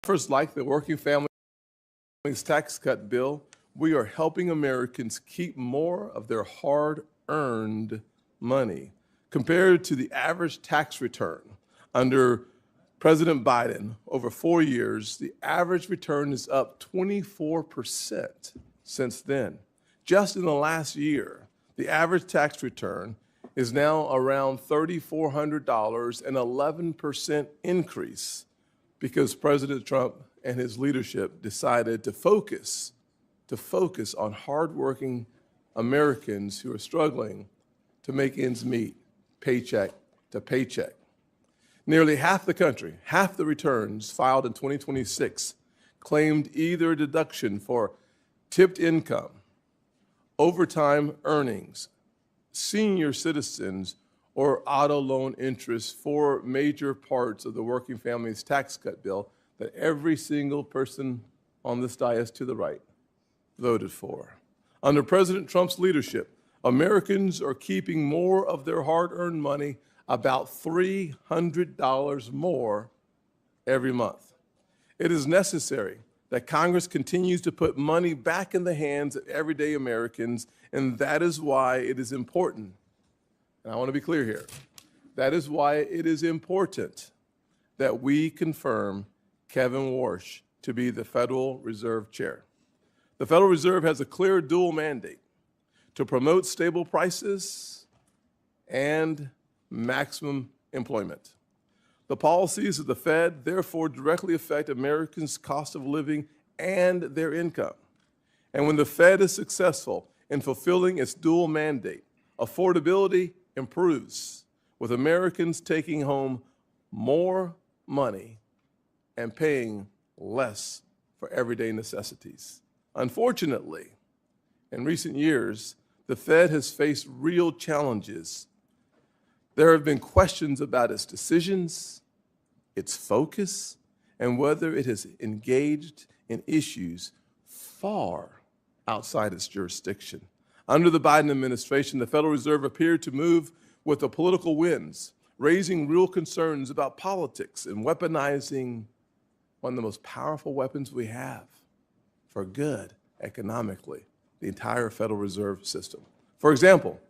Efforts like the Working Families Tax Cut Bill, we are helping Americans keep more of their hard-earned money. Compared to the average tax return under President Biden over 4 years, the average return is up 24% since then. Just in the last year, the average tax return is now around $3,400, an 11% increase because President Trump and his leadership decided to focus on hardworking Americans who are struggling to make ends meet, paycheck to paycheck. Nearly half the country, half the returns filed in 2026 claimed either a deduction for tipped income, overtime earnings, senior citizens, or auto loan interest, for major parts of the Working Families Tax Cut Bill that every single person on this dais to the right voted for. Under President Trump's leadership, Americans are keeping more of their hard-earned money, about $300 more every month. It is necessary that Congress continues to put money back in the hands of everyday Americans, and that is why it is important, and I want to be clear here, that is why it is important that we confirm Kevin Walsh to be the Federal Reserve Chair. The Federal Reserve has a clear dual mandate to promote stable prices and maximum employment. The policies of the Fed therefore directly affect Americans' cost of living and their income. And when the Fed is successful in fulfilling its dual mandate, affordability improves, with Americans taking home more money and paying less for everyday necessities. Unfortunately, in recent years, the Fed has faced real challenges. There have been questions about its decisions, its focus, and whether it has engaged in issues far outside its jurisdiction. Under the Biden administration, the Federal Reserve appeared to move with the political winds, raising real concerns about politics and weaponizing one of the most powerful weapons we have for good economically, the entire Federal Reserve System. For example,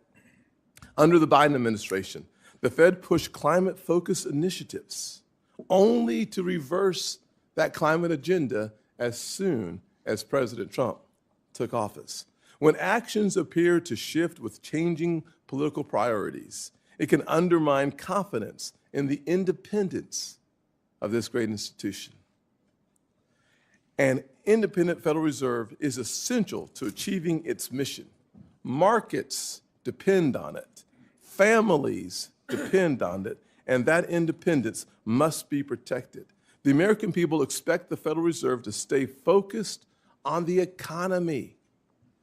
under the Biden administration, the Fed pushed climate-focused initiatives only to reverse that climate agenda as soon as President Trump took office. When actions appear to shift with changing political priorities, it can undermine confidence in the independence of this great institution. An independent Federal Reserve is essential to achieving its mission. Markets depend on it. Families depend on it, and that independence must be protected. The American people expect the Federal Reserve to stay focused on the economy,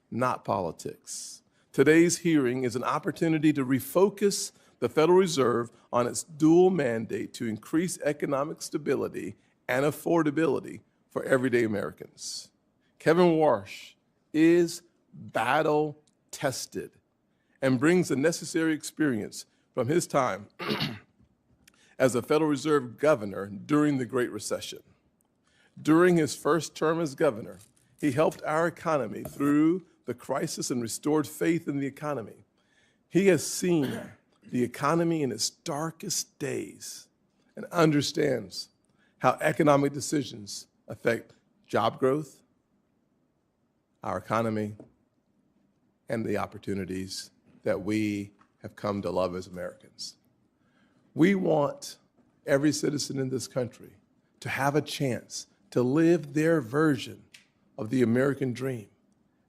not politics. Today's hearing is an opportunity to refocus the Federal Reserve on its dual mandate to increase economic stability and affordability for everyday Americans. Kevin Walsh is battle-tested and brings the necessary experience from his time as a Federal Reserve governor during the Great Recession. During his first term as governor, he helped our economy through the crisis and restored faith in the economy. He has seen the economy in its darkest days and understands how economic decisions affect job growth, our economy, and the opportunities that we have come to love as Americans. We want every citizen in this country to have a chance to live their version of the American dream.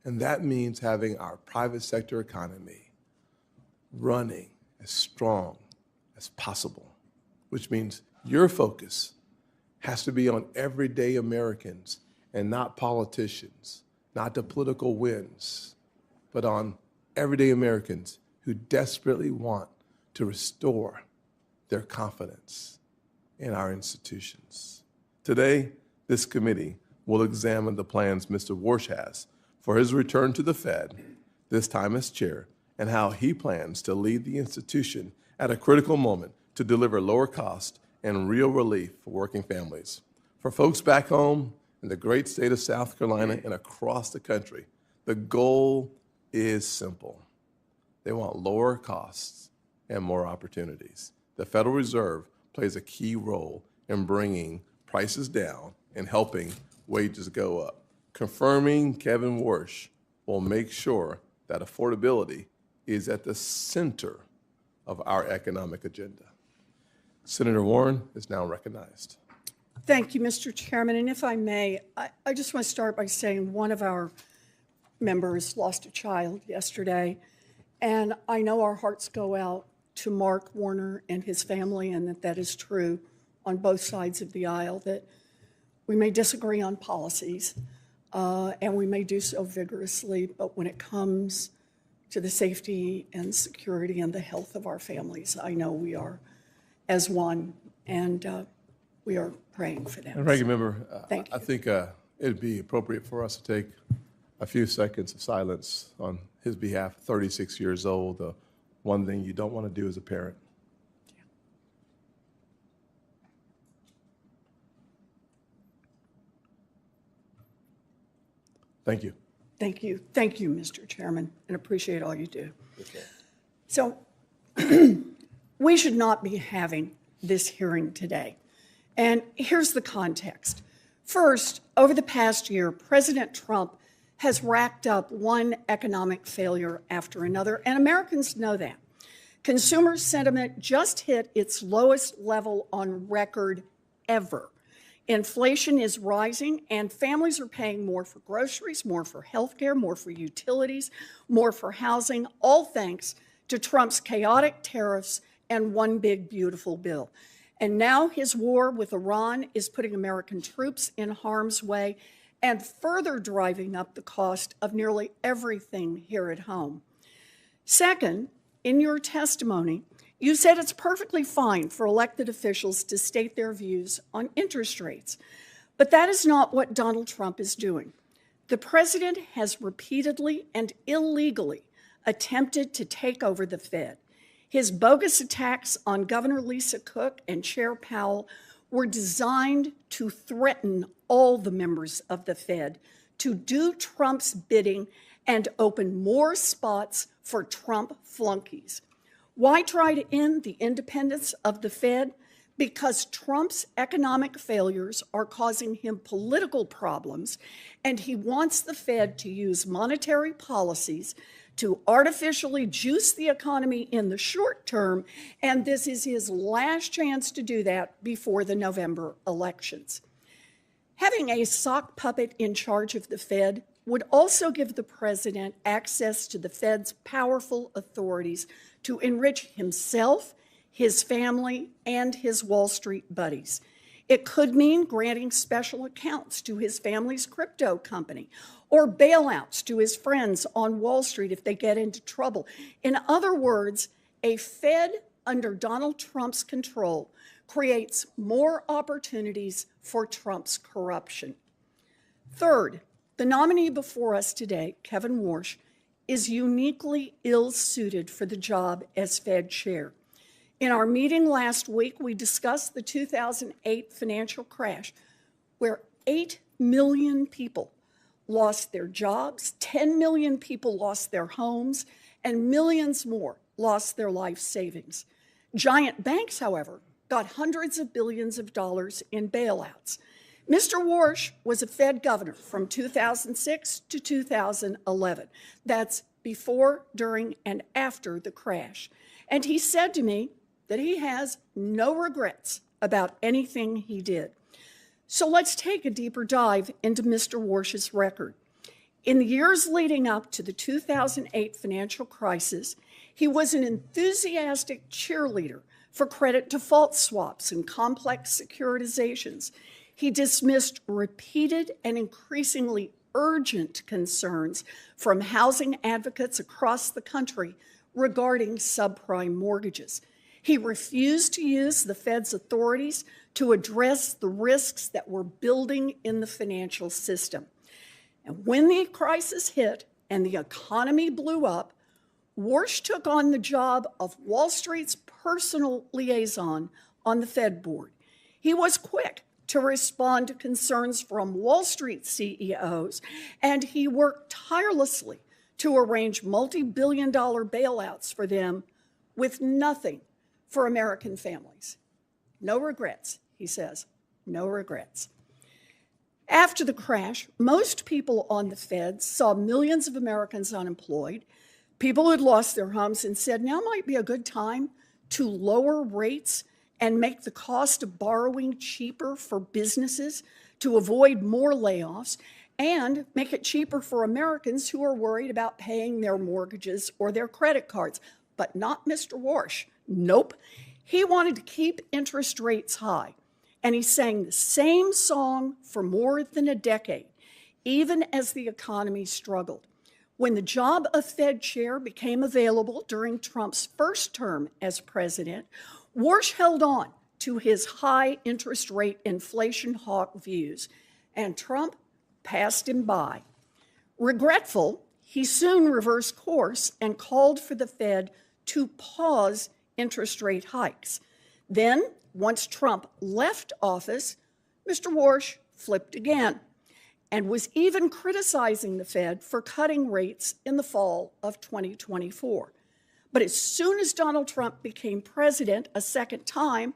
And that means having our private sector economy running as strong as possible, which means your focus has to be on everyday Americans and not politicians, not the political wins, but on everyday Americans who desperately want to restore their confidence in our institutions. Today, this committee will examine the plans Mr. Walsh has for his return to the Fed, this time as chair, and how he plans to lead the institution at a critical moment to deliver lower cost and real relief for working families. For folks back home in the great state of South Carolina and across the country, the goal is simple. They want lower costs and more opportunities. The Federal Reserve plays a key role in bringing prices down and helping wages go up. Confirming Kevin Walsh will make sure that affordability is at the center of our economic agenda. Senator Warren is now recognized. Thank you, Mr. Chairman. And if I may, I just want to start by saying one of our members lost a child yesterday. And I know our hearts go out to Mark Warner and his family, and that is true on both sides of the aisle, that we may disagree on policies, and we may do so vigorously, but when it comes to the safety and security and the health of our families, I know we are as one, and we are praying for them. And Ranking Member, Thank you. I think it'd be appropriate for us to take a few seconds of silence on his behalf. 36 years old, the one thing you don't want to do as a parent. Thank you. Thank you. Thank you, Mr. Chairman, and appreciate all you do. Okay. So we should not be having this hearing today. And here's the context. First, over the past year, President Trump has racked up one economic failure after another, and Americans know that. Consumer sentiment just hit its lowest level on record ever. Inflation is rising, and families are paying more for groceries, more for healthcare, more for utilities, more for housing, all thanks to Trump's chaotic tariffs and one big beautiful bill. And now his war with Iran is putting American troops in harm's way and further driving up the cost of nearly everything here at home. Second, in your testimony, you said it's perfectly fine for elected officials to state their views on interest rates. But that is not what Donald Trump is doing. The president has repeatedly and illegally attempted to take over the Fed. His bogus attacks on Governor Lisa Cook and Chair Powell were designed to threaten all the members of the Fed to do Trump's bidding and open more spots for Trump flunkies. Why try to end the independence of the Fed? Because Trump's economic failures are causing him political problems, and he wants the Fed to use monetary policies to artificially juice the economy in the short term, and this is his last chance to do that before the November elections. Having a sock puppet in charge of the Fed would also give the president access to the Fed's powerful authorities to enrich himself, his family, and his Wall Street buddies. It could mean granting special accounts to his family's crypto company or bailouts to his friends on Wall Street if they get into trouble. In other words, a Fed under Donald Trump's control creates more opportunities for Trump's corruption. Third, the nominee before us today, Kevin Walsh, is uniquely ill-suited for the job as Fed chair. In our meeting last week, we discussed the 2008 financial crash, where 8 million people lost their jobs, 10 million people lost their homes, and millions more lost their life savings. Giant banks, however, got hundreds of billions of dollars in bailouts. Mr. Walsh was a Fed governor from 2006 to 2011. That's before, during, and after the crash. And he said to me that he has no regrets about anything he did. So let's take a deeper dive into Mr. Walsh's record. In the years leading up to the 2008 financial crisis, he was an enthusiastic cheerleader for credit default swaps and complex securitizations. He dismissed repeated and increasingly urgent concerns from housing advocates across the country regarding subprime mortgages. He refused to use the Fed's authorities to address the risks that were building in the financial system. And when the crisis hit and the economy blew up, Walsh took on the job of Wall Street's personal liaison on the Fed board. He was quick to respond to concerns from Wall Street CEOs, and he worked tirelessly to arrange multi-billion-dollar bailouts for them with nothing for American families. No regrets, he says, no regrets. After the crash, most people on the Fed saw millions of Americans unemployed, people who had lost their homes, and said now might be a good time to lower rates and make the cost of borrowing cheaper for businesses to avoid more layoffs, and make it cheaper for Americans who are worried about paying their mortgages or their credit cards. But not Mr. Walsh. Nope. He wanted to keep interest rates high. And he sang the same song for more than a decade, even as the economy struggled. When the job of Fed chair became available during Trump's first term as president, Walsh held on to his high interest rate inflation hawk views, and Trump passed him by. Regretful, he soon reversed course and called for the Fed to pause interest rate hikes. Then, once Trump left office, Mr. Walsh flipped again and was even criticizing the Fed for cutting rates in the fall of 2024. But as soon as Donald Trump became president a second time,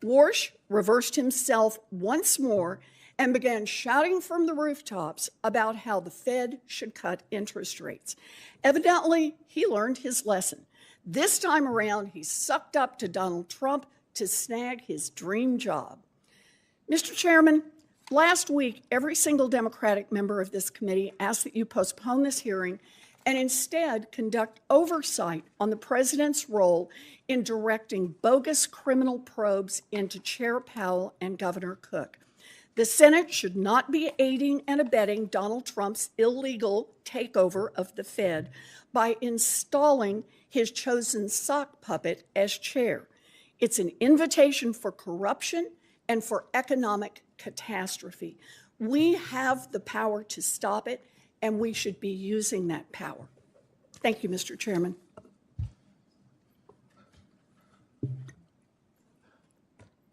Walsh reversed himself once more and began shouting from the rooftops about how the Fed should cut interest rates. Evidently, he learned his lesson. This time around, he sucked up to Donald Trump to snag his dream job. Mr. Chairman, last week, every single Democratic member of this committee asked that you postpone this hearing and instead conduct oversight on the president's role in directing bogus criminal probes into Chair Powell and Governor Cook. The Senate should not be aiding and abetting Donald Trump's illegal takeover of the Fed by installing his chosen sock puppet as chair. It's an invitation for corruption and for economic catastrophe. We have the power to stop it, and we should be using that power. Thank you, Mr. Chairman.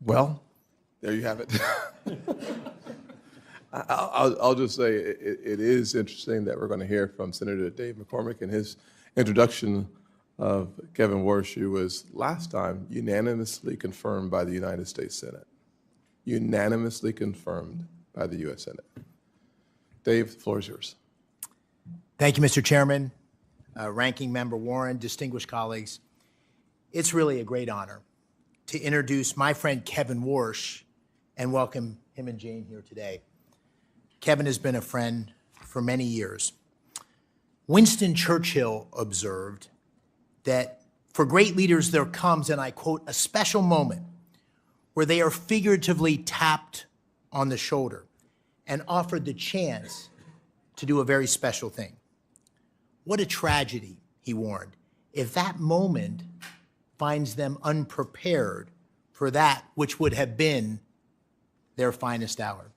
Well, there you have it. I'll just say it is interesting that we're going to hear from Senator Dave McCormick in his introduction of Kevin Walsh, who was last time unanimously confirmed by the United States Senate. Unanimously confirmed by the U.S. Senate. Dave, the floor is yours. Thank you, Mr. Chairman, Ranking Member Warren, distinguished colleagues. It's really a great honor to introduce my friend Kevin Walsh and welcome him and Jane here today. Kevin has been a friend for many years. Winston Churchill observed that for great leaders there comes, and I quote, a special moment where they are figuratively tapped on the shoulder and offered the chance to do a very special thing. What a tragedy, he warned, if that moment finds them unprepared for that which would have been their finest hour.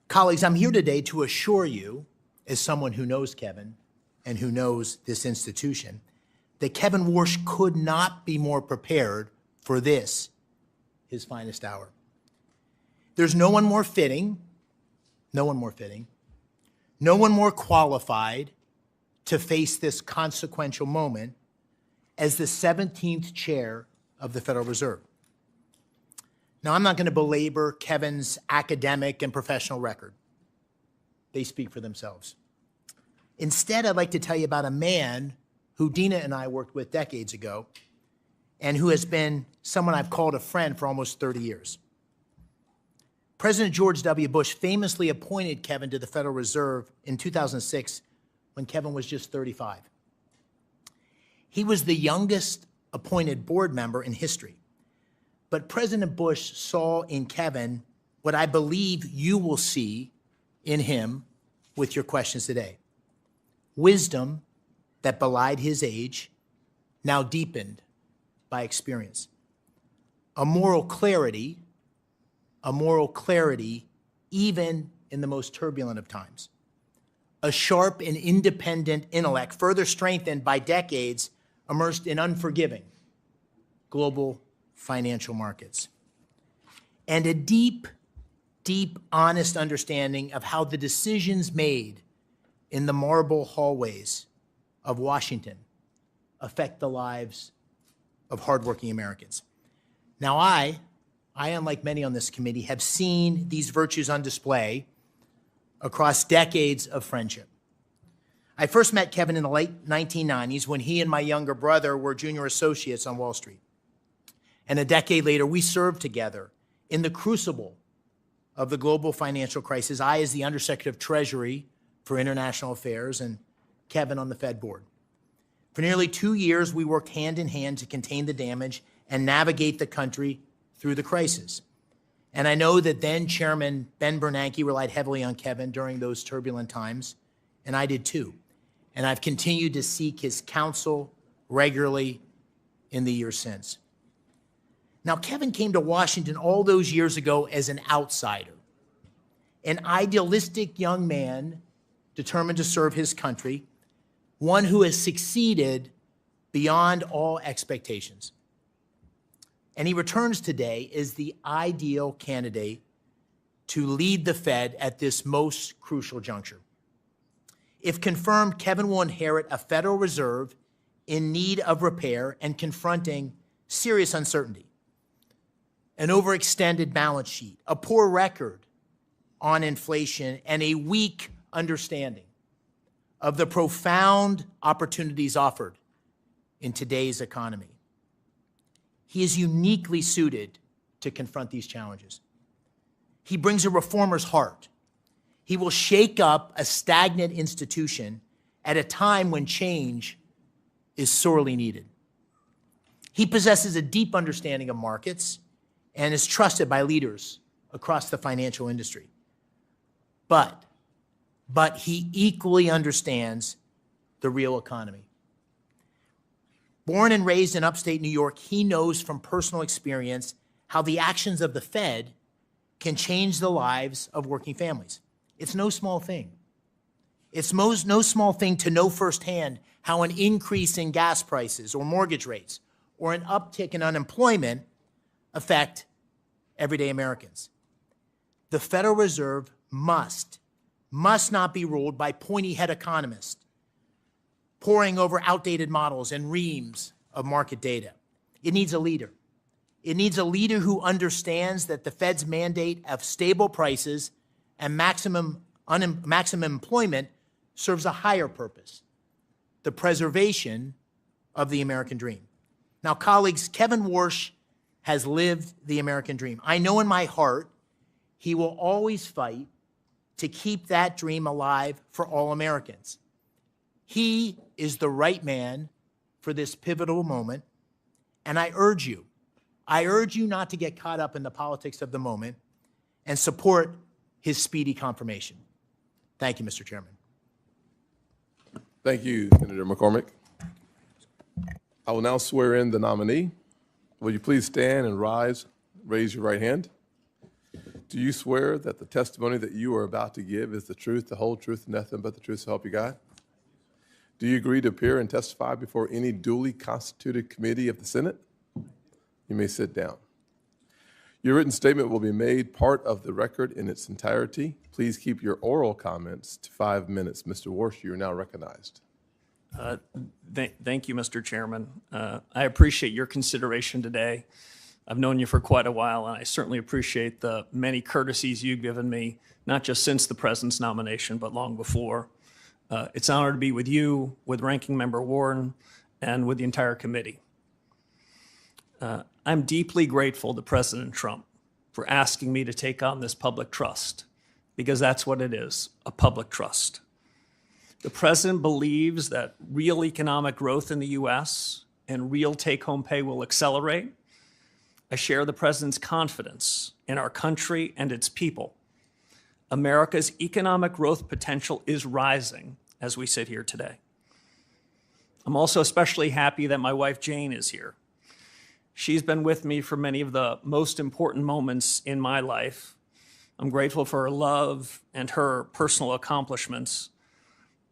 Colleagues, I'm here today to assure you, as someone who knows Kevin and who knows this institution, that Kevin Walsh could not be more prepared for this, his finest hour. There's no one more fitting, no one more qualified to face this consequential moment as the 17th chair of the Federal Reserve. Now, I'm not going to belabor Kevin's academic and professional record. They speak for themselves. Instead, I'd like to tell you about a man who Dina and I worked with decades ago and who has been someone I've called a friend for almost 30 years. President George W. Bush famously appointed Kevin to the Federal Reserve in 2006 when Kevin was just 35. He was the youngest appointed board member in history. But President Bush saw in Kevin what I believe you will see in him with your questions today. Wisdom that belied his age, now deepened by experience. A moral clarity even in the most turbulent of times. A sharp and independent intellect, further strengthened by decades immersed in unforgiving global financial markets. and a deep, deep, honest understanding of how the decisions made in the marble hallways of Washington affect the lives of hardworking Americans. Now, I, unlike many on this committee, have seen these virtues on display across decades of friendship. I first met Kevin in the late 1990s when he and my younger brother were junior associates on Wall Street. And a decade later, we served together in the crucible of the global financial crisis. I as the Undersecretary of Treasury for International Affairs and Kevin on the Fed board. For nearly 2 years, we worked hand in hand to contain the damage and navigate the country through the crisis. And I know that then Chairman Ben Bernanke relied heavily on Kevin during those turbulent times, and I did too. And I've continued to seek his counsel regularly in the years since. Now, Kevin came to Washington all those years ago as an outsider, an idealistic young man determined to serve his country, one who has succeeded beyond all expectations. And he returns today as the ideal candidate to lead the Fed at this most crucial juncture. If confirmed, Kevin will inherit a Federal Reserve in need of repair and confronting serious uncertainty, an overextended balance sheet, a poor record on inflation, and a weak understanding of the profound opportunities offered in today's economy. He is uniquely suited to confront these challenges. He brings a reformer's heart. He will shake up a stagnant institution at a time when change is sorely needed. He possesses a deep understanding of markets and is trusted by leaders across the financial industry. But he equally understands the real economy. Born and raised in upstate New York, he knows from personal experience how the actions of the Fed can change the lives of working families. It's no small thing. It's no small thing to know firsthand how an increase in gas prices or mortgage rates or an uptick in unemployment affect everyday Americans. The Federal Reserve must not be ruled by pointy-head economists poring over outdated models and reams of market data. It needs a leader. It needs a leader who understands that the Fed's mandate of stable prices and maximum employment serves a higher purpose, the preservation of the American dream. Now, colleagues, Kevin Walsh has lived the American dream. I know in my heart he will always fight to keep that dream alive for all Americans. He is the right man for this pivotal moment, and I urge you not to get caught up in the politics of the moment and support his speedy confirmation. Thank you, Mr. Chairman. Thank you, Senator McCormick. I will now swear in the nominee. Will you please stand and raise your right hand? Do you swear that the testimony that you are about to give is the truth, the whole truth, and nothing but the truth, so help you God? Do you agree to appear and testify before any duly constituted committee of the Senate? You may sit down. Your written statement will be made part of the record in its entirety. Please keep your oral comments to 5 minutes. Mr. Walsh, you are now recognized. Thank you, Mr. Chairman. I appreciate your consideration today. I've known you for quite a while, and I certainly appreciate the many courtesies you've given me, not just since the President's nomination, but long before. It's an honor to be with you, with Ranking Member Warren, and with the entire committee. I'm deeply grateful to President Trump for asking me to take on this public trust, because that's what it is, a public trust. The President believes that real economic growth in the U.S. and real take-home pay will accelerate. I share the President's confidence in our country and its people. America's economic growth potential is rising as we sit here today. I'm also especially happy that my wife Jane is here. She's been with me for many of the most important moments in my life. I'm grateful for her love and her personal accomplishments.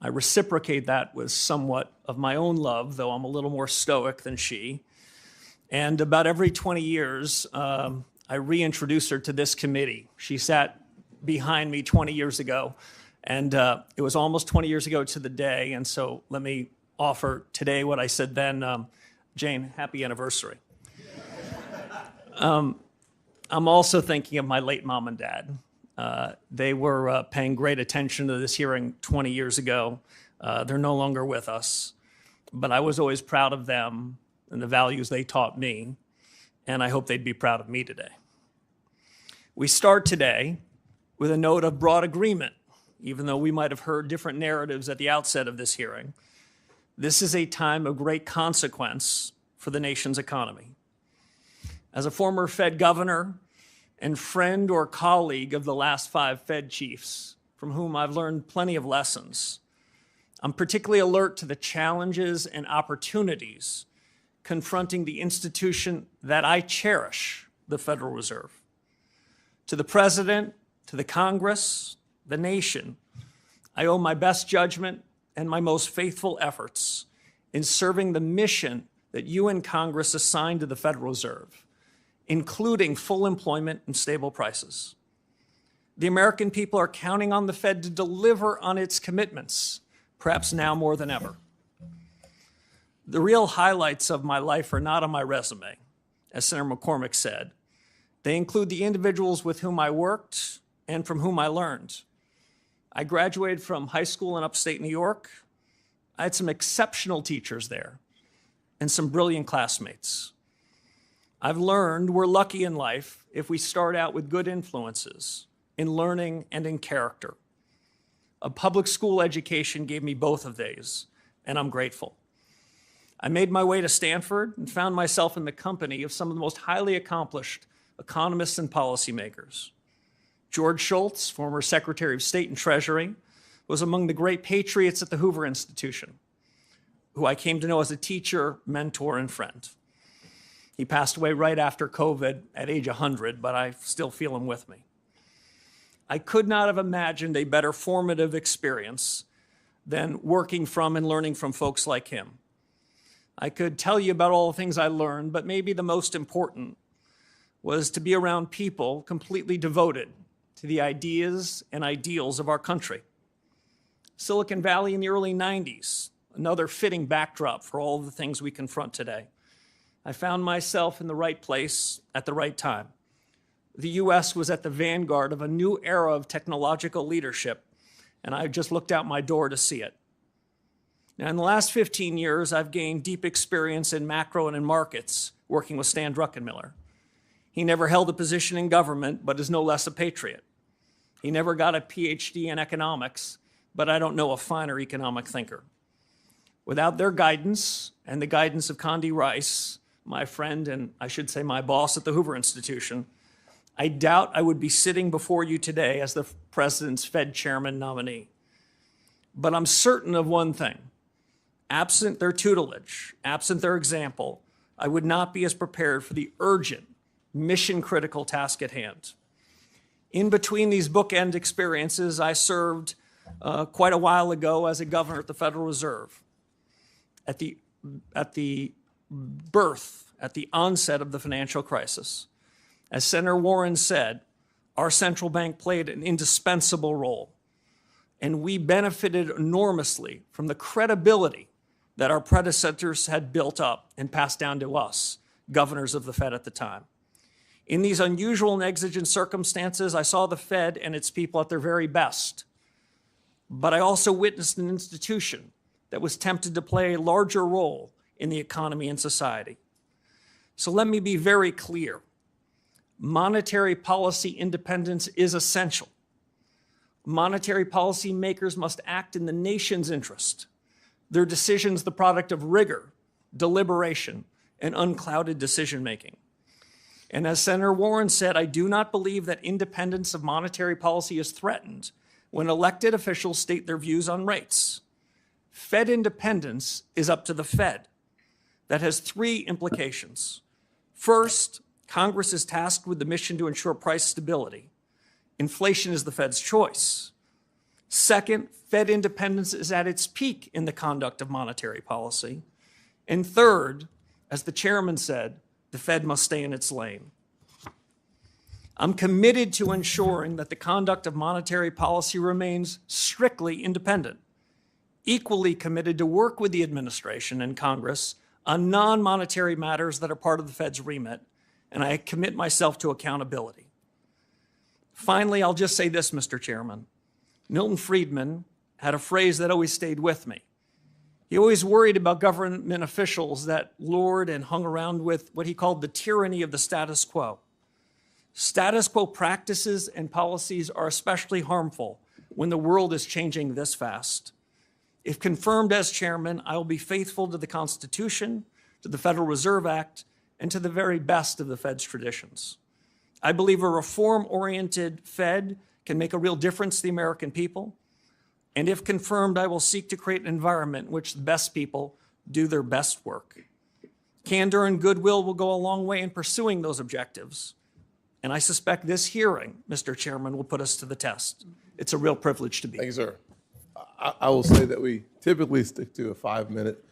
I reciprocate that with somewhat of my own love, though I'm a little more stoic than she. And about every 20 years, I reintroduced her to this committee. She sat behind me 20 years ago, and it was almost 20 years ago to the day, and so let me offer today what I said then. Jane, happy anniversary. I'm also thinking of my late mom and dad. They were paying great attention to this hearing 20 years ago. They're no longer with us, but I was always proud of them and the values they taught me, and I hope they'd be proud of me today. We start today with a note of broad agreement, even though we might have heard different narratives at the outset of this hearing. This is a time of great consequence for the nation's economy. As a former Fed governor and friend or colleague of the last 5 Fed chiefs, from whom I've learned plenty of lessons, I'm particularly alert to the challenges and opportunities confronting the institution that I cherish, the Federal Reserve. To the President, to the Congress, the nation, I owe my best judgment and my most faithful efforts in serving the mission that you and Congress assigned to the Federal Reserve, including full employment and stable prices. The American people are counting on the Fed to deliver on its commitments, perhaps now more than ever. The real highlights of my life are not on my resume, as Senator McCormick said. They include the individuals with whom I worked and from whom I learned. I graduated from high school in upstate New York. I had some exceptional teachers there and some brilliant classmates. I've learned we're lucky in life if we start out with good influences in learning and in character. A public school education gave me both of these, and I'm grateful. I made my way to Stanford and found myself in the company of some of the most highly accomplished economists and policymakers. George Shultz, former Secretary of State and Treasury, was among the great patriots at the Hoover Institution, who I came to know as a teacher, mentor, and friend. He passed away right after COVID at age 100, but I still feel him with me. I could not have imagined a better formative experience than working from and learning from folks like him. I could tell you about all the things I learned, but maybe the most important was to be around people completely devoted to the ideas and ideals of our country. Silicon Valley in the early 90s, another fitting backdrop for all of the things we confront today. I found myself in the right place at the right time. The U.S. was at the vanguard of a new era of technological leadership, and I just looked out my door to see it. Now, in the last 15 years, I've gained deep experience in macro and in markets, working with Stan Druckenmiller. He never held a position in government, but is no less a patriot. He never got a PhD in economics, but I don't know a finer economic thinker. Without their guidance and the guidance of Condi Rice, my friend and I should say my boss at the Hoover Institution, I doubt I would be sitting before you today as the President's Fed Chairman nominee. But I'm certain of one thing. Absent their tutelage, absent their example, I would not be as prepared for the urgent, mission-critical task at hand. In between these bookend experiences, I served quite a while ago as a governor at the Federal Reserve. At the onset of the financial crisis. As Senator Warren said, our central bank played an indispensable role, and we benefited enormously from the credibility that our predecessors had built up and passed down to us, governors of the Fed at the time. In these unusual and exigent circumstances, I saw the Fed and its people at their very best. But I also witnessed an institution that was tempted to play a larger role in the economy and society. So let me be very clear. Monetary policy independence is essential. Monetary policy makers must act in the nation's interest. Their decisions the product of rigor, deliberation, and unclouded decision-making. And as Senator Warren said, I do not believe that independence of monetary policy is threatened when elected officials state their views on rates. Fed independence is up to the Fed. That has 3 implications. First, Congress is tasked with the mission to ensure price stability. Inflation is the Fed's choice. Second, Fed independence is at its peak in the conduct of monetary policy. And third, as the chairman said, the Fed must stay in its lane. I'm committed to ensuring that the conduct of monetary policy remains strictly independent, equally committed to work with the administration and Congress on non-monetary matters that are part of the Fed's remit, and I commit myself to accountability. Finally, I'll just say this, Mr. Chairman. Milton Friedman had a phrase that always stayed with me. He always worried about government officials that lured and hung around with what he called the tyranny of the status quo. Status quo practices and policies are especially harmful when the world is changing this fast. If confirmed as chairman, I will be faithful to the Constitution, to the Federal Reserve Act, and to the very best of the Fed's traditions. I believe a reform-oriented Fed can make a real difference to the American people. And if confirmed, I will seek to create an environment in which the best people do their best work. Candor and goodwill will go a long way in pursuing those objectives. And I suspect this hearing, Mr. Chairman, will put us to the test. It's a real privilege to be Thank you, sir. I will say that we typically stick to a 5-minute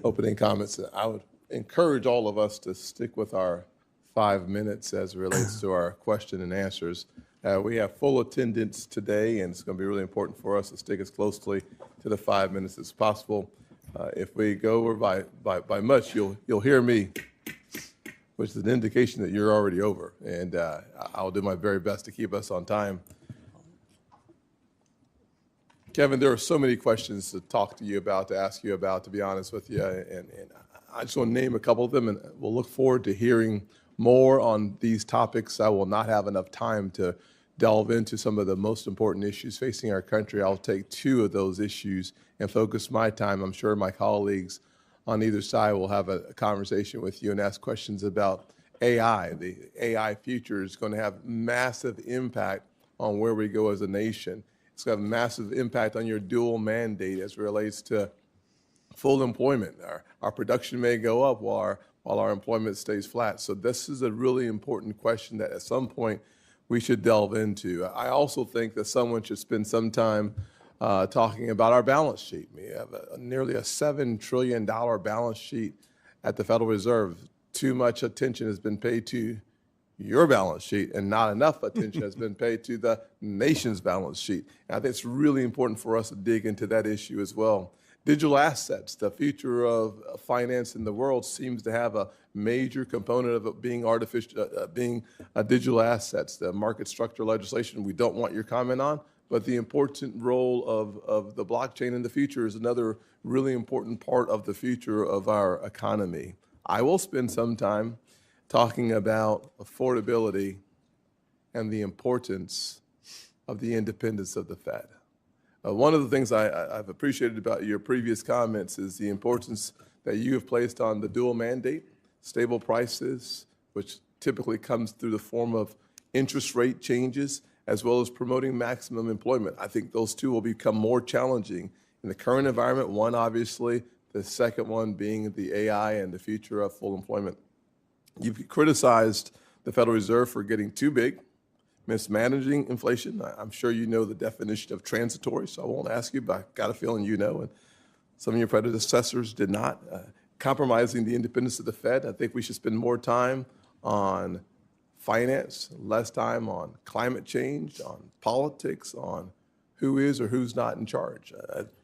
opening comments. I would encourage all of us to stick with our 5 minutes as it relates to our question and answers. We have full attendance today, and it's going to be really important for us to stick as closely to the 5 minutes as possible. If we go over by much, you'll hear me, which is an indication that you're already over, and I'll do my very best to keep us on time. Kevin, there are so many questions to talk to you about, to ask you about, to be honest with you, and I just want to name a couple of them, and we'll look forward to hearing more on these topics. I will not have enough time to delve into some of the most important issues facing our country. I'll take 2 of those issues and focus my time. I'm sure my colleagues on either side will have a conversation with you and ask questions about AI. The AI future is going to have massive impact on where we go as a nation. It's got a massive impact on your dual mandate as it relates to full employment. Our production may go up while our employment stays flat. So this is a really important question that at some point we should delve into. I also think that someone should spend some time talking about our balance sheet. We have nearly a $7 trillion balance sheet at the Federal Reserve. Too much attention has been paid to your balance sheet, and not enough attention has been paid to the nation's balance sheet. And I think it's really important for us to dig into that issue as well. Digital assets, the future of finance in the world seems to have a major component of it being digital assets. The market structure legislation, we don't want your comment on, but the important role of the blockchain in the future is another really important part of the future of our economy. I will spend some time talking about affordability and the importance of the independence of the Fed. One of the things I've appreciated about your previous comments is the importance that you have placed on the dual mandate, stable prices, which typically comes through the form of interest rate changes, as well as promoting maximum employment. I think those two will become more challenging in the current environment. One, obviously, the second one being the AI and the future of full employment. You've criticized the Federal Reserve for getting too big, mismanaging inflation. I'm sure you know the definition of transitory, so I won't ask you, but I got a feeling you know, and some of your predecessors did not. Compromising the independence of the Fed. I think we should spend more time on finance, less time on climate change, on politics, on who is or who's not in charge.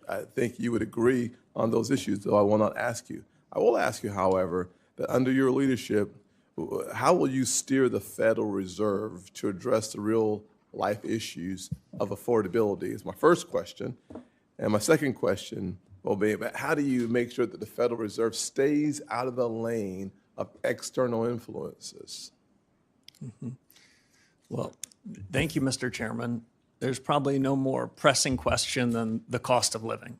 I think you would agree on those issues, though I will not ask you. I will ask you, however, that under your leadership, how will you steer the Federal Reserve to address the real life issues of affordability is my first question. And my second question will be about how do you make sure that the Federal Reserve stays out of the lane of external influences? Mm-hmm. Well, thank you, Mr. Chairman. There's probably no more pressing question than the cost of living.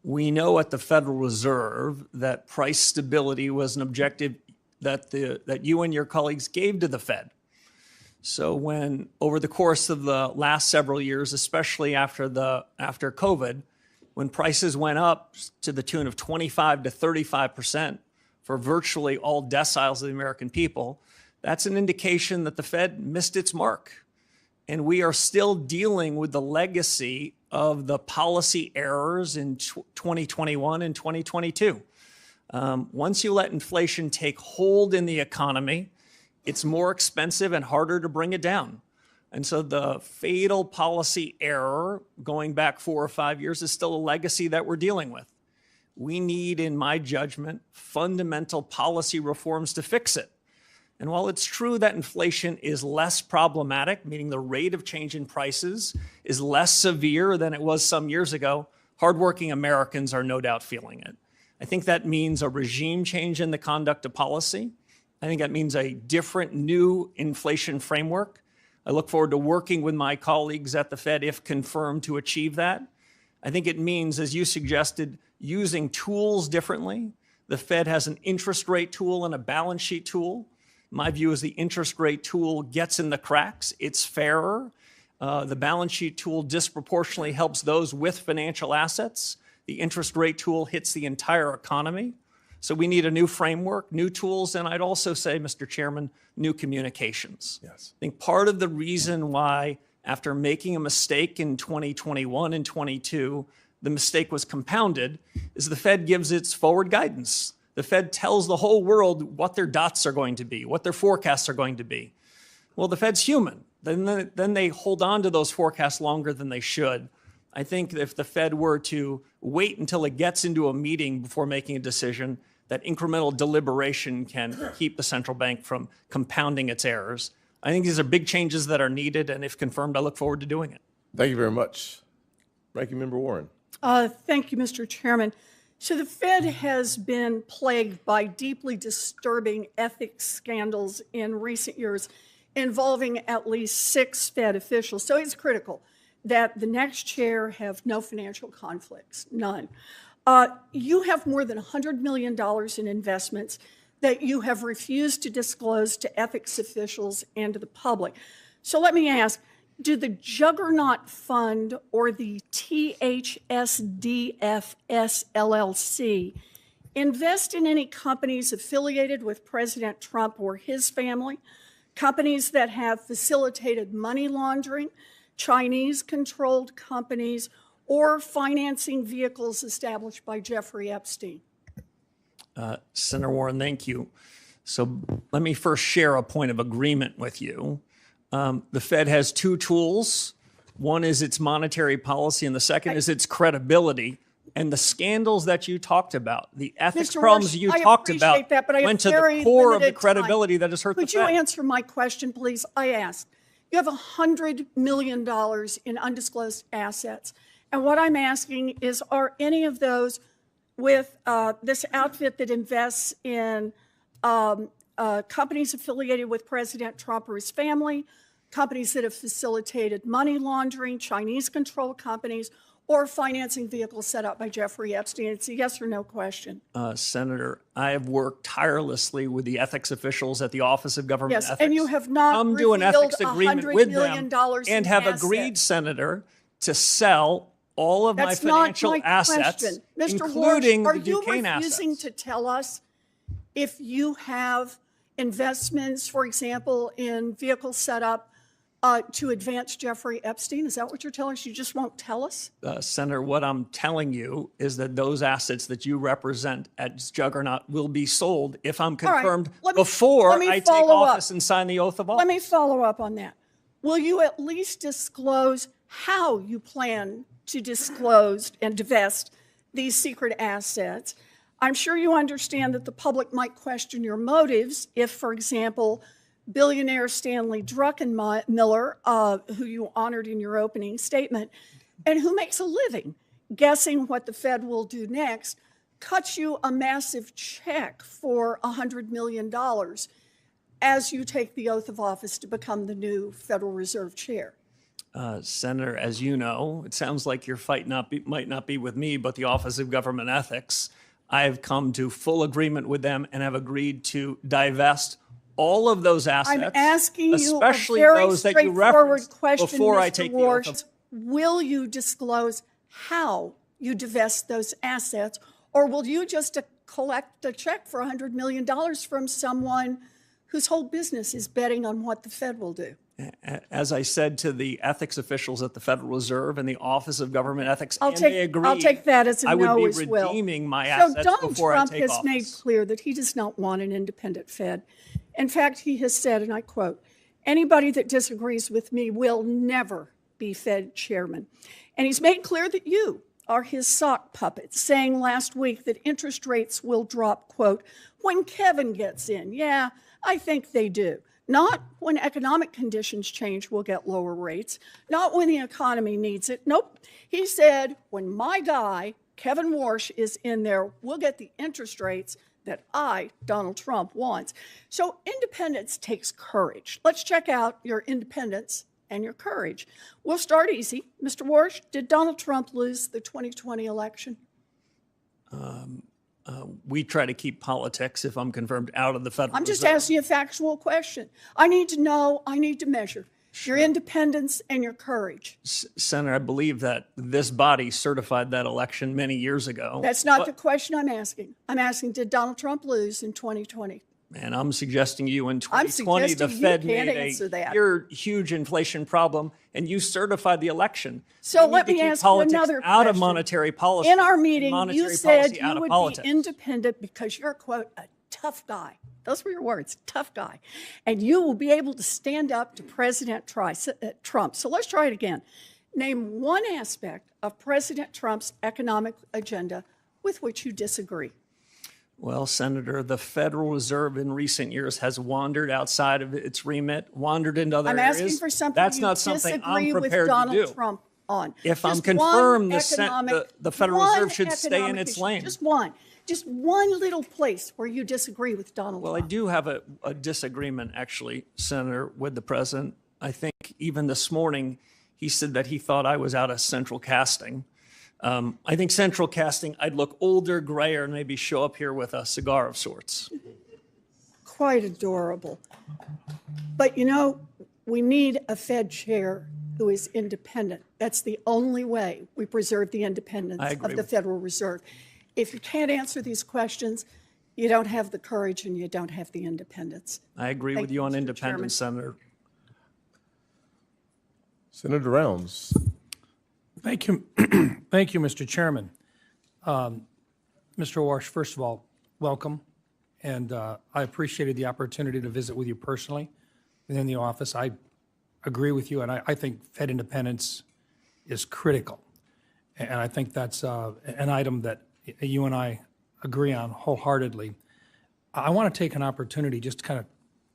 We know at the Federal Reserve that price stability was an objective that you and your colleagues gave to the Fed. So when, over the course of the last several years, especially after COVID, when prices went up to the tune of 25 to 35% for virtually all deciles of the American people, that's an indication that the Fed missed its mark. And we are still dealing with the legacy of the policy errors in 2021 and 2022. Once you let inflation take hold in the economy, it's more expensive and harder to bring it down. And so the fatal policy error going back 4 or 5 years is still a legacy that we're dealing with. We need, in my judgment, fundamental policy reforms to fix it. And while it's true that inflation is less problematic, meaning the rate of change in prices is less severe than it was some years ago, hardworking Americans are no doubt feeling it. I think that means a regime change in the conduct of policy. I think that means a different new inflation framework. I look forward to working with my colleagues at the Fed, if confirmed, to achieve that. I think it means, as you suggested, using tools differently. The Fed has an interest rate tool and a balance sheet tool. My view is the interest rate tool gets in the cracks. It's fairer. The balance sheet tool disproportionately helps those with financial assets. The interest rate tool hits the entire economy. So we need a new framework, new tools, and I'd also say, Mr. Chairman, new communications. Yes. I think part of the reason why, after making a mistake in 2021 and 22, the mistake was compounded is the Fed gives its forward guidance. The Fed tells the whole world what their dots are going to be, what their forecasts are going to be. Well, the Fed's human. Then they hold on to those forecasts longer than they should. I think if the Fed were to wait until it gets into a meeting before making a decision, that incremental deliberation can keep the central bank from compounding its errors. I think these are big changes that are needed, and if confirmed, I look forward to doing it. Thank you very much. Ranking Member Warren. Thank you, Mr. Chairman. So the Fed has been plagued by deeply disturbing ethics scandals in recent years involving at least 6 Fed officials. So it's critical that the next chair have no financial conflicts, none. You have more than $100 million in investments that you have refused to disclose to ethics officials and to the public. So let me ask, do the Juggernaut Fund or the THSDFS LLC invest in any companies affiliated with President Trump or his family, companies that have facilitated money laundering, Chinese-controlled companies, or financing vehicles established by Jeffrey Epstein? Senator Warren, thank you. So let me first share a point of agreement with you. The Fed has 2 tools. One is its monetary policy, and the second is its credibility. And the scandals that you talked about, the ethics Mr. problems Walsh, you I talked appreciate about, that, but I have went to very the core of the limited credibility time. that has hurt the Could you Fed. answer my question, please? I asked. You have $100 million in undisclosed assets. And what I'm asking is, are any of those with this outfit that invests in companies affiliated with President Trump or his family, companies that have facilitated money laundering, Chinese-controlled companies, or financing vehicles set up by Jeffrey Epstein? It's a yes or no question. Senator, I have worked tirelessly with the ethics officials at the Office of Government Yes, Ethics. and you have not come to an revealed ethics agreement $100 with million them and have in agreed, assets. Senator, to sell all of That's my financial not my assets, question. Mr. including Walsh, the Duquesne are you refusing assets. to tell us if you have investments, for example, in vehicles set up to advance Jeffrey Epstein? Is that what you're telling us? You just won't tell us? Senator, what I'm telling you is that those assets that you represent at Juggernaut will be sold if I'm confirmed before I take office and sign the oath of office. Let me follow up on that. Will you at least disclose how you plan to disclose and divest these secret assets? I'm sure you understand that the public might question your motives if, for example, billionaire Stanley Druckenmiller, who you honored in your opening statement, and who makes a living guessing what the Fed will do next, cuts you a massive check for $100 million as you take the oath of office to become the new Federal Reserve Chair. Senator, as you know, it sounds like your fight might not be with me, but the Office of Government Ethics. I have come to full agreement with them and have agreed to divest all of those assets, I'm asking especially you a very those that you straightforward referenced question, before Mr. I take Walsh. the oath of. Will you disclose how you divest those assets, or will you just collect a check for $100 million from someone whose whole business is betting on what the Fed will do? As I said to the ethics officials at the Federal Reserve and the Office of Government Ethics, I'll take that as a I would no be as well. redeeming my So assets Donald before Trump I take has office. made clear that he does not want an independent Fed. In fact, he has said, and I quote, "Anybody that disagrees with me will never be Fed chairman." And he's made clear that you are his sock puppet, saying last week that interest rates will drop, quote, "when Kevin gets in." Yeah, I think they do. Not when economic conditions change, we'll get lower rates. Not when the economy needs it. Nope. He said, when my guy, Kevin Walsh, is in there, we'll get the interest rates that I, Donald Trump, wants. So independence takes courage. Let's check out your independence and your courage. We'll start easy. Mr. Walsh, did Donald Trump lose the 2020 election? We try to keep politics, if I'm confirmed, out of the Federal I'm just Reserve. asking you a factual question. I need to know, I need to measure your independence and your courage. Senator, I believe that this body certified that election many years ago. That's not the question I'm asking. I'm asking, did Donald Trump lose in 2020? And I'm suggesting you in I'm 2020, the suggesting Fed you can't made answer a that. huge inflation problem, and you certified the election. So We let need to me keep ask you politics another out of question. monetary policy. In our meeting, monetary you said policy out you of would politics. be independent because you're, quote, a tough guy. Those were your words, tough guy. And you will be able to stand up to President Trump. So let's try it again. Name one aspect of President Trump's economic agenda with which you disagree. Well, Senator, the Federal Reserve in recent years has wandered outside of its remit, wandered into other I'm areas. asking for something That's you not something disagree I'm with prepared Donald to do. Trump on. If I'm Just confirmed, one the Federal one Reserve should stay in economic its issue. lane. Just one little place where you disagree with Donald Well, I Trump. do have a disagreement, actually, Senator, with the president. I think even this morning, he said that he thought I was out of central casting. I think central casting, I'd look older, grayer, and maybe show up here with a cigar of sorts. Quite adorable. But you know, we need a Fed chair who is independent. That's the only way we preserve the independence I agree of the with Federal Reserve. If you can't answer these questions, you don't have the courage and you don't have the independence. I agree Thank with you on Mr. independence, Senator. Senator Rounds. Thank you. Thank you, Mr. Chairman. Mr. Walsh, first of all, welcome. And I appreciated the opportunity to visit with you personally within the office. I agree with you, and I think Fed independence is critical. And I think that's an item that you and I agree on wholeheartedly. I want to take an opportunity just to kind of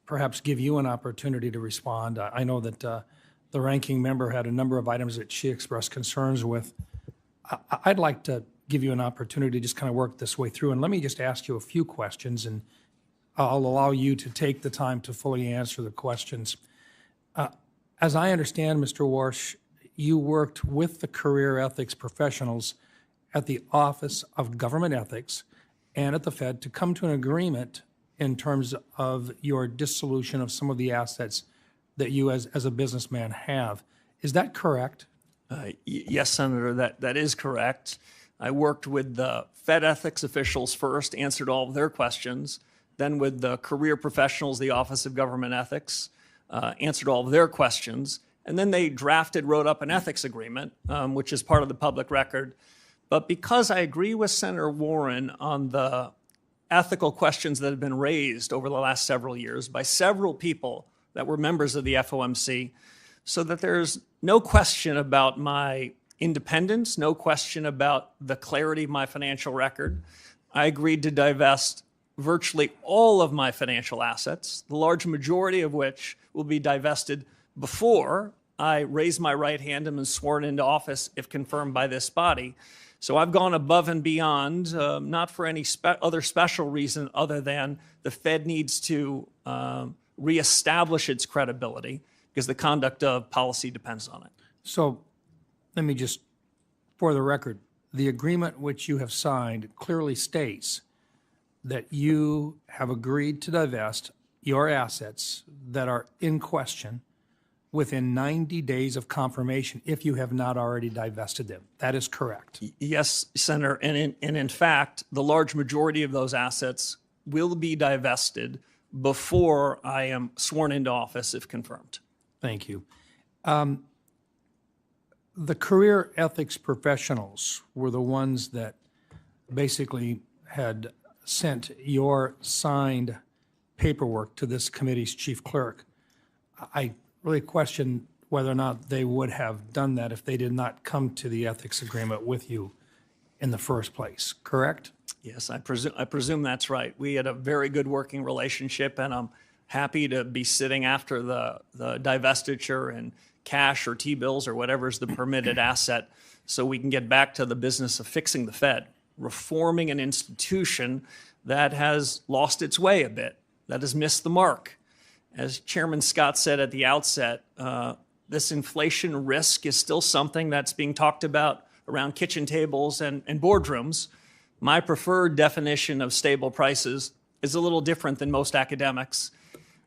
perhaps give you an opportunity to respond. I know that the ranking member had a number of items that she expressed concerns with. I'd like to give you an opportunity to just kind of work this way through. And let me just ask you a few questions, and I'll allow you to take the time to fully answer the questions. As I understand, Mr. Walsh, you worked with the career ethics professionals at the Office of Government Ethics and at the Fed to come to an agreement in terms of your dissolution of some of the assets that you as a businessman have. Is that correct? Yes, Senator, that is correct. I worked with the Fed ethics officials first, answered all of their questions, then with the career professionals, the Office of Government Ethics, answered all of their questions, and then they wrote up an ethics agreement, which is part of the public record. But because I agree with Senator Warren on the ethical questions that have been raised over the last several years by several people that were members of the FOMC, so that there's no question about my independence, no question about the clarity of my financial record, I agreed to divest virtually all of my financial assets, the large majority of which will be divested before I raise my right hand and am sworn into office if confirmed by this body. So I've gone above and beyond, not for any other special reason other than the Fed needs to reestablish its credibility because the conduct of policy depends on it. So let me just, for the record, the agreement which you have signed clearly states that you have agreed to divest your assets that are in question within 90 days of confirmation if you have not already divested them. That is correct. Yes, Senator, and in fact, the large majority of those assets will be divested before I am sworn into office if confirmed. Thank you. The career ethics professionals were the ones that basically had sent your signed paperwork to this committee's chief clerk. I really question whether or not they would have done that if they did not come to the ethics agreement with you in the first place, correct? Yes, I presume that's right. We had a very good working relationship, and I'm happy to be sitting after the divestiture and cash or T-bills or whatever is the permitted asset so we can get back to the business of fixing the Fed, reforming an institution that has lost its way a bit, that has missed the mark. As Chairman Scott said at the outset, this inflation risk is still something that's being talked about around kitchen tables and boardrooms. My preferred definition of stable prices is a little different than most academics.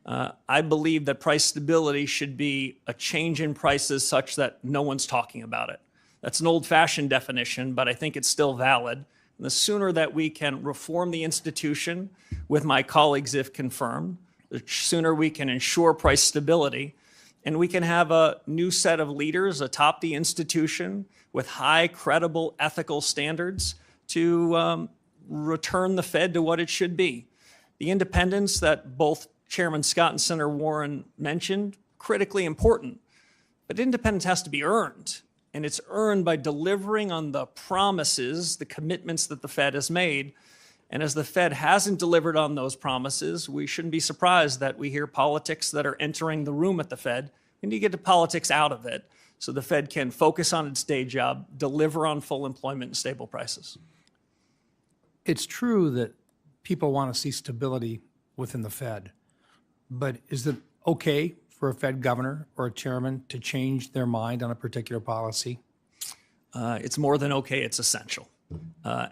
I believe that price stability should be a change in prices such that no one's talking about it. That's an old-fashioned definition, but I think it's still valid. And the sooner that we can reform the institution with my colleagues, if confirmed, the sooner we can ensure price stability, and we can have a new set of leaders atop the institution with high, credible, ethical standards to return the Fed to what it should be. The independence that both Chairman Scott and Senator Warren mentioned, critically important, but independence has to be earned, and it's earned by delivering on the promises, the commitments that the Fed has made. And as the Fed hasn't delivered on those promises, we shouldn't be surprised that we hear politics that are entering the room at the Fed. We need to get the politics out of it so the Fed can focus on its day job, deliver on full employment and stable prices. It's true that people want to see stability within the Fed, but is it okay for a Fed governor or a chairman to change their mind on a particular policy? It's more than okay, it's essential.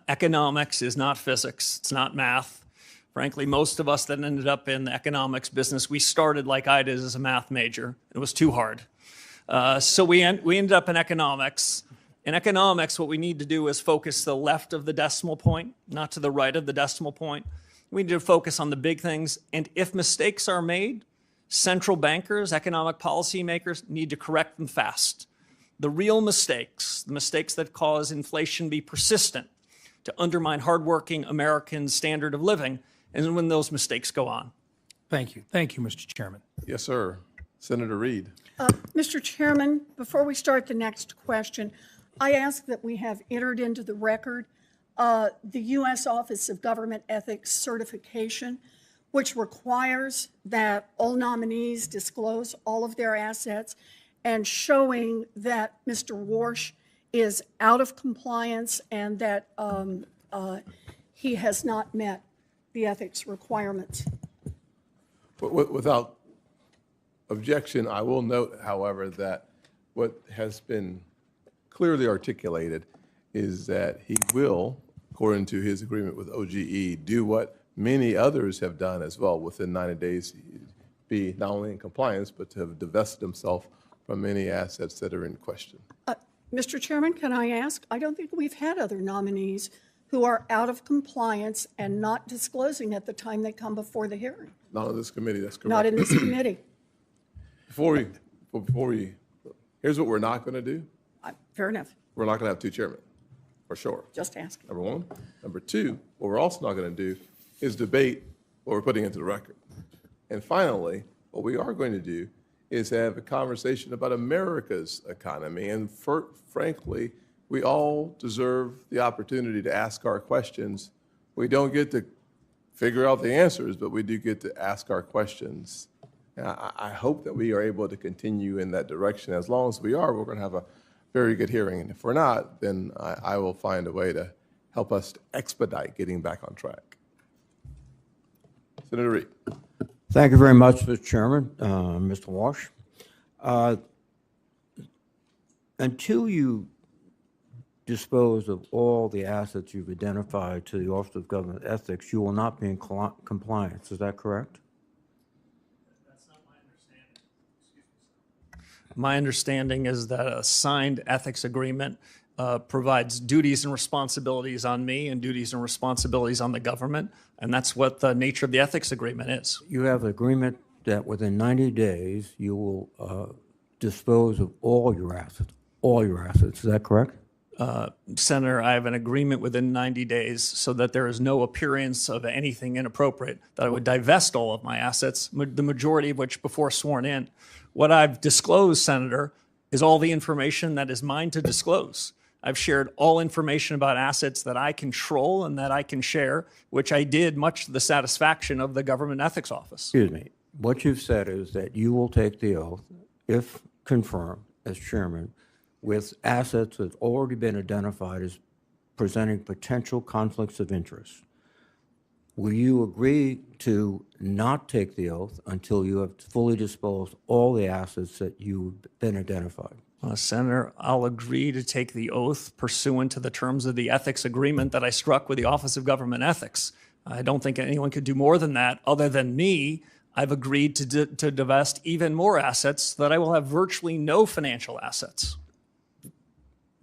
Economics is not physics, it's not math. Frankly, most of us that ended up in the economics business, we started like I did as a math major. It was too hard. So we ended up in economics. In economics, what we need to do is focus to the left of the decimal point, not to the right of the decimal point. We need to focus on the big things. And if mistakes are made, central bankers, economic policymakers need to correct them fast. The real mistakes, the mistakes that cause inflation to be persistent, to undermine hardworking Americans' standard of living, and when those mistakes go on. Thank you. Thank you, Mr. Chairman. Yes, sir. Senator Reed. Mr. Chairman, before we start the next question, I ask that we have entered into the record the U.S. Office of Government Ethics certification, which requires that all nominees disclose all of their assets, and showing that Mr. Walsh is out of compliance and that he has not met the ethics requirements. Without objection, I will note, however, that what has been clearly articulated is that he will, according to his agreement with OGE, do what many others have done as well within 90 days, be not only in compliance, but to have divested himself from any assets that are in question. Mr. Chairman, can I ask? I don't think we've had other nominees who are out of compliance and not disclosing at the time they come before the hearing. Not on this committee, that's correct. Not in this committee. Before we, here's what we're not going to do. Fair enough. We're not going to have two chairmen, for sure. Just asking. Number one. Number two, what we're also not going to do is debate what we're putting into the record. And finally, what we are going to do is have a conversation about America's economy. And frankly, we all deserve the opportunity to ask our questions. We don't get to figure out the answers, but we do get to ask our questions. And I hope that we are able to continue in that direction. As long as we are, we're going to have a very good hearing. And if we're not, then I will find a way to help us to expedite getting back on track. Senator Reed. Thank you very much, Mr. Chairman, Mr. Walsh. Until you dispose of all the assets you've identified to the Office of Government Ethics, you will not be in compliance. Is that correct? That's not my understanding. Excuse me, sir. My understanding is that a signed ethics agreement provides duties and responsibilities on me and duties and responsibilities on the government, and that's what the nature of the ethics agreement is. You have an agreement that within 90 days you will dispose of all your assets. Is that correct? Senator, I have an agreement within 90 days so that there is no appearance of anything inappropriate, that I would divest all of my assets, the majority of which before sworn in. What I've disclosed, Senator, is all the information that is mine to disclose. I've shared all information about assets that I control and that I can share, which I did much to the satisfaction of the Government Ethics Office. Excuse me. What you've said is that you will take the oath, if confirmed as chairman, with assets that have already been identified as presenting potential conflicts of interest. Will you agree to not take the oath until you have fully disposed all the assets that you've been identified? Senator, I'll agree to take the oath pursuant to the terms of the ethics agreement that I struck with the Office of Government Ethics. I don't think anyone could do more than that. Other than me, I've agreed to divest even more assets so that I will have virtually no financial assets.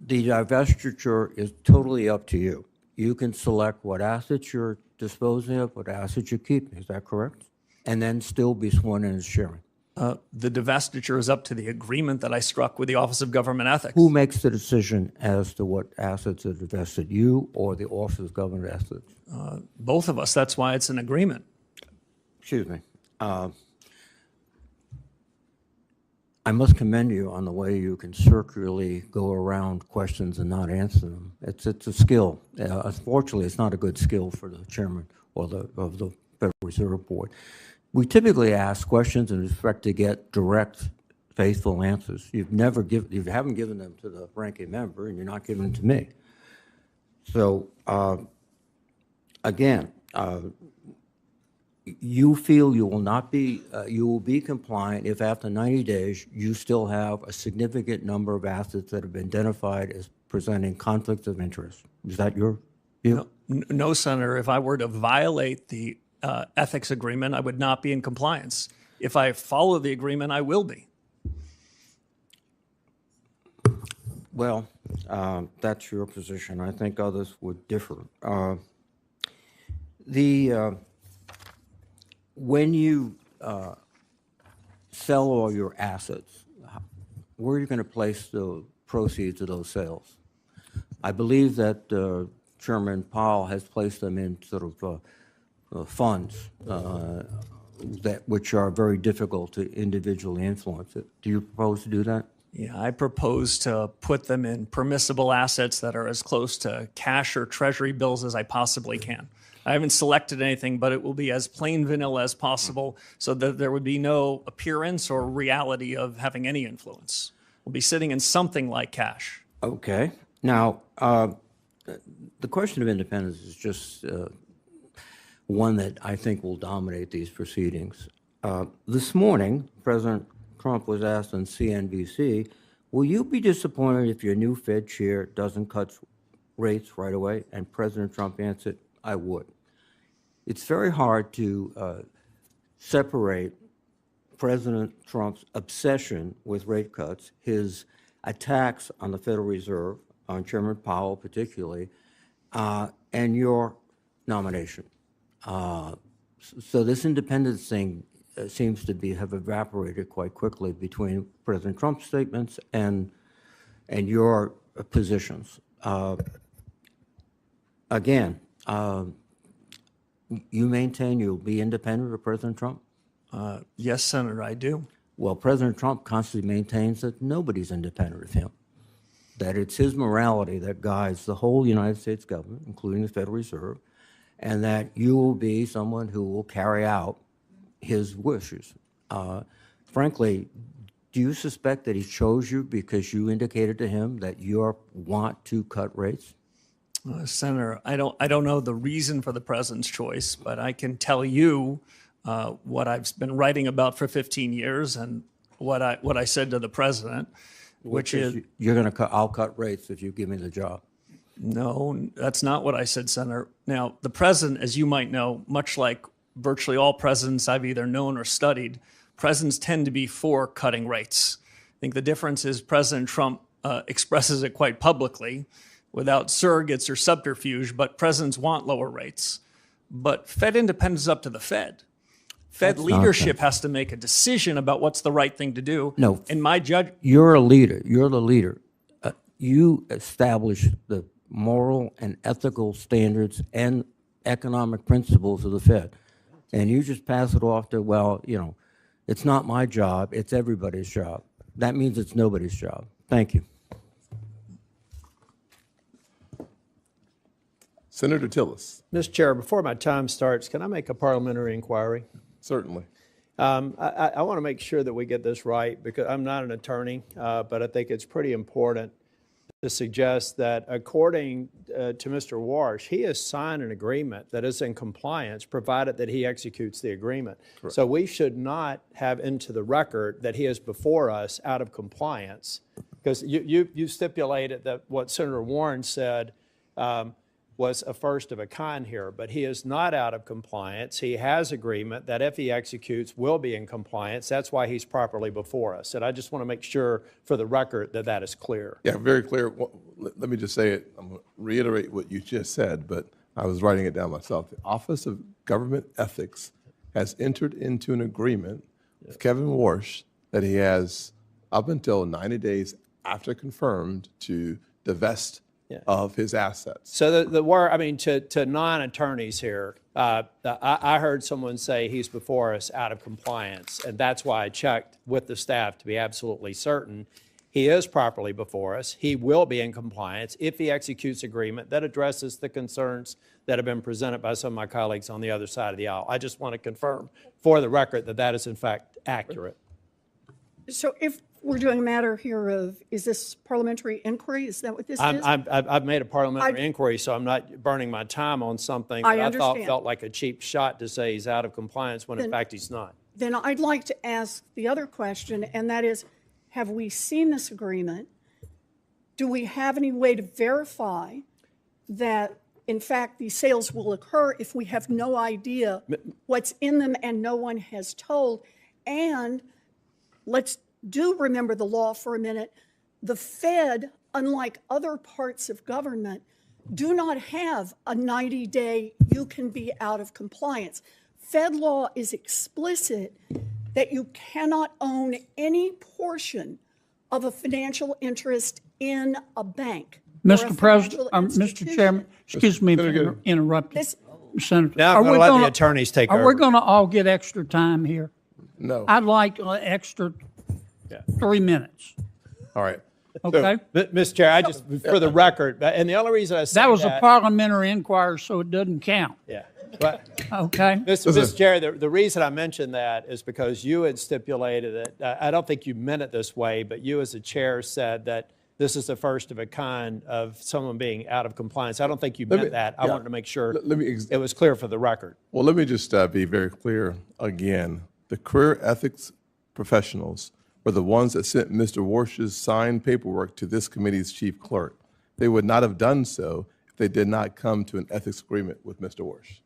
The divestiture is totally up to you. You can select what assets you're disposing of, what assets you keep. Is that correct? And then still be sworn in as chairman. The divestiture is up to the agreement that I struck with the Office of Government Ethics. Who makes the decision as to what assets are divested, you or the Office of Government Ethics? Both of us. That's why it's an agreement. Excuse me. I must commend you on the way you can circularly go around questions and not answer them. It's a skill. Unfortunately, it's not a good skill for the chairman or of the Federal Reserve Board. We typically ask questions and expect to get direct, faithful answers. You haven't given them to the ranking member, and you're not giving them to me. So again, you feel you will not be, you will be compliant if after 90 days you still have a significant number of assets that have been identified as presenting conflicts of interest. Is that your view? No, Senator. If I were to violate the ethics agreement, I would not be in compliance. If I follow the agreement, I will be. Well, that's your position. I think others would differ. When you sell all your assets, where are you going to place the proceeds of those sales? I believe that Chairman Powell has placed them in sort of funds which are very difficult to individually influence. Do you propose to do that? Yeah, I propose to put them in permissible assets that are as close to cash or treasury bills as I possibly can. I haven't selected anything, but it will be as plain vanilla as possible so that there would be no appearance or reality of having any influence. We'll be sitting in something like cash. Okay. Now, the question of independence is just one that I think will dominate these proceedings. This morning, President Trump was asked on CNBC, will you be disappointed if your new Fed chair doesn't cut rates right away? And President Trump answered, I would. It's very hard to separate President Trump's obsession with rate cuts, his attacks on the Federal Reserve, on Chairman Powell particularly, and your nomination. So this independence thing seems to have evaporated quite quickly between President Trump's statements and your positions. Again, you maintain you'll be independent of President Trump? Yes, Senator, I do. Well, President Trump constantly maintains that nobody's independent of him, that it's his morality that guides the whole United States government, including the Federal Reserve, and that you will be someone who will carry out his wishes. Frankly, do you suspect that he chose you because you indicated to him that you want to cut rates? Senator, I don't know the reason for the president's choice, but I can tell you what I've been writing about for 15 years and what I said to the president, which is you're going to I'll cut rates if you give me the job. No, that's not what I said, Senator. Now, the president, as you might know, much like virtually all presidents I've either known or studied, presidents tend to be for cutting rates. I think the difference is President Trump expresses it quite publicly without surrogates or subterfuge, but presidents want lower rates. But Fed independence is up to the Fed. Fed leadership has to make a decision about what's the right thing to do. No. In my judgment, You're a leader. You're the leader. you establish the moral and ethical standards and economic principles of the Fed. And you just pass it off to, well, you know, it's not my job, it's everybody's job. That means it's nobody's job. Thank you. Senator Tillis, Mr. Chair, before my time starts, can I make a parliamentary inquiry? certainly. I want to make sure that we get this right because I'm not an attorney, but I think it's pretty important to suggest that according to Mr. Walsh, he has signed an agreement that is in compliance provided that he executes the agreement. Correct. So we should not have into the record that he is before us out of compliance because you stipulated that what Senator Warren said was a first of a kind here, but he is not out of compliance. He has agreement that if he executes will be in compliance. That's why he's properly before us. And I just want to make sure for the record that that is clear. Yeah, very clear. Well, let me just say it. I'm going to reiterate what you just said, but I was writing it down myself. The Office of Government Ethics has entered into an agreement with Kevin Walsh that he has up until 90 days after confirmed to divest of his assets. So the word, I mean, to non-attorneys here, I heard someone say he's before us out of compliance, and that's why I checked with the staff to be absolutely certain. He is properly before us. He will be in compliance if he executes agreement that addresses the concerns that have been presented by some of my colleagues on the other side of the aisle. I just want to confirm for the record that that is in fact accurate. So if we're doing a matter here of, is this parliamentary inquiry? Is that what this is? I've made a parliamentary inquiry, so I'm not burning my time on something I that I thought understand. felt like a cheap shot to say he's out of compliance when in fact he's not. Then I'd like to ask the other question, and that is, have we seen this agreement? Do we have any way to verify that, in fact, these sales will occur if we have no idea what's in them and no one has told? And let's do remember the law for a minute. The Fed, unlike other parts of government, do not have a 90-day you can be out of compliance. Fed law is explicit that you cannot own any portion of a financial interest in a bank. or a Mr. President, financial Mr. institution. Chairman, excuse me Senator, for interrupting. This- Senator, Now I'm going to let the attorneys take are over. we going to all get extra time here? No. I'd like extra 3 minutes, All right. okay? Mr. Chair, I just, for the record, and the only reason I say That was a parliamentary inquiry, so it doesn't count, Yeah. But, okay? Mr. Chair, the reason I mentioned that is because you had stipulated it. I don't think you meant it this way, but you as a chair said that this is the first of a kind of someone being out of compliance. I don't think you meant that. I wanted to make sure it was clear for the record. Well, let me just be very clear again. The career ethics professionals were the ones that sent Mr. Walsh's signed paperwork to this committee's chief clerk. They would not have done so if they did not come to an ethics agreement with Mr. Walsh.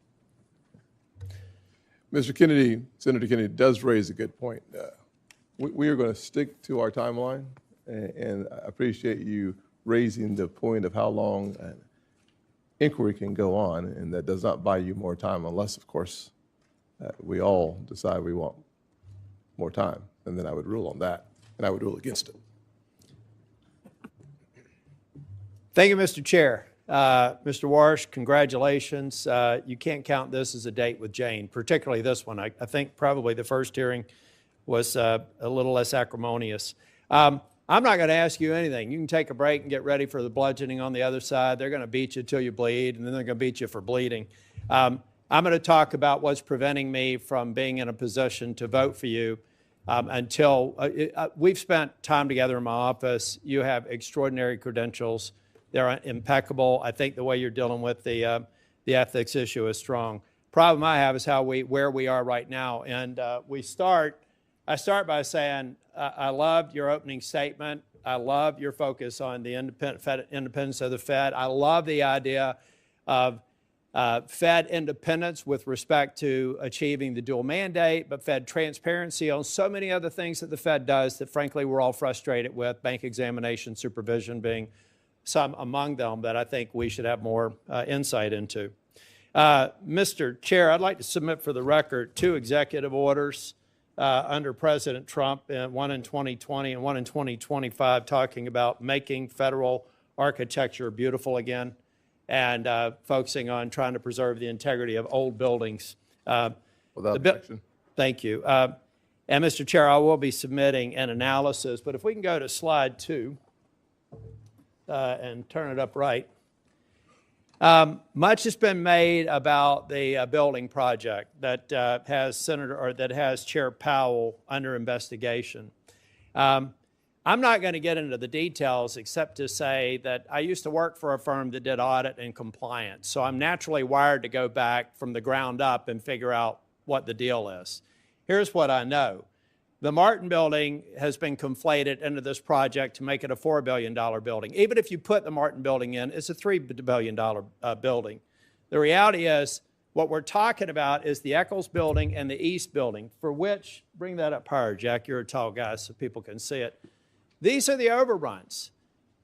Mr. Kennedy, Senator Kennedy does raise a good point. We are going to stick to our timeline, and I appreciate you raising the point of how long an inquiry can go on, and that does not buy you more time unless, of course, we all decide we want more time, and then I would rule on that, and I would rule against it. Thank you, Mr. Chair. Mr. Walsh, congratulations. You can't count this as a date with Jane, particularly this one. I think probably the first hearing was a little less acrimonious. I'm not going to ask you anything. You can take a break and get ready for the bludgeoning on the other side. They're going to beat you till you bleed, and then they're going to beat you for bleeding. I'm going to talk about what's preventing me from being in a position to vote for you until we've spent time together in my office. You have extraordinary credentials. They're impeccable. I think the way you're dealing with the ethics issue is strong. Problem I have is where we are right now. And I start by saying I loved your opening statement. I love your focus on the independence of the Fed. I love the idea of Fed independence with respect to achieving the dual mandate, but Fed transparency on so many other things that the Fed does that, frankly, we're all frustrated with, bank examination, supervision being some among them that I think we should have more insight into. Mr. Chair, I'd like to submit for the record 2 executive orders under President Trump, and one in 2020 and one in 2025, talking about making federal architecture beautiful again and focusing on trying to preserve the integrity of old buildings. Without objection. Thank you. And Mr. Chair, I will be submitting an analysis, but if we can go to slide 2 and turn it up right. Much has been made about the building project that has Chair Powell under investigation. I'm not going to get into the details except to say that I used to work for a firm that did audit and compliance, so I'm naturally wired to go back from the ground up and figure out what the deal is. Here's what I know. The Martin building has been conflated into this project to make it a $4 billion building. Even if you put the Martin building in, it's a $3 billion building. The reality is, what we're talking about is the Eccles building and the East building, for which, bring that up higher, Jack, you're a tall guy so people can see it. These are the overruns.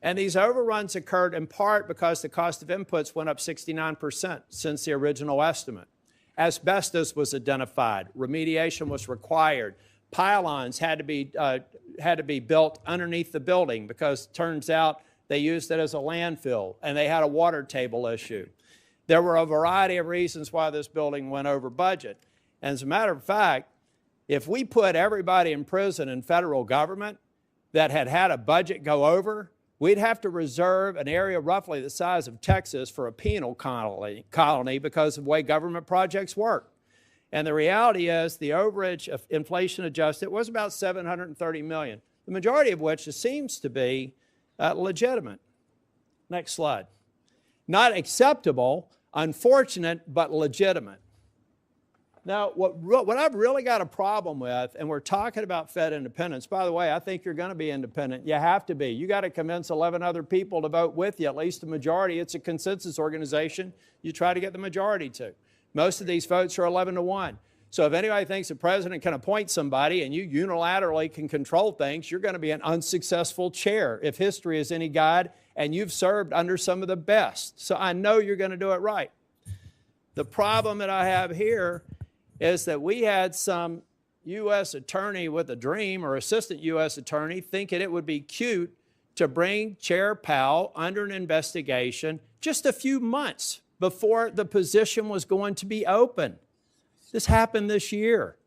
And these overruns occurred in part because the cost of inputs went up 69% since the original estimate. Asbestos was identified. Remediation was required. Pylons had to be built underneath the building because it turns out they used it as a landfill and they had a water table issue. There were a variety of reasons why this building went over budget. And as a matter of fact, if we put everybody in prison in federal government that had a budget go over, we'd have to reserve an area roughly the size of Texas for a penal colony because of the way government projects work. And the reality is the overage of inflation adjusted was about $730 million, the majority of which seems to be legitimate. Next slide. Not acceptable, unfortunate, but legitimate. Now, what I've really got a problem with, and we're talking about Fed independence. By the way, I think you're going to be independent. You have to be. You got to convince 11 other people to vote with you, at least a majority. It's a consensus organization. You try to get the majority to. Most of these votes are 11-1. So if anybody thinks the president can appoint somebody and you unilaterally can control things, you're going to be an unsuccessful chair if history is any guide, and you've served under some of the best. So I know you're going to do it right. The problem that I have here is that we had some U.S. attorney with a dream, or assistant U.S. attorney, thinking it would be cute to bring Chair Powell under an investigation just a few months before the position was going to be open. This happened this year.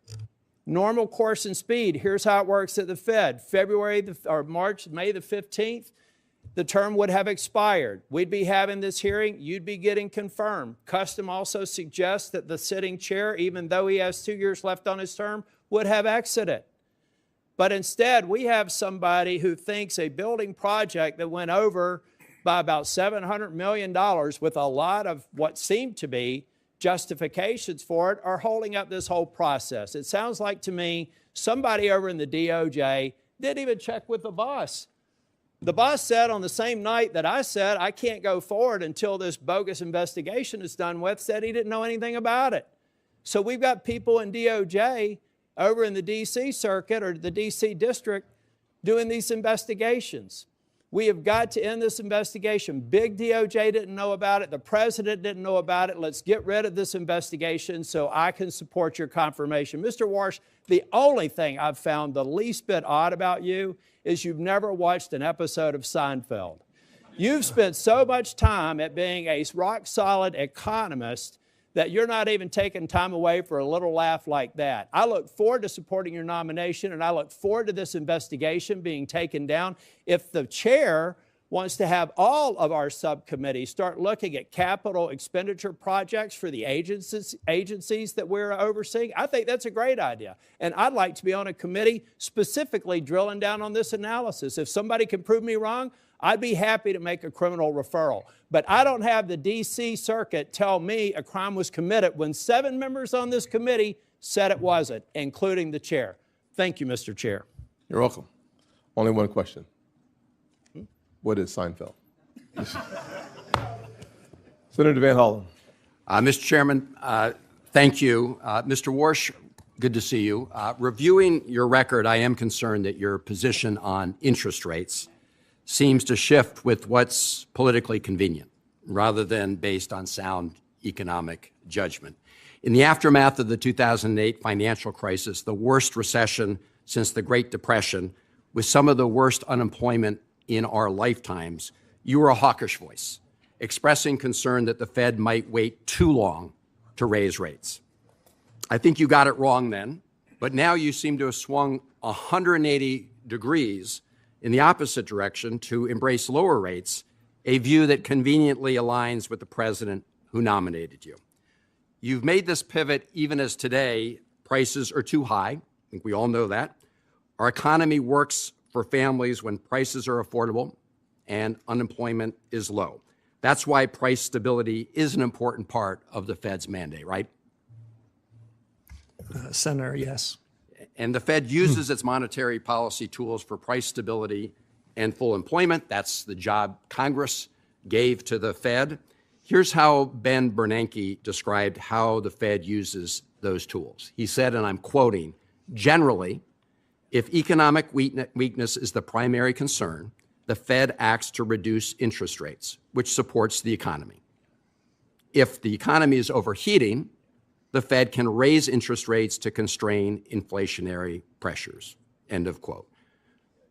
Normal course and speed. Here's how it works at the Fed. May the 15th, the term would have expired. We'd be having this hearing. You'd be getting confirmed. Custom also suggests that the sitting chair, even though he has 2 years left on his term, would have exited. But instead, we have somebody who thinks a building project that went over by about $700 million with a lot of what seemed to be justifications for it are holding up this whole process. It sounds like to me somebody over in the DOJ didn't even check with the boss. The boss said on the same night that I said I can't go forward until this bogus investigation is done with, said he didn't know anything about it. So we've got people in DOJ over in the D.C. circuit or the D.C. district doing these investigations. We have got to end this investigation. Big DOJ didn't know about it. The president didn't know about it. Let's get rid of this investigation so I can support your confirmation. Mr. Walsh, the only thing I've found the least bit odd about you is you've never watched an episode of Seinfeld. You've spent so much time at being a rock-solid economist that you're not even taking time away for a little laugh like that. I look forward to supporting your nomination, and I look forward to this investigation being taken down. If the chair wants to have all of our subcommittees start looking at capital expenditure projects for the agencies that we're overseeing, I think that's a great idea. And I'd like to be on a committee specifically drilling down on this analysis. If somebody can prove me wrong, I'd be happy to make a criminal referral. But I don't have the D.C. Circuit tell me a crime was committed when 7 members on this committee said it wasn't, including the chair. Thank you, Mr. Chair. You're welcome. Only one question. What is Seinfeld? Senator Van Hollen. Mr. Chairman, thank you. Mr. Walsh, good to see you. Reviewing your record, I am concerned that your position on interest rates seems to shift with what's politically convenient rather than based on sound economic judgment. In the aftermath of the 2008 financial crisis, the worst recession since the Great Depression, with some of the worst unemployment in our lifetimes, you were a hawkish voice, expressing concern that the Fed might wait too long to raise rates. I think you got it wrong then, but now you seem to have swung 180 degrees in the opposite direction to embrace lower rates, a view that conveniently aligns with the president who nominated you. You've made this pivot even as today prices are too high. I think we all know that. Our economy works for families when prices are affordable and unemployment is low. That's why price stability is an important part of the Fed's mandate, right? Senator, yes. And the Fed uses its monetary policy tools for price stability and full employment. That's the job Congress gave to the Fed. Here's how Ben Bernanke described how the Fed uses those tools. He said, and I'm quoting, "Generally, if economic weakness is the primary concern, the Fed acts to reduce interest rates, which supports the economy. If the economy is overheating, the Fed can raise interest rates to constrain inflationary pressures," end of quote.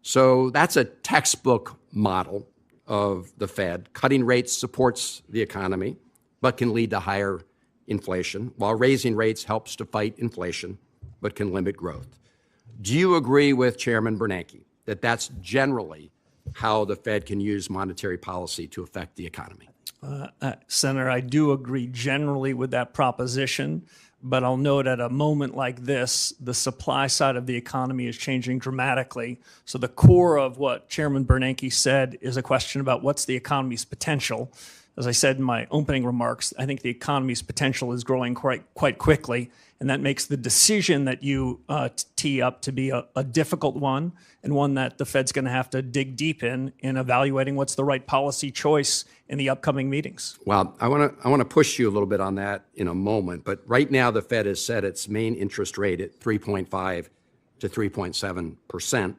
So that's a textbook model of the Fed. Cutting rates supports the economy, but can lead to higher inflation, while raising rates helps to fight inflation, but can limit growth. Do you agree with Chairman Bernanke that that's generally how the Fed can use monetary policy to affect the economy? Senator, I do agree generally with that proposition, but I'll note at a moment like this, the supply side of the economy is changing dramatically. So the core of what Chairman Bernanke said is a question about what's the economy's potential. As I said in my opening remarks, I think the economy's potential is growing quite quickly, and that makes the decision that you tee up to be a difficult one, and one that the Fed's going to have to dig deep in evaluating what's the right policy choice in the upcoming meetings. Well, I want to push you a little bit on that in a moment, but right now the Fed has set its main interest rate at 3.5 to 3.7%.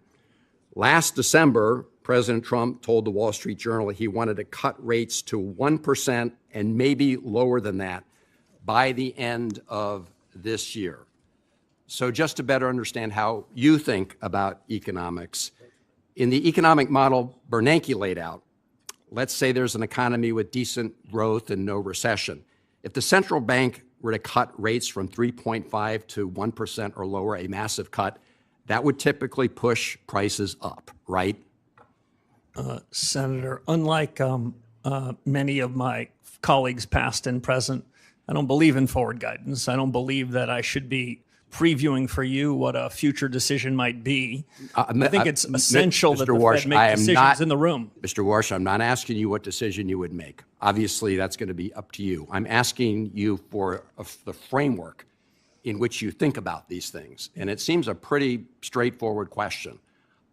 Last December, President Trump told the Wall Street Journal he wanted to cut rates to 1% and maybe lower than that by the end of this year. So just to better understand how you think about economics, in the economic model Bernanke laid out, let's say there's an economy with decent growth and no recession. If the central bank were to cut rates from 3.5 to 1% or lower, a massive cut, that would typically push prices up, right? Senator, unlike many of my colleagues, past and present, I don't believe in forward guidance. I don't believe that I should be previewing for you what a future decision might be. I think it's essential that the Fed make decisions in the room. Mr. Walsh, I'm not asking you what decision you would make. Obviously, that's going to be up to you. I'm asking you for the framework in which you think about these things. And it seems a pretty straightforward question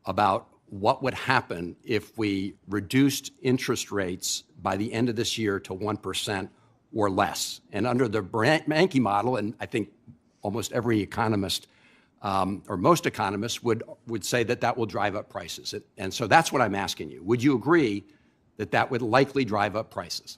about what would happen if we reduced interest rates by the end of this year to 1% or less. And under the Bernanke model, and I think almost every economist or most economists would say that that will drive up prices. And so that's what I'm asking you. Would you agree that that would likely drive up prices?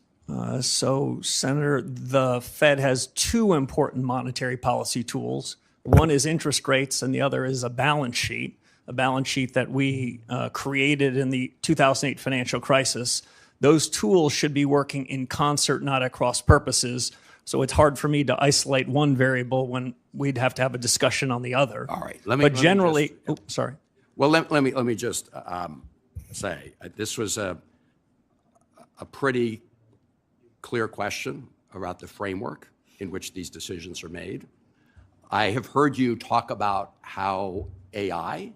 So, Senator, the Fed has two important monetary policy tools. One is interest rates, and the other is a balance sheet that we created in the 2008 financial crisis. Those tools should be working in concert, not at cross purposes. So it's hard for me to isolate one variable when we'd have to have a discussion on the other. All right. Well, let me just say this was a pretty clear question about the framework in which these decisions are made. I have heard you talk about how AI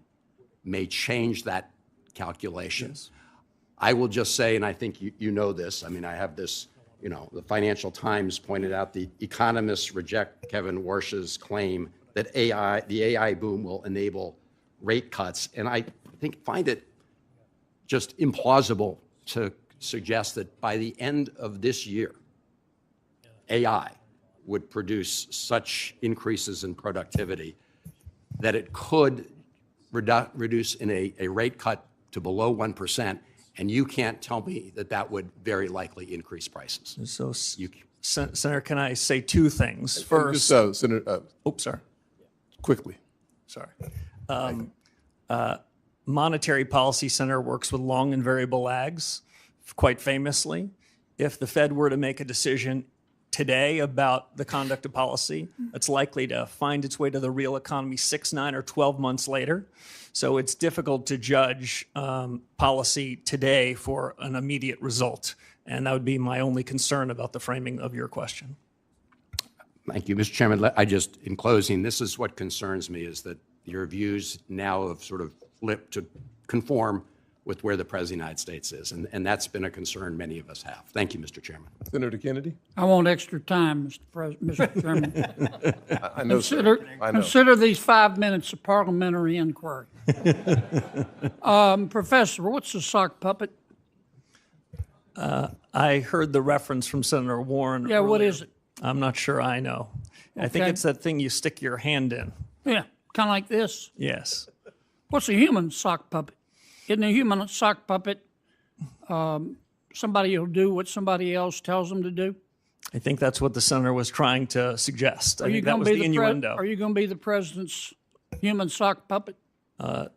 may change that calculation. Yes. I will just say, and I think you know this, I mean, I have this, the Financial Times pointed out the economists reject Kevin Warsh's claim that the AI boom will enable rate cuts. And I find it just implausible to suggest that by the end of this year, AI would produce such increases in productivity that it could reduce in a rate cut to below 1%. And you can't tell me that that would very likely increase prices. So, Senator, can I say two things? Just, First, Senator, oops, sorry. quickly. Sorry. Monetary Policy Center works with long and variable lags, quite famously. If the Fed were to make a decision today about the conduct of policy, it's likely to find its way to the real economy 6, 9, or 12 months later. So it's difficult to judge policy today for an immediate result. And that would be my only concern about the framing of your question. Thank you, Mr. Chairman. I just, in closing, this is what concerns me, is that your views now have sort of flipped to conform with where the President of the United States is. And that's been a concern many of us have. Thank you, Mr. Chairman. Senator Kennedy? I want extra time, Mr. Chairman. I know, sir. I know. Consider these 5 minutes a parliamentary inquiry. Professor, what's a sock puppet? I heard the reference from Senator Warren. Yeah, what earlier. is it? I'm not sure I know. I think Okay. it's that thing you stick your hand in. Yeah, kind of like this. Yes. What's a human sock puppet? Isn't a human sock puppet somebody who'll do what somebody else tells them to do? I think that's what the senator was trying to suggest. I think that gonna was be the innuendo. Are you going to be the president's human sock puppet?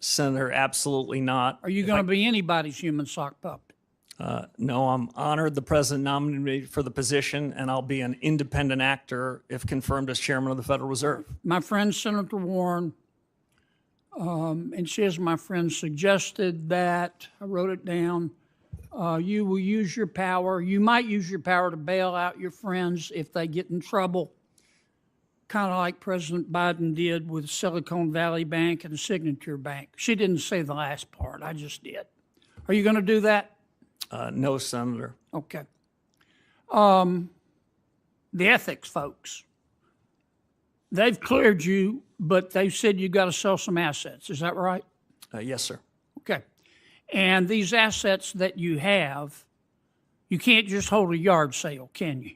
Senator, absolutely not. Are you going to be anybody's human sock puppet? No, I'm honored the president nominated me for the position, and I'll be an independent actor if confirmed as chairman of the Federal Reserve. My friend Senator Warren, and she, as my friend, suggested that, I wrote it down, you will use your power, you might use your power to bail out your friends if they get in trouble, kind of like President Biden did with Silicon Valley Bank and Signature Bank. She didn't say the last part, I just did. Are you going to do that? No, Senator. Okay. The ethics folks, they've cleared you, but they've said you've got to sell some assets. Is that right? Yes, sir. Okay. And these assets that you have, you can't just hold a yard sale, can you?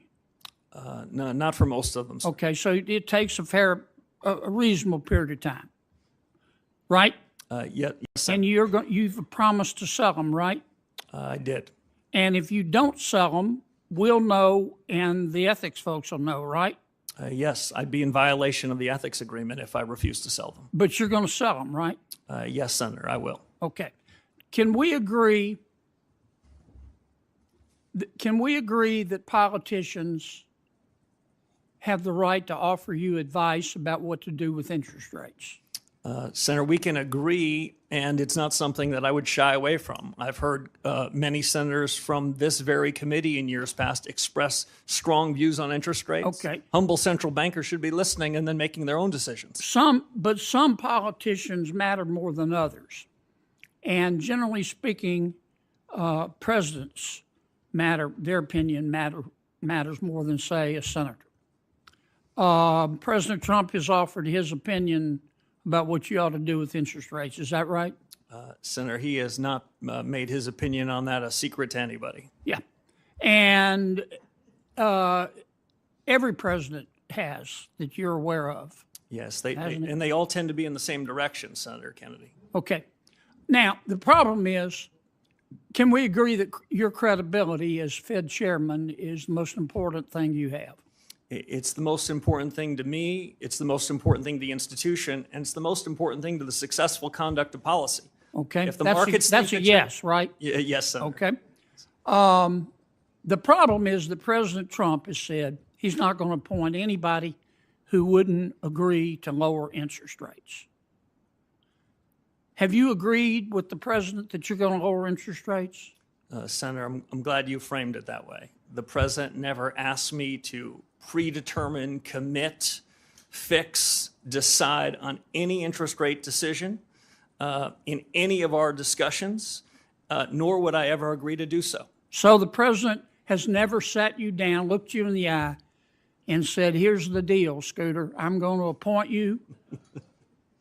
No, not for most of them, sir. Okay, so it takes a reasonable period of time, right? Yes, sir. And you've promised to sell them, right? I did. And if you don't sell them, we'll know, and the ethics folks will know, right? Yes, I'd be in violation of the ethics agreement if I refused to sell them. But you're going to sell them, right? Yes, Senator, I will. Okay. Can we agree that politicians have the right to offer you advice about what to do with interest rates? Senator, we can agree, and it's not something that I would shy away from. I've heard many senators from this very committee in years past express strong views on interest rates. Okay. Humble central bankers should be listening and then making their own decisions. But some politicians matter more than others. And generally speaking, presidents matter, their opinion matters more than, say, a senator. President Trump has offered his opinion about what you ought to do with interest rates. Is that right? Senator, he has not made his opinion on that a secret to anybody. Yeah. And every president has that you're aware of. Yes, and they all tend to be in the same direction, Senator Kennedy. Okay. Now, the problem is, can we agree that your credibility as Fed chairman is the most important thing you have? It's the most important thing to me, it's the most important thing to the institution, and it's the most important thing to the successful conduct of policy. Okay. If the markets that's think a that yes, right? Yes, Senator. Okay. The problem is that President Trump has said he's not going to appoint anybody who wouldn't agree to lower interest rates. Have you agreed with the president that you're going to lower interest rates? Senator, I'm glad you framed it that way. The president never asked me to predetermine, commit, fix, decide on any interest rate decision in any of our discussions, nor would I ever agree to do so. So the president has never sat you down, looked you in the eye, and said, here's the deal, Scooter, I'm going to appoint you,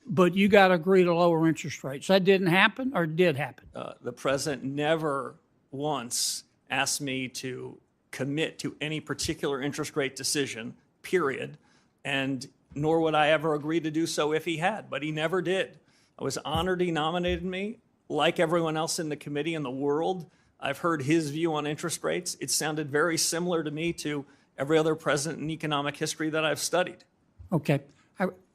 but you got to agree to lower interest rates. That didn't happen, or did happen? The president never once asked me to commit to any particular interest rate decision, period, and nor would I ever agree to do so if he had, but he never did. I was honored he nominated me. Like everyone else in the committee in the world, I've heard his view on interest rates. It sounded very similar to me to every other president in economic history that I've studied. Okay.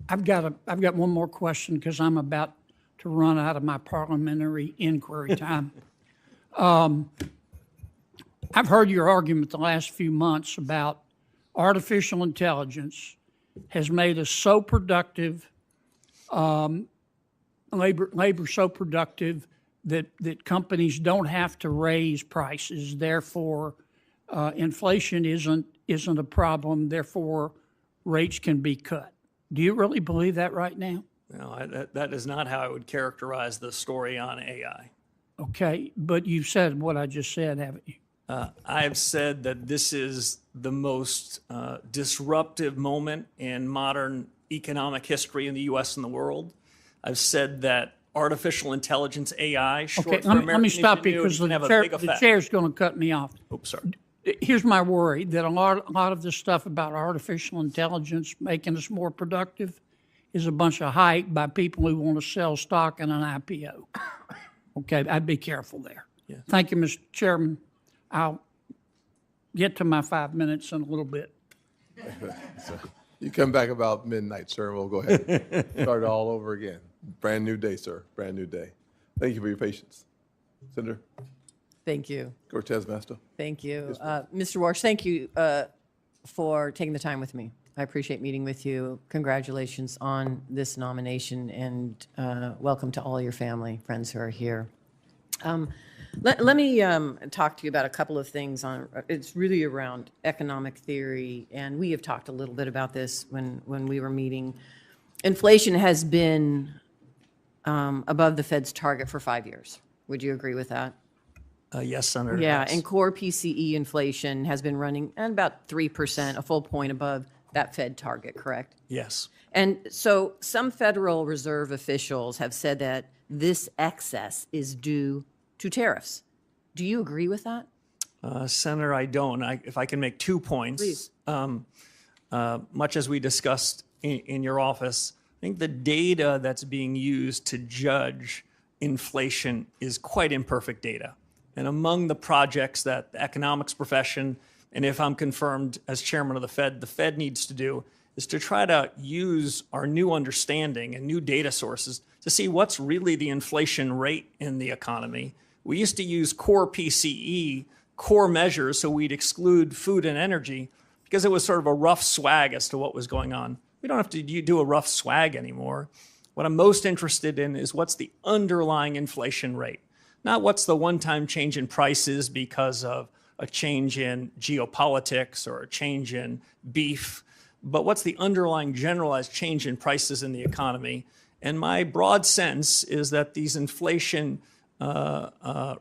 I've got one more question because I'm about to run out of my parliamentary inquiry time. I've heard your argument the last few months about artificial intelligence has made us so productive, labor so productive that companies don't have to raise prices. Therefore, inflation isn't a problem. Therefore, rates can be cut. Do you really believe that right now? No, that is not how I would characterize the story on AI. Okay, but you've said what I just said, haven't you? I have said that this is the most disruptive moment in modern economic history in the U.S. and the world. I've said that artificial intelligence, AI, short Okay, for let me American stop you ingenuity, because can have a big the effect. chair's going to cut me off. Oops, sorry. Here's my worry, that a lot of this stuff about artificial intelligence making us more productive is a bunch of hype by people who want to sell stock in an IPO. Okay, I'd be careful there. Yeah. Thank you, Mr. Chairman. I'll get to my 5 minutes in a little bit. You come back about midnight, sir, and we'll go ahead and start all over again. Brand new day, sir. Brand new day. Thank you for your patience. Senator Thank you. Cortez Masto. Thank you. Mr. Walsh, thank you for taking the time with me. I appreciate meeting with you. Congratulations on this nomination, and welcome to all your family, friends who are here. Let me talk to you about a couple of things. It's really around economic theory, and we have talked a little bit about this when we were meeting. Inflation has been above the Fed's target for 5 years. Would you agree with that? Yes, Senator. Yeah, yes. and core PCE inflation has been running at about 3%, a full point above that Fed target, correct? Yes. And so some Federal Reserve officials have said that this excess is due to tariffs. Do you agree with that? Senator, I don't. If I can make 2 points. Please. Much as we discussed in your office, I think the data that's being used to judge inflation is quite imperfect data. And among the projects that the economics profession, and if I'm confirmed as chairman of the Fed needs to do, is to try to use our new understanding and new data sources to see what's really the inflation rate in the economy. We used to use core PCE, core measures, so we'd exclude food and energy because it was sort of a rough swag as to what was going on. We don't have to do a rough swag anymore. What I'm most interested in is what's the underlying inflation rate, not what's the one-time change in prices because of a change in geopolitics or a change in beef, but what's the underlying generalized change in prices in the economy. And my broad sense is that these inflation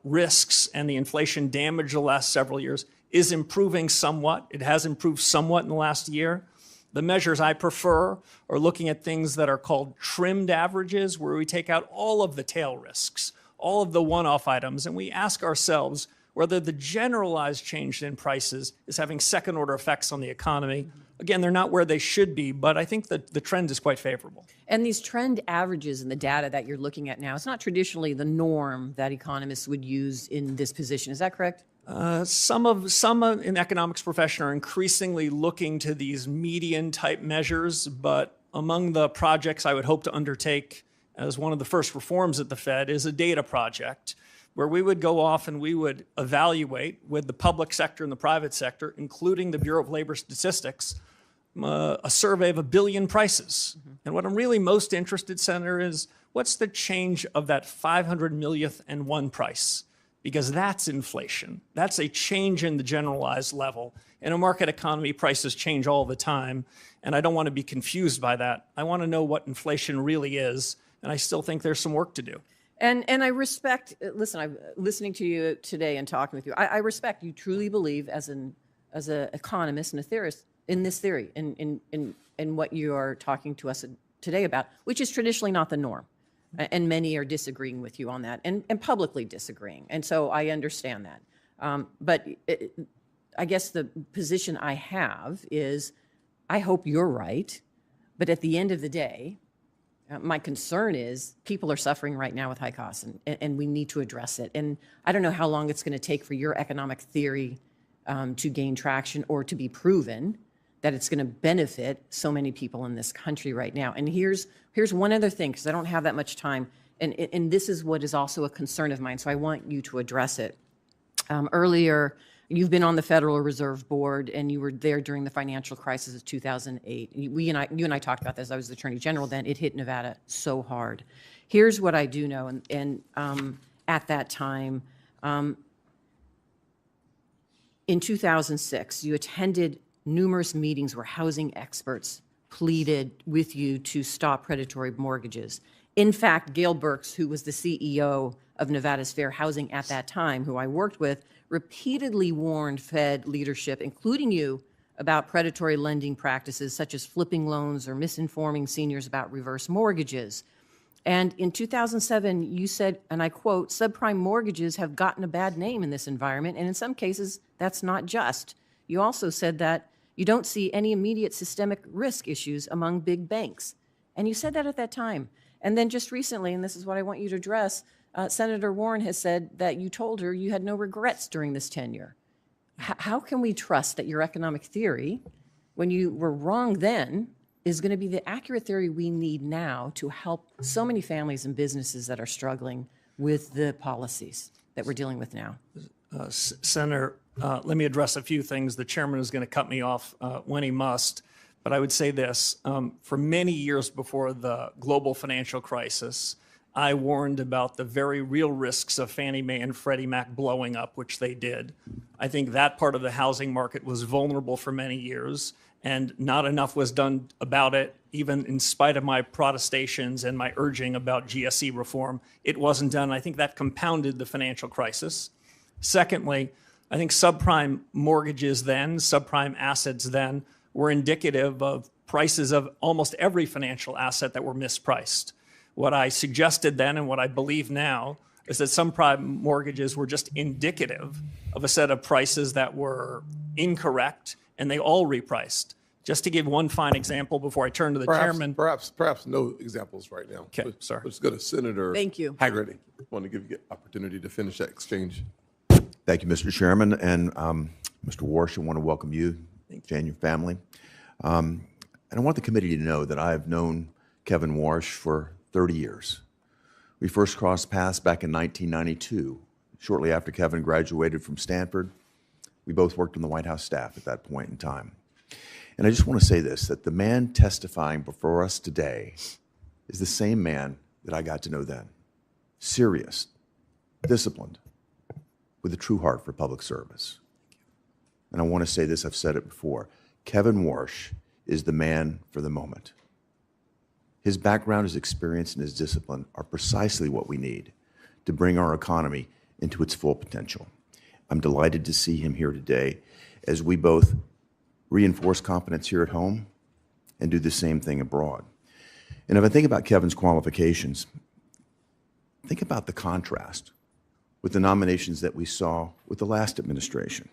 risks and the inflation damage the last several years is improving somewhat. It has improved somewhat in the last year. The measures I prefer are looking at things that are called trimmed averages, where we take out all of the tail risks, all of the one-off items, and we ask ourselves whether the generalized change in prices is having second-order effects on the economy. Again, they're not where they should be, but I think that the trend is quite favorable. And these trend averages and the data that you're looking at now, it's not traditionally the norm that economists would use in this position. Is that correct? Some in the economics profession are increasingly looking to these median-type measures, but among the projects I would hope to undertake as one of the first reforms at the Fed is a data project where we would go off and we would evaluate with the public sector and the private sector, including the Bureau of Labor Statistics, a survey of 1 billion prices. Mm-hmm. And what I'm really most interested, Senator, is what's the change of that 500 millionth and one price? Because that's inflation. That's a change in the generalized level. In a market economy, prices change all the time, and I don't want to be confused by that. I want to know what inflation really is, and I still think there's some work to do. And I respect, listen, I'm listening to you today and talking with you. I respect you truly believe as an economist and a theorist in this theory, in what you are talking to us today about, which is traditionally not the norm. And many are disagreeing with you on that and publicly disagreeing. And so I understand that. But I guess the position I have is I hope you're right. But at the end of the day, my concern is people are suffering right now with high costs, and we need to address it. And I don't know how long it's going to take for your economic theory to gain traction or to be proven that it's going to benefit so many people in this country right now. And here's one other thing, because I don't have that much time, and this is what is also a concern of mine, so I want you to address it. Earlier, you've been on the Federal Reserve Board, and you were there during the financial crisis of 2008. You and I talked about this. I was the Attorney General then. It hit Nevada so hard. Here's what I do know, and at that time, in 2006, you attended numerous meetings where housing experts pleaded with you to stop predatory mortgages. In fact, Gail Burks, who was the CEO of Nevada's Fair Housing at that time, who I worked with, repeatedly warned Fed leadership, including you, about predatory lending practices such as flipping loans or misinforming seniors about reverse mortgages. And in 2007, you said, and I quote, "Subprime mortgages have gotten a bad name in this environment, and in some cases, that's not just." You also said that you don't see any immediate systemic risk issues among big banks. And you said that at that time. And then just recently, and this is what I want you to address, Senator Warren has said that you told her you had no regrets during this tenure. How can we trust that your economic theory, when you were wrong then, is going to be the accurate theory we need now to help so many families and businesses that are struggling with the policies that we're dealing with now? Senator, let me address a few things. The chairman is going to cut me off when he must, but I would say this. For many years before the global financial crisis, I warned about the very real risks of Fannie Mae and Freddie Mac blowing up, which they did. I think that part of the housing market was vulnerable for many years, and not enough was done about it, even in spite of my protestations and my urging about GSE reform. It wasn't done. I think that compounded the financial crisis. Secondly, I think subprime mortgages then, subprime assets then, were indicative of prices of almost every financial asset that were mispriced. What I suggested then and what I believe now is that subprime mortgages were just indicative of a set of prices that were incorrect, and they all repriced. Just to give one fine example before I turn to the chairman. Perhaps no examples right now. Okay, sorry. Let's go to Senator Thank you. Hagerty. I want to give you the opportunity to finish that exchange. Thank you, Mr. Chairman. And Mr. Walsh, I want to welcome you, Jane, your family. And I want the committee to know that I have known Kevin Walsh for 30 years. We first crossed paths back in 1992, shortly after Kevin graduated from Stanford. We both worked on the White House staff at that point in time. And I just want to say this, that the man testifying before us today is the same man that I got to know then. Serious, disciplined, with a true heart for public service. And I want to say this, I've said it before, Kevin Walsh is the man for the moment. His background, his experience, and his discipline are precisely what we need to bring our economy into its full potential. I'm delighted to see him here today as we both reinforce confidence here at home and do the same thing abroad. And if I think about Kevin's qualifications, think about the contrast with the nominations that we saw with the last administration.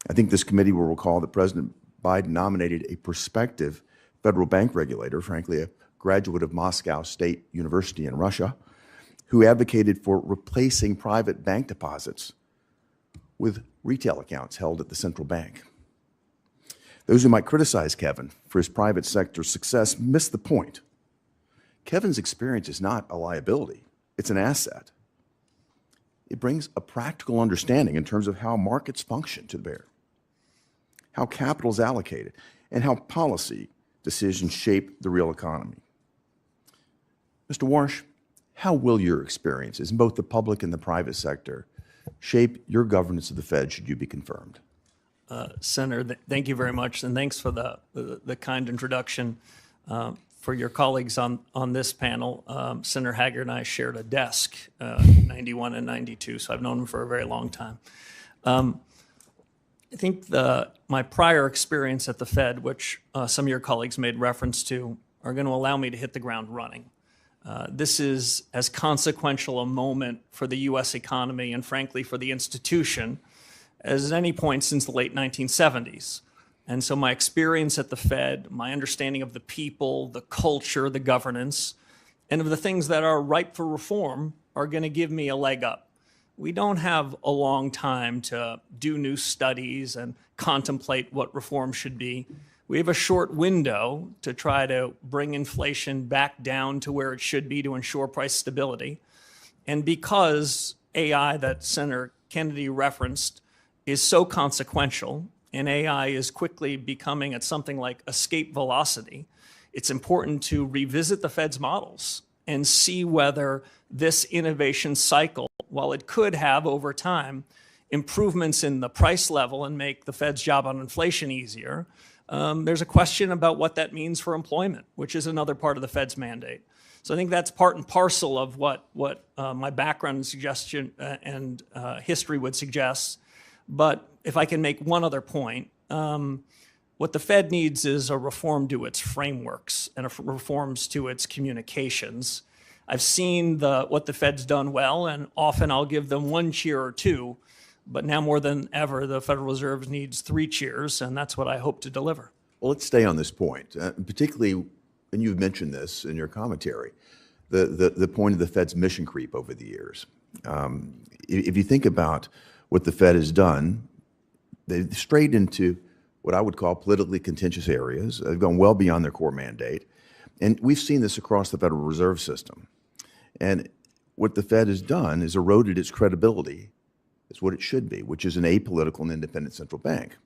I think this committee will recall that President Biden nominated a prospective federal bank regulator, frankly, a graduate of Moscow State University in Russia, who advocated for replacing private bank deposits with retail accounts held at the central bank. Those who might criticize Kevin for his private sector success miss the point. Kevin's experience is not a liability, it's an asset. It brings a practical understanding in terms of how markets function to bear, how capital is allocated, and how policy decisions shape the real economy. Mr. Walsh, how will your experiences in both the public and the private sector shape your governance of the Fed should you be confirmed? Senator, thank you very much, and thanks for the kind introduction. For your colleagues on this panel, Senator Haggard and I shared a desk in 91 and 92, so I've known him for a very long time. I think my prior experience at the Fed, which some of your colleagues made reference to, are going to allow me to hit the ground running. This is as consequential a moment for the U.S. economy and, frankly, for the institution as at any point since the late 1970s. And so my experience at the Fed, my understanding of the people, the culture, the governance, and of the things that are ripe for reform are going to give me a leg up. We don't have a long time to do new studies and contemplate what reform should be. We have a short window to try to bring inflation back down to where it should be to ensure price stability. And because AI that Senator Kennedy referenced is so consequential, and AI is quickly becoming at something like escape velocity, it's important to revisit the Fed's models and see whether this innovation cycle, while it could have over time improvements in the price level and make the Fed's job on inflation easier, there's a question about what that means for employment, which is another part of the Fed's mandate. So I think that's part and parcel of what my background and suggestion and history would suggest. But if I can make one other point, what the Fed needs is a reform to its frameworks and reforms to its communications. I've seen what the Fed's done well, and often I'll give them one cheer or two, but now more than ever, the Federal Reserve needs 3 cheers, and that's what I hope to deliver. Well, let's stay on this point, particularly, and you've mentioned this in your commentary, the point of the Fed's mission creep over the years. If you think about what the Fed has done, they've strayed into what I would call politically contentious areas. They've gone well beyond their core mandate. And we've seen this across the Federal Reserve System. And what the Fed has done is eroded its credibility as what it should be, which is an apolitical and independent central bank.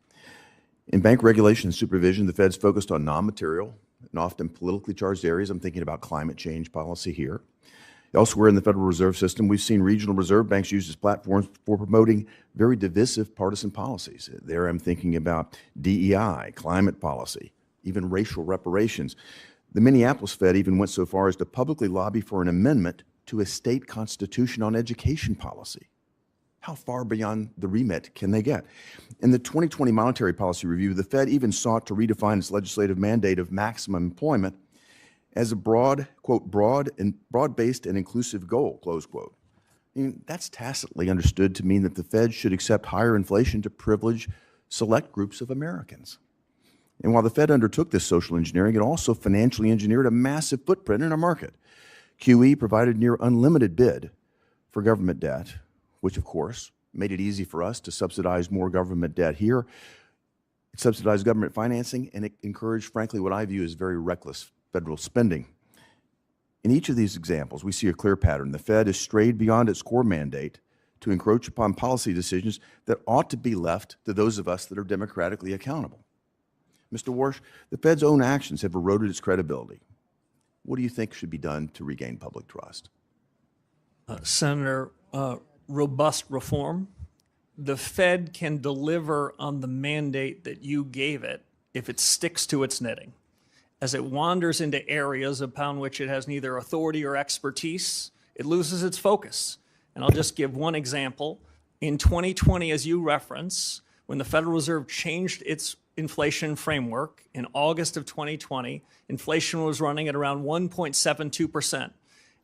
In bank regulation and supervision, the Fed's focused on non-material and often politically charged areas. I'm thinking about climate change policy here. Elsewhere in the Federal Reserve System, we've seen regional reserve banks used as platforms for promoting very divisive partisan policies. There I'm thinking about DEI, climate policy, even racial reparations. The Minneapolis Fed even went so far as to publicly lobby for an amendment to a state constitution on education policy. How far beyond the remit can they get? In the 2020 Monetary Policy Review, the Fed even sought to redefine its legislative mandate of maximum employment as a broad-based and inclusive goal, close quote. I mean, that's tacitly understood to mean that the Fed should accept higher inflation to privilege select groups of Americans. And while the Fed undertook this social engineering, it also financially engineered a massive footprint in our market. QE provided near unlimited bid for government debt, which of course made it easy for us to subsidize more government debt here. It subsidized government financing, and it encouraged, frankly, what I view as very reckless federal spending. In each of these examples, we see a clear pattern. The Fed has strayed beyond its core mandate to encroach upon policy decisions that ought to be left to those of us that are democratically accountable. Mr. Walsh, the Fed's own actions have eroded its credibility. What do you think should be done to regain public trust? Senator, robust reform. The Fed can deliver on the mandate that you gave it if it sticks to its knitting. As it wanders into areas upon which it has neither authority or expertise, it loses its focus. And I'll just give one example. In 2020, as you reference, when the Federal Reserve changed its inflation framework in August of 2020, inflation was running at around 1.72%.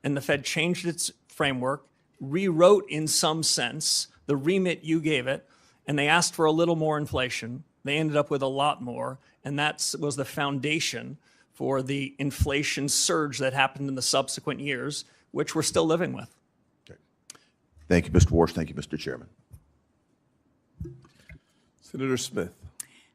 And the Fed changed its framework, rewrote in some sense the remit you gave it, and they asked for a little more inflation. They ended up with a lot more, and that was the foundation for the inflation surge that happened in the subsequent years, which we're still living with. Okay. Thank you, Mr. Walsh. Thank you, Mr. Chairman. Senator Smith.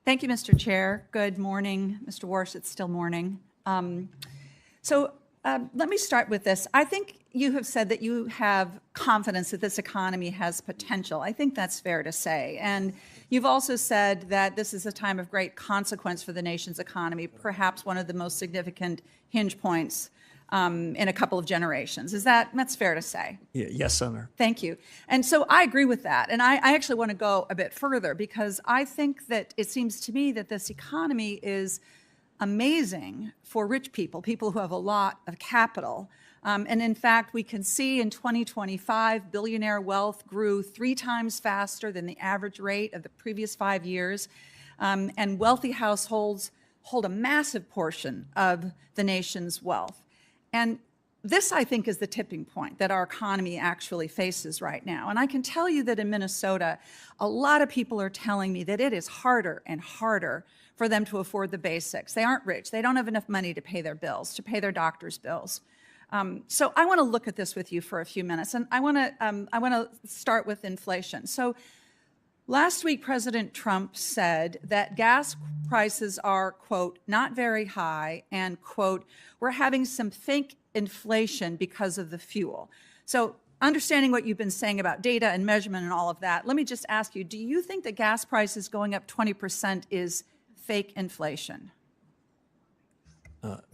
Thank you, Mr. Chair. Good morning, Mr. Walsh. It's still morning. Let me start with this. I think you have said that you have confidence that this economy has potential. I think that's fair to say. And you've also said that this is a time of great consequence for the nation's economy, perhaps one of the most significant hinge points in a couple of generations. That's fair to say? Yes, Senator. Thank you. And so I agree with that. And I actually want to go a bit further because I think that it seems to me that this economy is amazing for rich people, people who have a lot of capital. And in fact, we can see in 2025, billionaire wealth grew 3 times faster than the average rate of the previous 5 years. And wealthy households hold a massive portion of the nation's wealth. And this, I think, is the tipping point that our economy actually faces right now. And I can tell you that in Minnesota, a lot of people are telling me that it is harder and harder for them to afford the basics. They aren't rich. They don't have enough money to pay their bills, to pay their doctor's bills. So I want to look at this with you for a few minutes, and I want to start with inflation. So last week, President Trump said that gas prices are, quote, not very high, and, quote, we're having some fake inflation because of the fuel. So understanding what you've been saying about data and measurement and all of that, let me just ask you, do you think that gas prices going up 20% is fake inflation?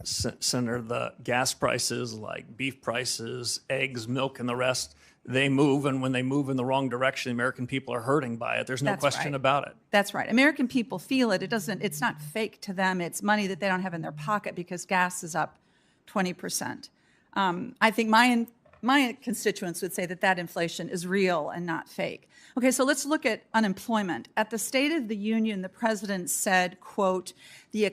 Senator, the gas prices like beef prices, eggs, milk, and the rest, they move, and when they move in the wrong direction, the American people are hurting by it. There's no question about it. That's right. American people feel it. It's not fake to them. It's money that they don't have in their pocket because gas is up 20%. I think my constituents would say that that inflation is real and not fake. Okay, so let's look at unemployment. At the State of the Union, the president said, quote, the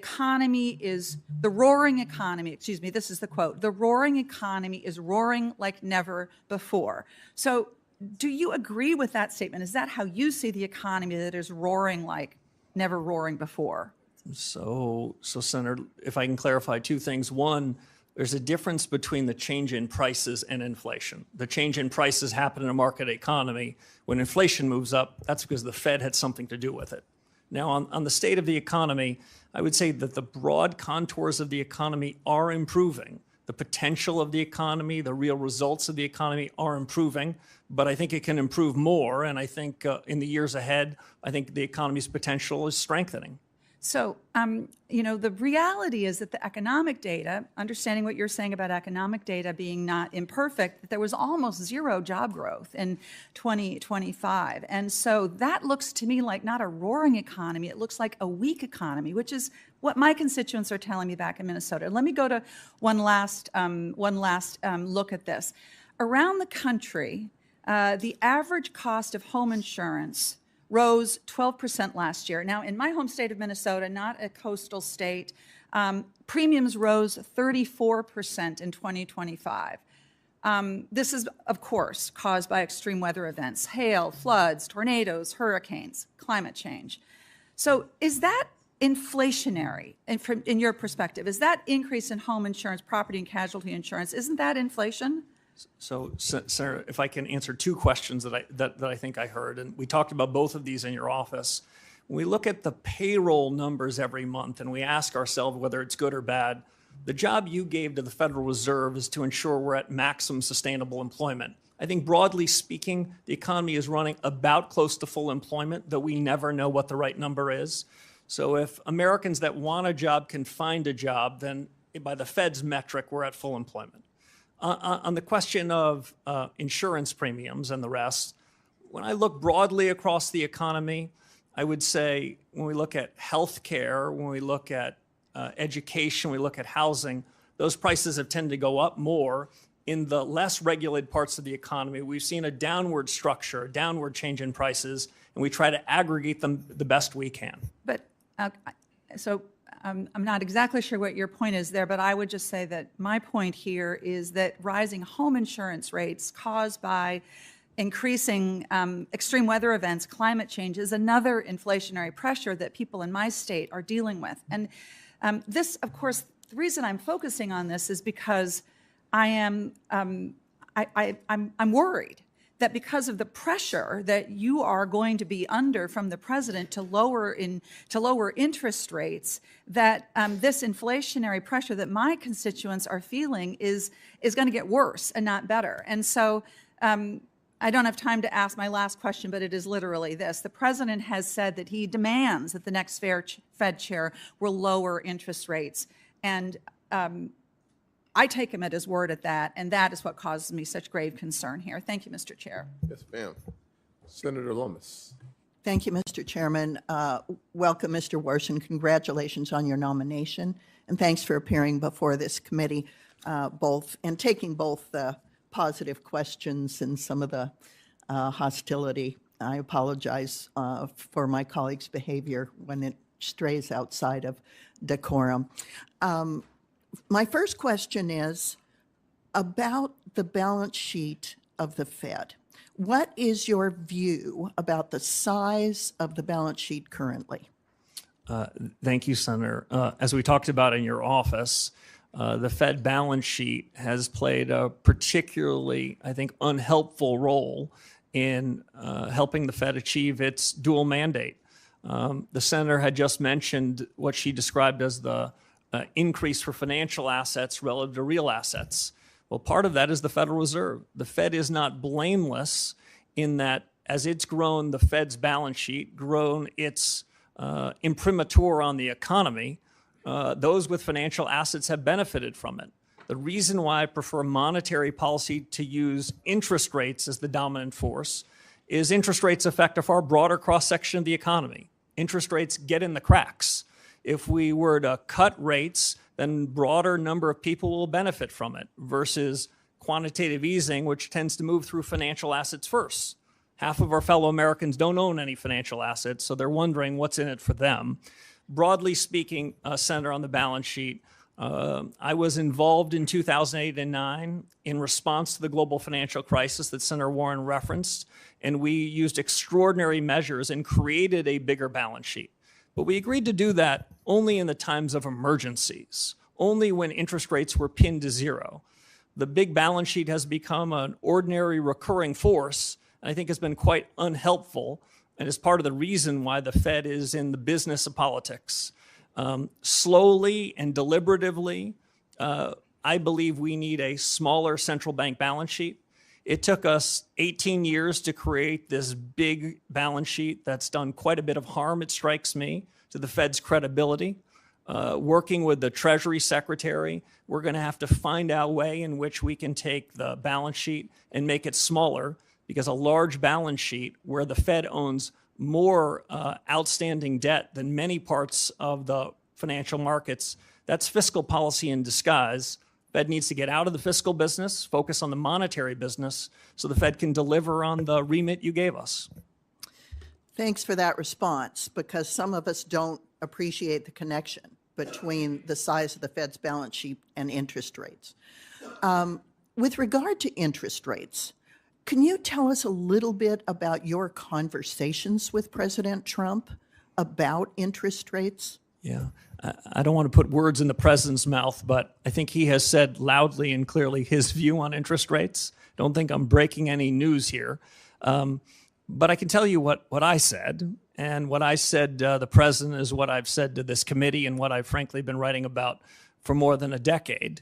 roaring economy, excuse me, this is the quote, the roaring economy is roaring like never before. So do you agree with that statement? Is that how you see the economy, that is roaring like never roaring before? So Senator, if I can clarify two things. One, there's a difference between the change in prices and inflation. The change in prices happen in a market economy. When inflation moves up, that's because the Fed had something to do with it. Now, on the state of the economy, I would say that the broad contours of the economy are improving. The potential of the economy, the real results of the economy are improving, but I think it can improve more. And I think in the years ahead, I think the economy's potential is strengthening. So, the reality is that the economic data, understanding what you're saying about economic data being not imperfect, that there was almost zero job growth in 2025. And so that looks to me like not a roaring economy. It looks like a weak economy, which is what my constituents are telling me back in Minnesota. Let me go to one last look at this. Around the country, the average cost of home insurance rose 12% last year. Now, in my home state of Minnesota, not a coastal state, premiums rose 34% in 2025. This is, of course, caused by extreme weather events, hail, floods, tornadoes, hurricanes, climate change. So is that inflationary, in your perspective? Is that increase in home insurance, property and casualty insurance, isn't that inflation? So, Senator, if I can answer two questions that I think I heard, and we talked about both of these in your office. When we look at the payroll numbers every month and we ask ourselves whether it's good or bad, the job you gave to the Federal Reserve is to ensure we're at maximum sustainable employment. I think broadly speaking, the economy is running about close to full employment, though we never know what the right number is. So if Americans that want a job can find a job, then by the Fed's metric, we're at full employment. On the question of insurance premiums and the rest, when I look broadly across the economy, I would say when we look at healthcare, when we look at education, we look at housing, those prices have tended to go up more. In the less regulated parts of the economy, we've seen a downward structure, a downward change in prices, and we try to aggregate them the best we can. But I'm not exactly sure what your point is there, but I would just say that my point here is that rising home insurance rates caused by increasing extreme weather events, climate change, is another inflationary pressure that people in my state are dealing with. And this, of course, the reason I'm focusing on this is because I'm worried that because of the pressure that you are going to be under from the president to lower interest rates, that this inflationary pressure that my constituents are feeling is going to get worse and not better. And so I don't have time to ask my last question, but it is literally this. The president has said that he demands that the next Fed chair will lower interest rates. And I take him at his word at that, and that is what causes me such grave concern here. Thank you, Mr. Chair. Yes, ma'am. Senator Lummis. Thank you, Mr. Chairman. Welcome, Mr. Walsh, and congratulations on your nomination. And thanks for appearing before this committee, and taking both the positive questions and some of the hostility. I apologize for my colleague's behavior when it strays outside of decorum. My first question is about the balance sheet of the Fed. What is your view about the size of the balance sheet currently? Thank you, Senator. As we talked about in your office, the Fed balance sheet has played a particularly, I think, unhelpful role in helping the Fed achieve its dual mandate. The senator had just mentioned what she described as the increase for financial assets relative to real assets. Well, part of that is the Federal Reserve. The Fed is not blameless in that as it's grown the Fed's balance sheet, grown its imprimatur on the economy, those with financial assets have benefited from it. The reason why I prefer monetary policy to use interest rates as the dominant force is interest rates affect a far broader cross-section of the economy. Interest rates get in the cracks. If we were to cut rates, then broader number of people will benefit from it versus quantitative easing, which tends to move through financial assets first. Half of our fellow Americans don't own any financial assets, so they're wondering what's in it for them. Broadly speaking, Senator, on the balance sheet, I was involved in 2008 and 9 in response to the global financial crisis that Senator Warren referenced, and we used extraordinary measures and created a bigger balance sheet. But we agreed to do that only in the times of emergencies, only when interest rates were pinned to zero. The big balance sheet has become an ordinary recurring force, and I think has been quite unhelpful, and is part of the reason why the Fed is in the business of politics. Slowly and deliberatively, I believe we need a smaller central bank balance sheet. It took us 18 years to create this big balance sheet that's done quite a bit of harm, it strikes me, to the Fed's credibility. Working with the Treasury Secretary, we're going to have to find out a way in which we can take the balance sheet and make it smaller, because a large balance sheet where the Fed owns more outstanding debt than many parts of the financial markets, that's fiscal policy in disguise. Fed needs to get out of the fiscal business, focus on the monetary business, so the Fed can deliver on the remit you gave us. Thanks for that response, because some of us don't appreciate the connection between the size of the Fed's balance sheet and interest rates. With regard to interest rates, can you tell us a little bit about your conversations with President Trump about interest rates? Yeah, I don't want to put words in the president's mouth, but I think he has said loudly and clearly his view on interest rates. Don't think I'm breaking any news here. But I can tell you what I said, and what I said the president is what I've said to this committee and what I've frankly been writing about for more than a decade.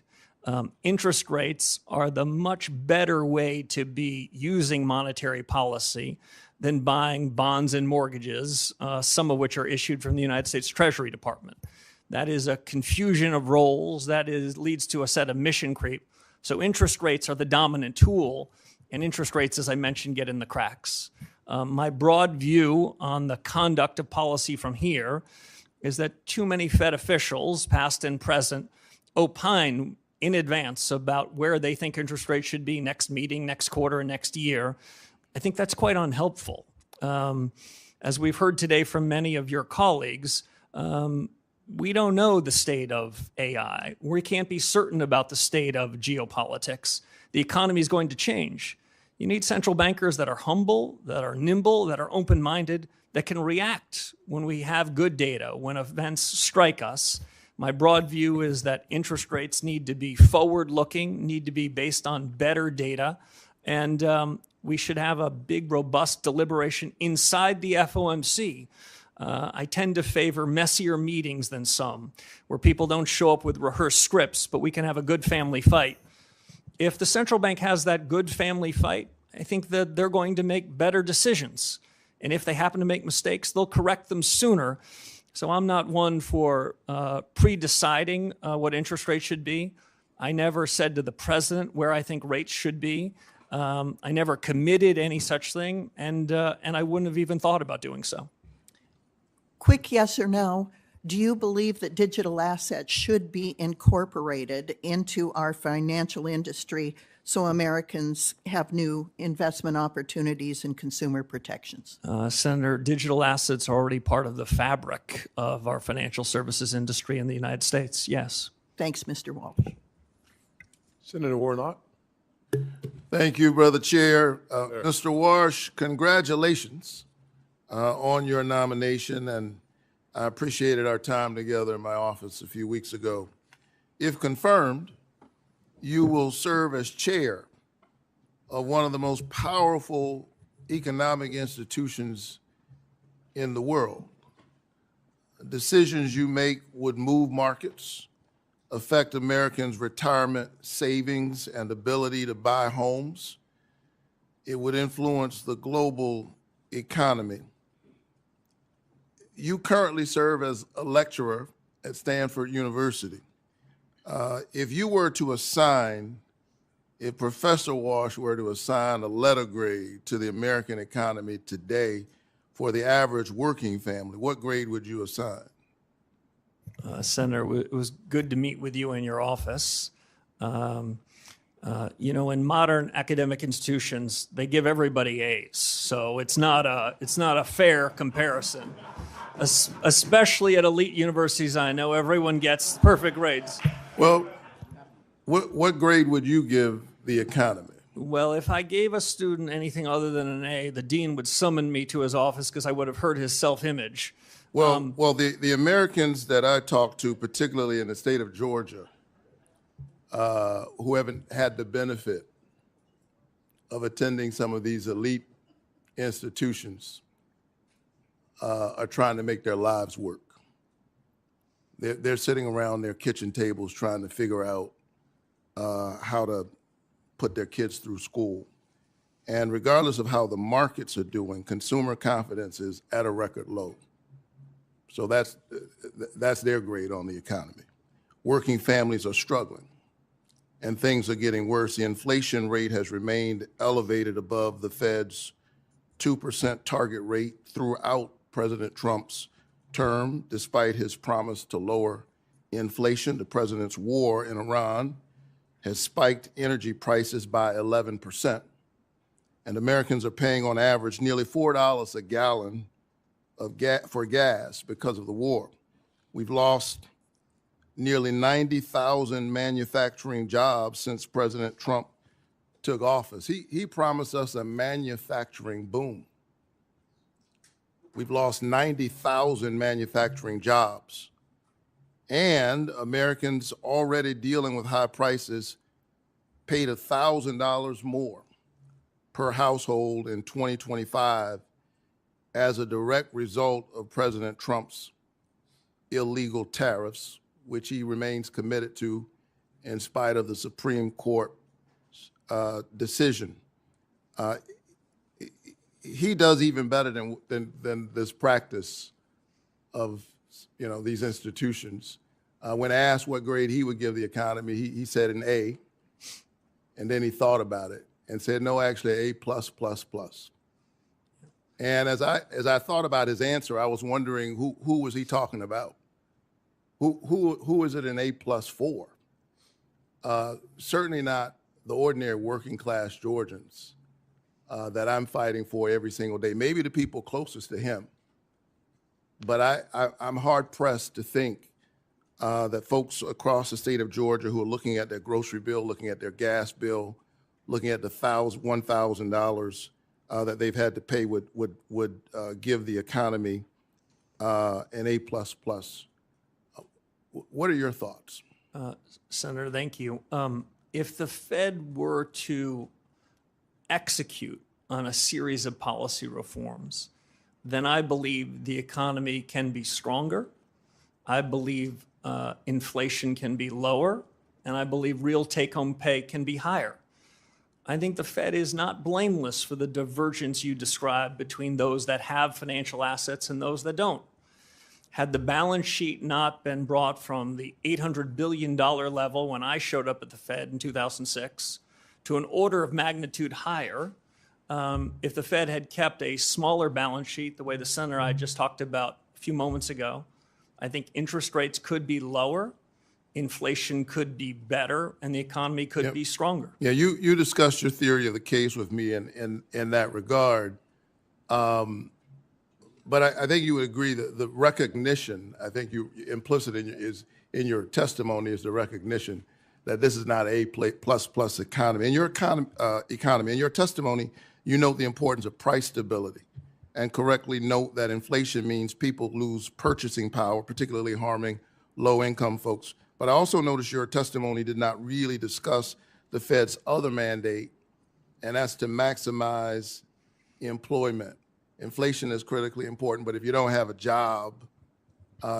Interest rates are the much better way to be using monetary policy than buying bonds and mortgages, some of which are issued from the United States Treasury Department. That is a confusion of roles. That leads to a set of mission creep. So interest rates are the dominant tool, and interest rates, as I mentioned, get in the cracks. My broad view on the conduct of policy from here is that too many Fed officials, past and present, opine in advance about where they think interest rates should be next meeting, next quarter, and next year. I think that's quite unhelpful. As we've heard today from many of your colleagues, we don't know the state of AI. We can't be certain about the state of geopolitics. The economy is going to change. You need central bankers that are humble, that are nimble, that are open-minded, that can react when we have good data, when events strike us. My broad view is that interest rates need to be forward-looking, need to be based on better data, and we should have a big, robust deliberation inside the FOMC. I tend to favor messier meetings than some, where people don't show up with rehearsed scripts, but we can have a good family fight. If the central bank has that good family fight, I think that they're going to make better decisions. And if they happen to make mistakes, they'll correct them sooner. So I'm not one for pre-deciding what interest rates should be. I never said to the president where I think rates should be. I never committed any such thing, and I wouldn't have even thought about doing so. Quick yes or no. Do you believe that digital assets should be incorporated into our financial industry so Americans have new investment opportunities and consumer protections? Senator, digital assets are already part of the fabric of our financial services industry in the United States, yes. Thanks, Mr. Walsh. Senator Warnock. Thank you, Brother Chair. Mr. Walsh, congratulations on your nomination, and I appreciated our time together in my office a few weeks ago. If confirmed, you will serve as chair of one of the most powerful economic institutions in the world. Decisions you make would move markets, affect Americans' retirement savings and ability to buy homes. It would influence the global economy. You currently serve as a lecturer at Stanford University. If you were to assign, if Professor Walsh were to assign a letter grade to the American economy today for the average working family, what grade would you assign? Senator, it was good to meet with you in your office. You know, in modern academic institutions, they give everybody A's, so it's not a fair comparison. Especially at elite universities, I know everyone gets perfect grades. Well, what grade would you give the economy? Well, if I gave a student anything other than an A, the dean would summon me to his office because I would have hurt his self-image. Well, the Americans that I talk to, particularly in the state of Georgia, who haven't had the benefit of attending some of these elite institutions, are trying to make their lives work. They're sitting around their kitchen tables trying to figure out how to put their kids through school. And regardless of how the markets are doing, consumer confidence is at a record low. So that's their grade on the economy. Working families are struggling, and things are getting worse. The inflation rate has remained elevated above the Fed's 2% target rate throughout President Trump's term, despite his promise to lower inflation. The president's war in Iran has spiked energy prices by 11%, and Americans are paying on average nearly $4 a gallon for gas because of the war. We've lost nearly 90,000 manufacturing jobs since President Trump took office. He promised us a manufacturing boom. We've lost 90,000 manufacturing jobs. And Americans already dealing with high prices paid $1,000 more per household in 2025 as a direct result of President Trump's illegal tariffs, which he remains committed to in spite of the Supreme Court decision. He does even better than this practice of these institutions. When asked what grade he would give the economy, he said an A, and then he thought about it and said, no, actually A+++. And as I thought about his answer, I was wondering who was he talking about? Who is it an A+ for? Certainly not the ordinary working class Georgians that I'm fighting for every single day. Maybe the people closest to him. But I'm hard pressed to think that folks across the state of Georgia who are looking at their grocery bill, looking at their gas bill, looking at the $1,000 that they've had to pay would give the economy an A++. What are your thoughts? Senator, thank you. If the Fed were to execute on a series of policy reforms, then I believe the economy can be stronger. I believe inflation can be lower, and I believe real take-home pay can be higher. I think the Fed is not blameless for the divergence you described between those that have financial assets and those that don't. Had the balance sheet not been brought from the $800 billion level when I showed up at the Fed in 2006 to an order of magnitude higher, if the Fed had kept a smaller balance sheet, the way the senator I just talked about a few moments ago, I think interest rates could be lower, inflation could be better, and the economy could be stronger. Yeah, you discussed your theory of the case with me in that regard. But I think you would agree that the recognition, I think implicit in your testimony is the recognition that this is not a A++ economy. In your economy, in your testimony, you note the importance of price stability and correctly note that inflation means people lose purchasing power, particularly harming low-income folks. But I also noticed your testimony did not really discuss the Fed's other mandate, and that's to maximize employment. Inflation is critically important, but if you don't have a job,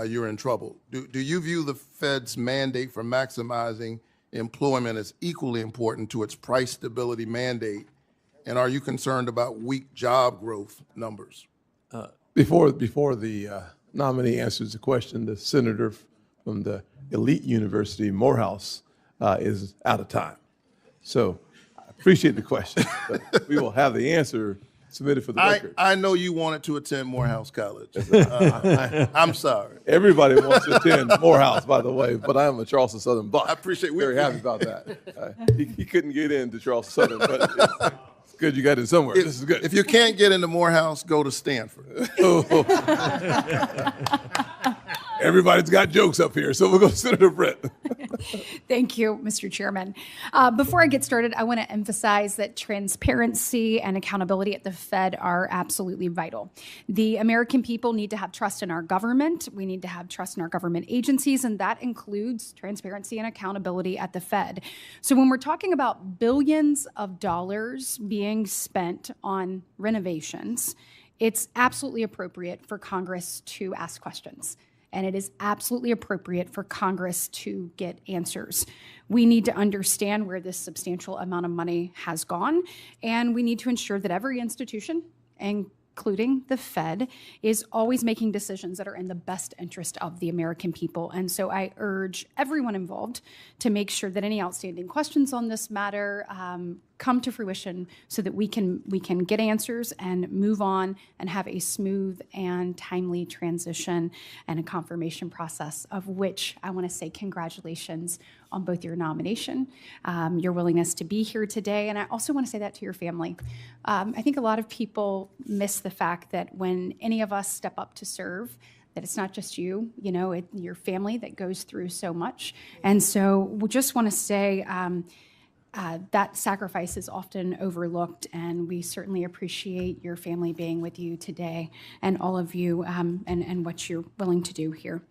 you're in trouble. Do you view the Fed's mandate for maximizing employment as equally important to its price stability mandate? And are you concerned about weak job growth numbers? Before the nominee answers the question, the senator from the elite university, Morehouse, is out of time. So I appreciate the question, but we will have the answer submitted for the record. I know you wanted to attend Morehouse College. I'm sorry. Everybody wants to attend Morehouse, by the way, but I am a Charleston Southern buck. I appreciate it. Very happy about that. He couldn't get into Charleston Southern, but it's good you got in somewhere. This is good. If you can't get into Morehouse, go to Stanford. Everybody's got jokes up here, so we'll go to Senator Brett. Thank you, Mr. Chairman. Before I get started, I want to emphasize that transparency and accountability at the Fed are absolutely vital. The American people need to have trust in our government. We need to have trust in our government agencies, and that includes transparency and accountability at the Fed. So when we're talking about billions of dollars being spent on renovations, it's absolutely appropriate for Congress to ask questions. And it is absolutely appropriate for Congress to get answers. We need to understand where this substantial amount of money has gone, and we need to ensure that every institution, including the Fed, is always making decisions that are in the best interest of the American people. And so I urge everyone involved to make sure that any outstanding questions on this matter come to fruition so that we can get answers and move on and have a smooth and timely transition and a confirmation process, of which I want to say congratulations on both your nomination, your willingness to be here today, and I also want to say that to your family. I think a lot of people miss the fact that when any of us step up to serve, that it's not just you, your family that goes through so much. And so we just want to say, that sacrifice is often overlooked, and we certainly appreciate your family being with you today and all of you and what you're willing to do here.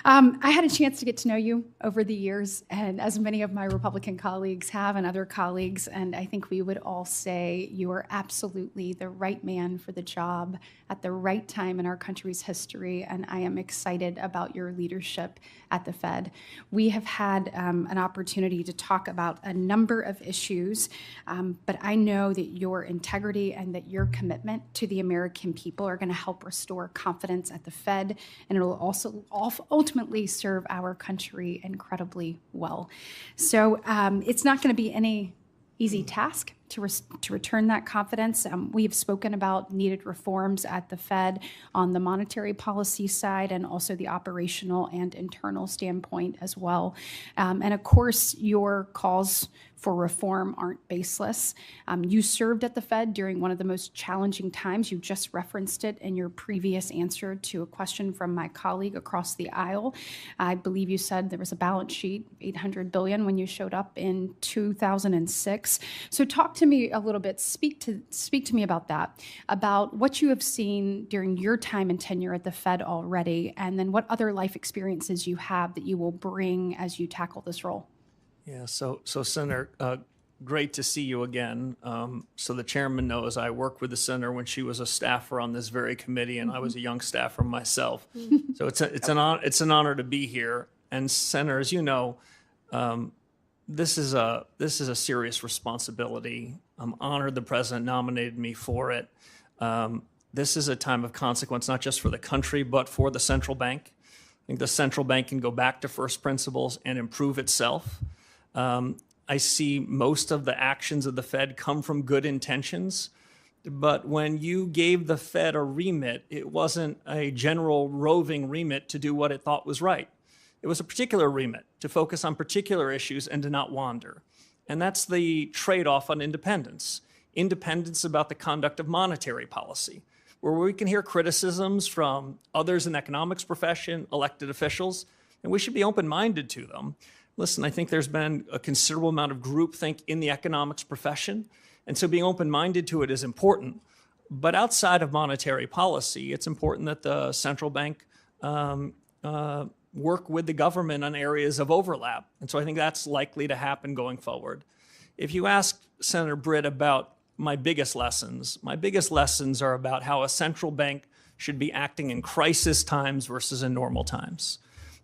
I had a chance to get to know you over the years, and as many of my Republican colleagues have and other colleagues, and I think we would all say you are absolutely the right man for the job at the right time in our country's history, and I am excited about your leadership at the Fed. We have had an opportunity to talk about a number of issues, but I know that your integrity and that your commitment to the American people are going to help restore confidence at the Fed, and it will also ultimately serve our country incredibly well. So it's not going to be any easy task to return that confidence. We have spoken about needed reforms at the Fed on the monetary policy side and also the operational and internal standpoint as well. And of course, your calls for reform aren't baseless. You served at the Fed during one of the most challenging times. You just referenced it in your previous answer to a question from my colleague across the aisle. I believe you said there was a balance sheet, $800 billion, when you showed up in 2006. So talk to me a little bit, speak to me about that, about what you have seen during your time and tenure at the Fed already, and then what other life experiences you have that you will bring as you tackle this role. Yeah, so Senator, great to see you again. So the chairman knows I worked with the senator when she was a staffer on this very committee, and I was a young staffer myself. So it's an honor to be here. And Senator, as you know, this is a serious responsibility. I'm honored the president nominated me for it. This is a time of consequence, not just for the country, but for the central bank. I think the central bank can go back to first principles and improve itself. I see most of the actions of the Fed come from good intentions, but when you gave the Fed a remit, it wasn't a general roving remit to do what it thought was right. It was a particular remit to focus on particular issues and to not wander. And that's the trade-off on independence. Independence about the conduct of monetary policy, where we can hear criticisms from others in the economics profession, elected officials, and we should be open-minded to them. Listen, I think there's been a considerable amount of groupthink in the economics profession, and so being open-minded to it is important. But outside of monetary policy, it's important that the central bank work with the government on areas of overlap. And so I think that's likely to happen going forward. If you ask Senator Britt about my biggest lessons are about how a central bank should be acting in crisis times versus in normal times.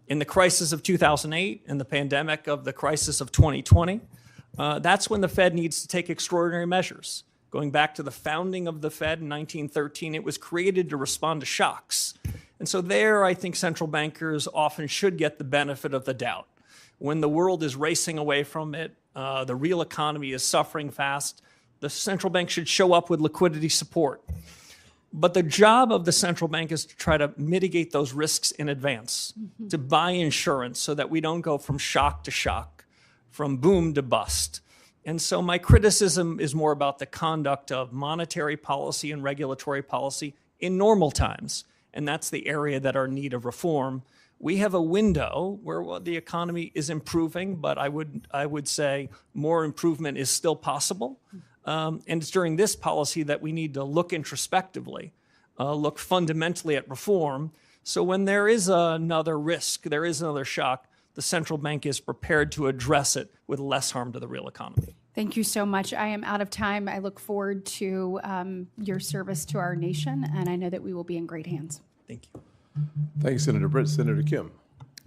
In the crisis of 2008 and the pandemic of the crisis of 2020, that's when the Fed needs to take extraordinary measures. Going back to the founding of the Fed in 1913, it was created to respond to shocks. And so there, I think central bankers often should get the benefit of the doubt. When the world is racing away from it, the real economy is suffering fast, the central bank should show up with liquidity support. But the job of the central bank is to try to mitigate those risks in advance, to buy insurance so that we don't go from shock to shock, from boom to bust. And so my criticism is more about the conduct of monetary policy and regulatory policy in normal times. And that's the area that are in need of reform. We have a window where the economy is improving, but I would say more improvement is still possible. And it's during this policy that we need to look introspectively, look fundamentally at reform. So when there is another risk, there is another shock, the central bank is prepared to address it with less harm to the real economy. Thank you so much. I am out of time. I look forward to your service to our nation, and I know that we will be in great hands. Thank you. Thank you, Senator Britt. Senator Kim.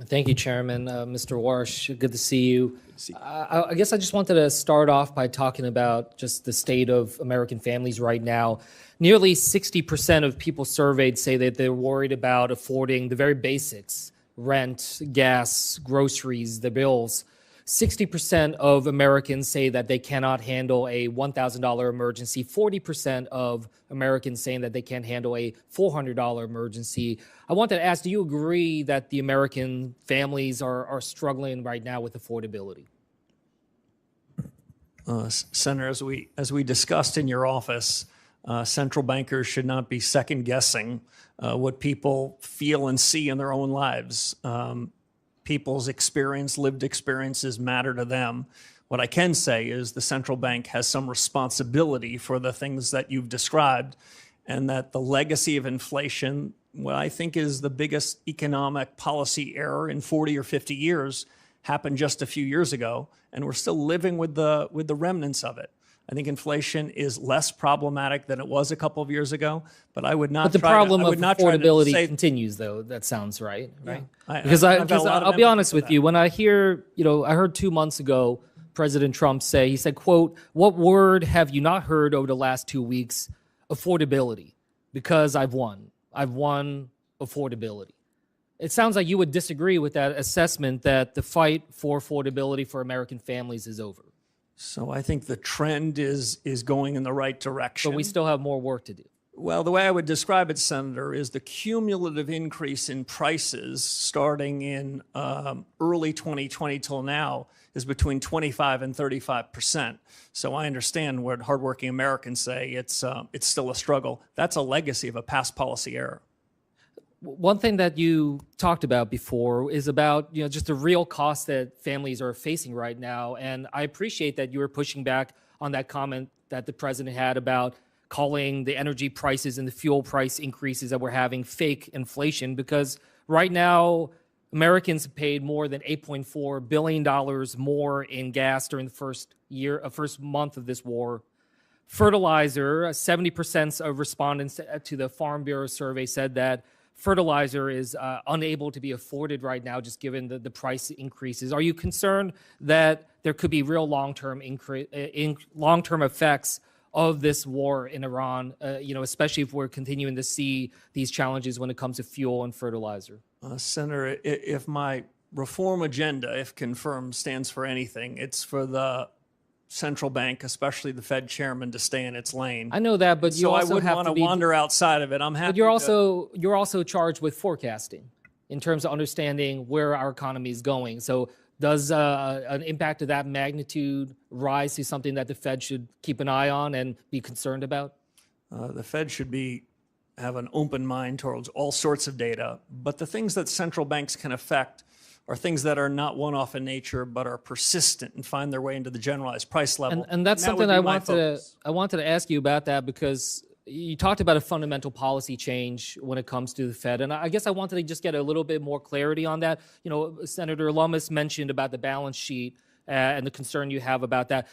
Thank you, Chairman. Mr. Walsh, good to see you. I guess I just wanted to start off by talking about just the state of American families right now. Nearly 60% of people surveyed say that they're worried about affording the very basics, rent, gas, groceries, the bills. 60% of Americans say that they cannot handle a $1,000 emergency. 40% of Americans saying that they can't handle a $400 emergency. I wanted to ask, do you agree that the American families are struggling right now with affordability? Senator, as we discussed in your office, central bankers should not be second guessing what people feel and see in their own lives. People's lived experiences matter to them. What I can say is the central bank has some responsibility for the things that you've described, and that the legacy of inflation, what I think is the biggest economic policy error in 40 or 50 years, happened just a few years ago, and we're still living with the remnants of it. I think inflation is less problematic than it was a couple of years ago, but I would not. But the problem of affordability say, continues, though. That sounds right, right? Yeah. Because I'll be honest with you. When I hear, I heard 2 months ago President Trump say, he said, quote, "What word have you not heard over the last 2 weeks? Affordability, because I've won. I've won affordability." It sounds like you would disagree with that assessment that the fight for affordability for American families is over. So I think the trend is going in the right direction. But we still have more work to do. Well, the way I would describe it, Senator, is the cumulative increase in prices starting in early 2020 till now is between 25 and 35%. So I understand what hardworking Americans say. It's still a struggle. That's a legacy of a past policy error. One thing that you talked about before is about just the real costs that families are facing right now. And I appreciate that you were pushing back on that comment that the president had about calling the energy prices and the fuel price increases that we're having fake inflation, because right now Americans have paid more than $8.4 billion more in gas during the first month of this war. Fertilizer, 70% of respondents to the Farm Bureau survey said that fertilizer is unable to be afforded right now, just given the price increases. Are you concerned that there could be real long-term effects of this war in Iran, especially if we're continuing to see these challenges when it comes to fuel and fertilizer? Senator, if my reform agenda, if confirmed, stands for anything, it's for the central bank, especially the Fed chairman, to stay in its lane. I know that, but you also I wouldn't have want to to wander outside of it. I'm happy. But you're also charged with forecasting in terms of understanding where our economy is going. So does an impact of that magnitude rise to something that the Fed should keep an eye on and be concerned about? The Fed should have an open mind towards all sorts of data, but the things that central banks can affect are things that are not one-off in nature, but are persistent and find their way into the generalized price level. And that's something I wanted to ask you about that, because you talked about a fundamental policy change when it comes to the Fed, and I guess I wanted to just get a little bit more clarity on that. You know, Senator Lummis mentioned about the balance sheet and the concern you have about that.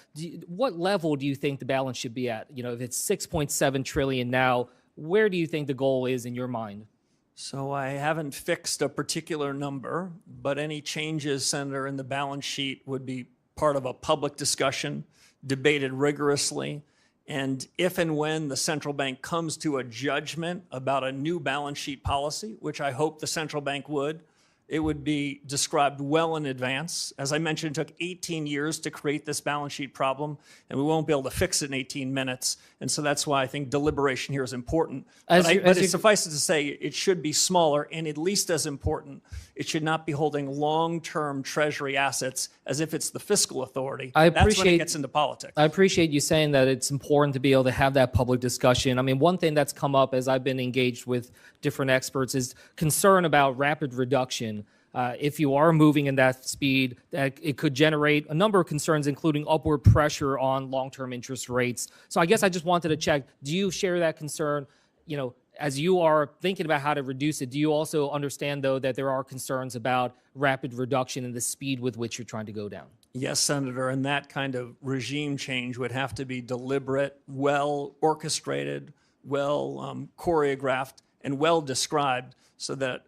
What level do you think the balance should be at? You know, if it's 6.7 trillion now, where do you think the goal is in your mind? So I haven't fixed a particular number, but any changes, Senator, in the balance sheet would be part of a public discussion, debated rigorously. And if and when the central bank comes to a judgment about a new balance sheet policy, which I hope the central bank would, it would be described well in advance. As I mentioned, it took 18 years to create this balance sheet problem, and we won't be able to fix it in 18 minutes. And so that's why I think deliberation here is important. But it suffices to say it should be smaller, and at least as important, it should not be holding long-term treasury assets as if it's the fiscal authority. That's when it gets into politics. I appreciate you saying that it's important to be able to have that public discussion. I mean, one thing that's come up as I've been engaged with different experts is concern about rapid reduction. If you are moving in that speed, that it could generate a number of concerns, including upward pressure on long-term interest rates. So I guess I just wanted to check, do you share that concern? You know, as you are thinking about how to reduce it, do you also understand, though, that there are concerns about rapid reduction in the speed with which you're trying to go down? Yes, Senator, and that kind of regime change would have to be deliberate, well orchestrated, well choreographed, and well described so that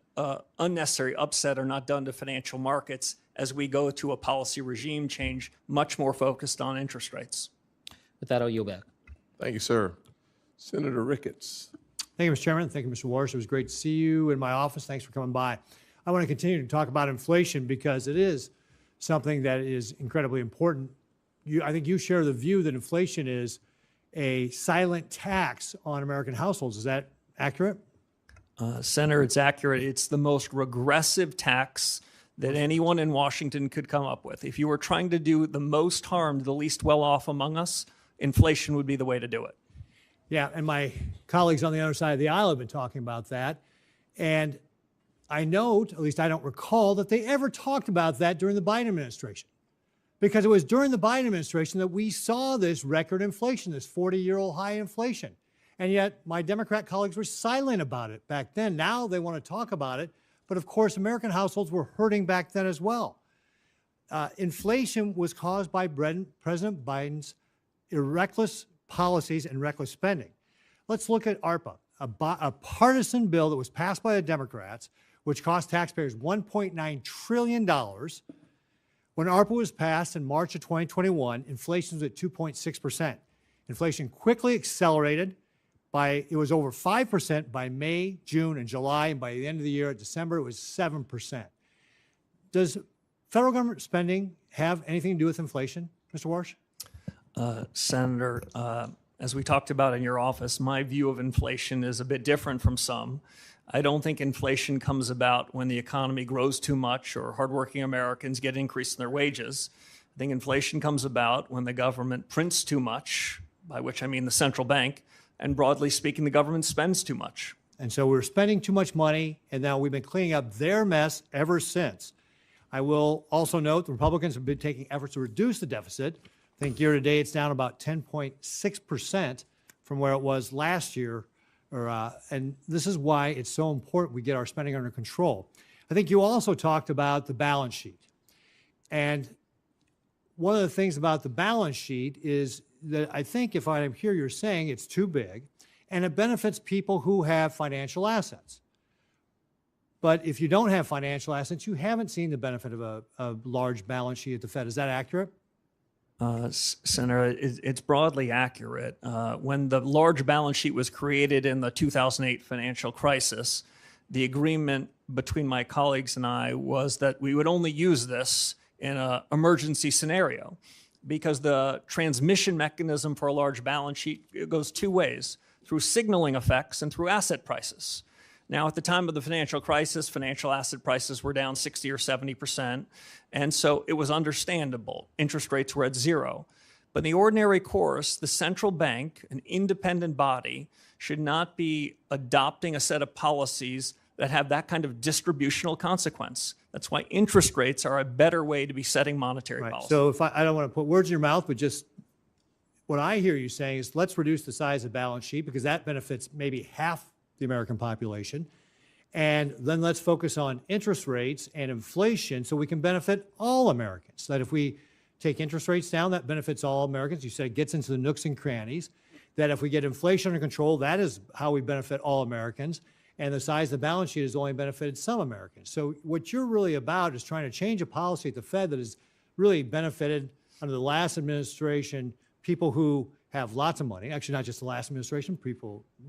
unnecessary upset are not done to financial markets as we go to a policy regime change much more focused on interest rates. With that, I'll yield back. Thank you, sir. Senator Ricketts. Thank you, Mr. Chairman. Thank you, Mr. Walsh. It was great to see you in my office. Thanks for coming by. I want to continue to talk about inflation because it is something that is incredibly important. I think you share the view that inflation is a silent tax on American households. Is that accurate? Senator, it's accurate. It's the most regressive tax that anyone in Washington could come up with. If you were trying to do the most harm to the least well-off among us, inflation would be the way to do it. Yeah, and my colleagues on the other side of the aisle have been talking about that. And I note, at least I don't recall, that they ever talked about that during the Biden administration. Because it was during the Biden administration that we saw this record inflation, this 40-year-old high inflation. And yet my Democrat colleagues were silent about it back then. Now they want to talk about it. But of course, American households were hurting back then as well. Inflation was caused by President Biden's reckless policies and reckless spending. Let's look at ARPA, a partisan bill that was passed by the Democrats, which cost taxpayers $1.9 trillion. When ARPA was passed in March of 2021, inflation was at 2.6%. Inflation quickly accelerated. It was over 5% by May, June, and July, and by the end of the year, at December, it was 7%. Does federal government spending have anything to do with inflation, Mr. Walsh? Senator, as we talked about in your office, my view of inflation is a bit different from some. I don't think inflation comes about when the economy grows too much or hardworking Americans get an increase in their wages. I think inflation comes about when the government prints too much, by which I mean the central bank, and broadly speaking, the government spends too much. And so we're spending too much money, and now we've been cleaning up their mess ever since. I will also note the Republicans have been taking efforts to reduce the deficit. I think year to date it's down about 10.6% from where it was last year. And this is why it's so important we get our spending under control. I think you also talked about the balance sheet. And one of the things about the balance sheet is that I think if I hear you're saying it's too big, and it benefits people who have financial assets. But if you don't have financial assets, you haven't seen the benefit of a large balance sheet at the Fed. Is that accurate? Senator, it's broadly accurate. When the large balance sheet was created in the 2008 financial crisis, the agreement between my colleagues and I was that we would only use this in an emergency scenario, because the transmission mechanism for a large balance sheet, it goes two ways, through signaling effects and through asset prices. Now, at the time of the financial crisis, financial asset prices were down 60 or 70%, and so it was understandable. Interest rates were at zero. But in the ordinary course, the central bank, an independent body, should not be adopting a set of policies that have that kind of distributional consequence. That's why interest rates are a better way to be setting monetary policy. So if I don't want to put words in your mouth, but just what I hear you saying is let's reduce the size of the balance sheet because that benefits maybe half the American population. And then let's focus on interest rates and inflation so we can benefit all Americans. That if we take interest rates down, that benefits all Americans. You said it gets into the nooks and crannies. That if we get inflation under control, that is how we benefit all Americans. And the size of the balance sheet has only benefited some Americans. So what you're really about is trying to change a policy at the Fed that has really benefited under the last administration people who have lots of money, actually not just the last administration,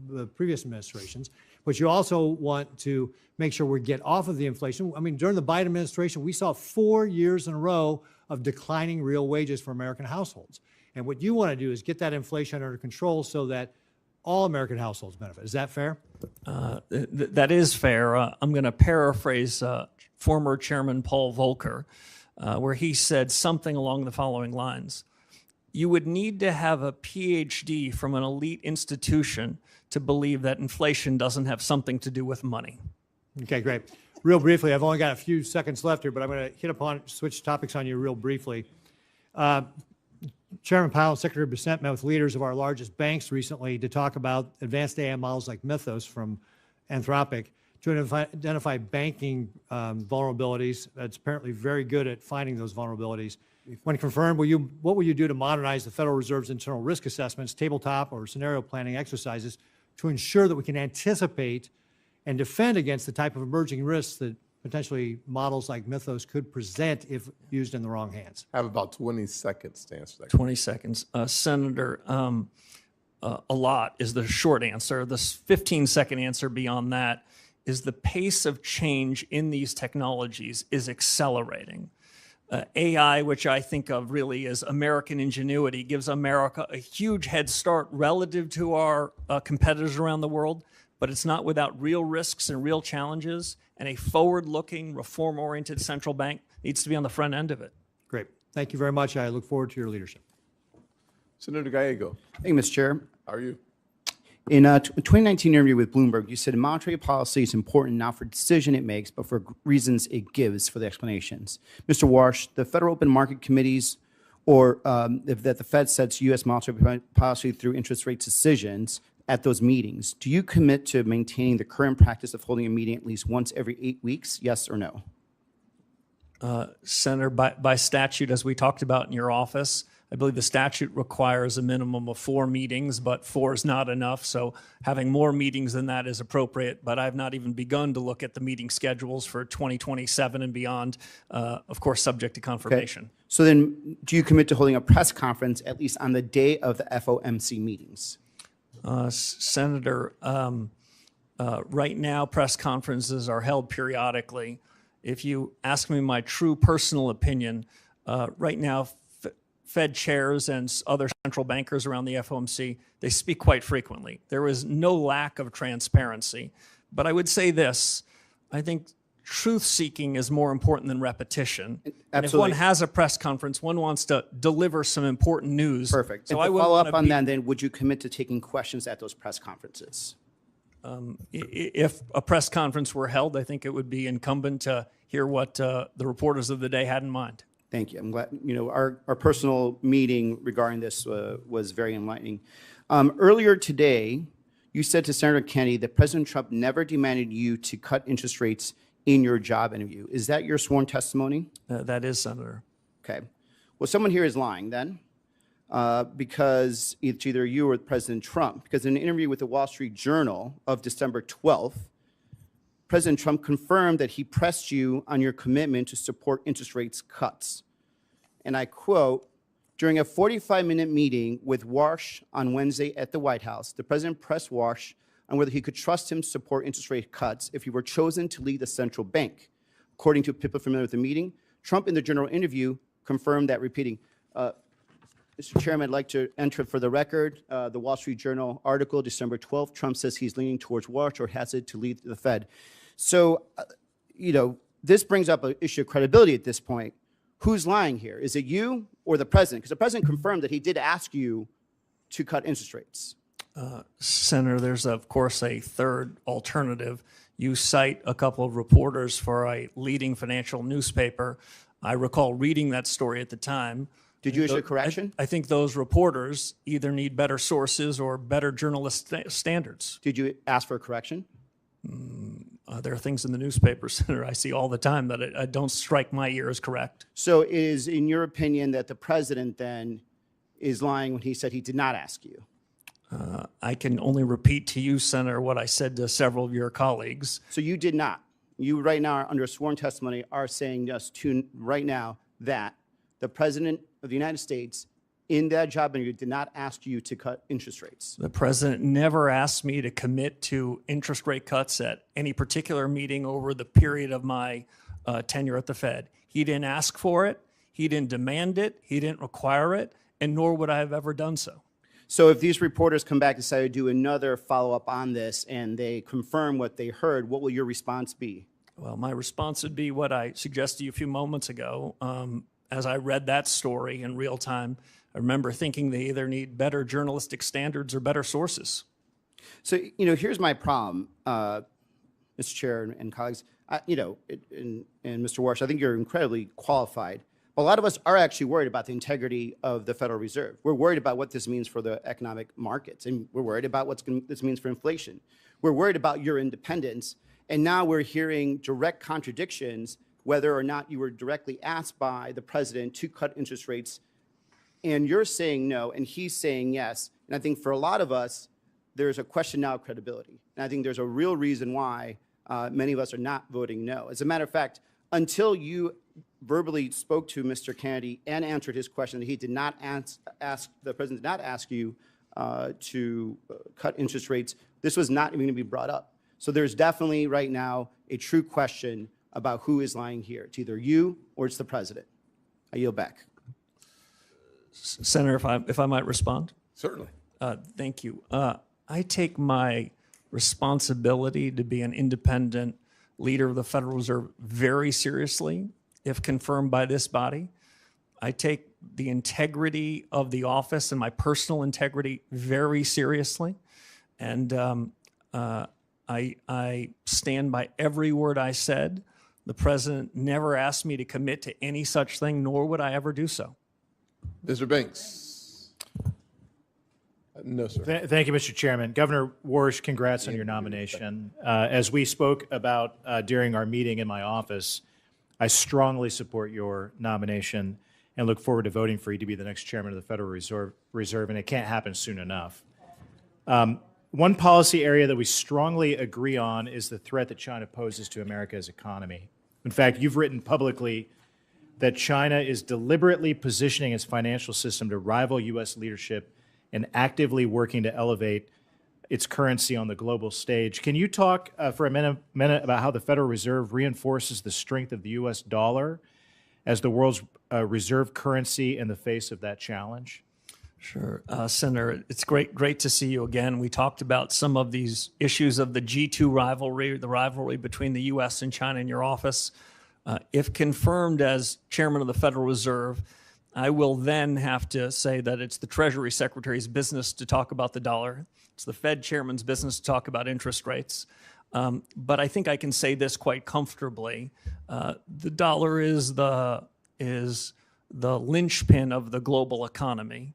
the previous administrations, but you also want to make sure we get off of the inflation. I mean, during the Biden administration, we saw 4 years in a row of declining real wages for American households. And what you want to do is get that inflation under control so that all American households benefit. Is that fair? That is fair. I'm going to paraphrase former Chairman Paul Volcker, where he said something along the following lines. You would need to have a PhD from an elite institution to believe that inflation doesn't have something to do with money. Okay, great. Real briefly, I've only got a few seconds left here, but I'm going to switch topics on you real briefly. Chairman Powell and Secretary Bissett met with leaders of our largest banks recently to talk about advanced AI models like Mythos from Anthropic to identify banking vulnerabilities. That's apparently very good at finding those vulnerabilities. When confirmed, what will you do to modernize the Federal Reserve's internal risk assessments, tabletop or scenario planning exercises to ensure that we can anticipate and defend against the type of emerging risks that potentially models like Mythos could present if used in the wrong hands? I have about 20 seconds to answer that. 20 seconds. Senator, a lot is the short answer. The 15-second answer beyond that is the pace of change in these technologies is accelerating. AI, which I think of really as American ingenuity, gives America a huge head start relative to our competitors around the world, but it's not without real risks and real challenges, and a forward-looking, reform-oriented central bank needs to be on the front end of it. Great. Thank you very much. I look forward to your leadership. Senator Gago. Thank you, Mr. Chair. How are you? In a 2019 interview with Bloomberg, you said monetary policy is important not for decision it makes, but for reasons it gives for the explanations. Mr. Walsh, the Federal Open Market Committees or that the Fed sets U.S. monetary policy through interest rate decisions at those meetings, do you commit to maintaining the current practice of holding a meeting at least once every 8 weeks, yes or no? Senator, by statute, as we talked about in your office, I believe the statute requires a minimum of 4 meetings, but 4 is not enough. So having more meetings than that is appropriate. But I've not even begun to look at the meeting schedules for 2027 and beyond, of course, subject to confirmation. Okay. So then do you commit to holding a press conference at least on the day of the FOMC meetings? Senator, right now press conferences are held periodically. If you ask me my true personal opinion, right now Fed chairs and other central bankers around the FOMC, they speak quite frequently. There is no lack of transparency. But I would say this, I think truth-seeking is more important than repetition. And if one has a press conference, one wants to deliver some important news. Perfect. So and I to would follow up on that, then, would you commit to taking questions at those press conferences? If a press conference were held, I think it would be incumbent to hear what the reporters of the day had in mind. Thank you. I'm glad, our personal meeting regarding this was very enlightening. Earlier today, you said to Senator Kennedy that President Trump never demanded you to cut interest rates in your job interview. Is that your sworn testimony? That is, Senator. Okay. Well, someone here is lying then, because it's either you or President Trump. Because in an interview with the Wall Street Journal of December 12th, President Trump confirmed that he pressed you on your commitment to support interest rates cuts. And I quote, during a 45-minute meeting with Walsh on Wednesday at the White House, the president pressed Walsh on whether he could trust him to support interest rate cuts if he were chosen to lead the central bank. According to people familiar with the meeting, Trump in the general interview confirmed that, repeating, Mr. Chairman, I'd like to enter for the record the Wall Street Journal article, December 12th. Trump says he's leaning towards Walsh or has it to lead the Fed. So, this brings up an issue of credibility at this point. Who's lying here? Is it you or the president? Because the president confirmed that he did ask you to cut interest rates. Senator, there's, of course, a third alternative. You cite a couple of reporters for a leading financial newspaper. I recall reading that story at the time. Did you issue a correction? I think those reporters either need better sources or better journalist standards. Did you ask for a correction? There are things in the newspaper, Senator, I see all the time that don't strike my ear as correct. So it is, in your opinion, that the president then is lying when he said he did not ask you? I can only repeat to you, Senator, what I said to several of your colleagues. So you did not. You right now, under sworn testimony, are saying just to right now that the president of the United States in that job interview did not ask you to cut interest rates. The president never asked me to commit to interest rate cuts at any particular meeting over the period of my tenure at the Fed. He didn't ask for it. He didn't demand it. He didn't require it, and nor would I have ever done so. So if these reporters come back and say, do another follow-up on this and they confirm what they heard, what will your response be? Well, my response would be what I suggested to you a few moments ago. As I read that story in real time, I remember thinking they either need better journalistic standards or better sources. So, here's my problem, Mr. Chair and colleagues. And Mr. Walsh, I think you're incredibly qualified. A lot of us are actually worried about the integrity of the Federal Reserve. We're worried about what this means for the economic markets, and we're worried about what this means for inflation. We're worried about your independence, and now we're hearing direct contradictions whether or not you were directly asked by the president to cut interest rates, and you're saying no, and he's saying yes. And I think for a lot of us, there's a question now of credibility. And I think there's a real reason why many of us are not voting no. As a matter of fact, until you verbally spoke to Mr. Kennedy and answered his question that he did not the president did not ask you to cut interest rates, this was not even going to be brought up. So there's definitely right now a true question about who is lying here. It's either you or it's the president. I yield back. Senator, if I might respond? Certainly. Thank you. I take my responsibility to be an independent leader of the Federal Reserve very seriously, if confirmed by this body. I take the integrity of the office and my personal integrity very seriously. And I stand by every word I said. The president never asked me to commit to any such thing, nor would I ever do so. Mr. Banks. No, sir. Thank you, Mr. Chairman. Governor Walsh, congrats on your nomination. As we spoke about during our meeting in my office, I strongly support your nomination and look forward to voting for you to be the next chairman of the Federal Reserve, and it can't happen soon enough. One policy area that we strongly agree on is the threat that China poses to America's economy. In fact, you've written publicly that China is deliberately positioning its financial system to rival U.S. leadership and actively working to elevate its currency on the global stage. Can you talk for a minute about how the Federal Reserve reinforces the strength of the U.S. dollar as the world's reserve currency in the face of that challenge? Sure. Senator, it's great to see you again. We talked about some of these issues of the G2 rivalry, the rivalry between the U.S. and China in your office. If confirmed as chairman of the Federal Reserve, I will then have to say that it's the Treasury Secretary's business to talk about the dollar. It's the Fed chairman's business to talk about interest rates. But I think I can say this quite comfortably. The dollar is the linchpin of the global economy.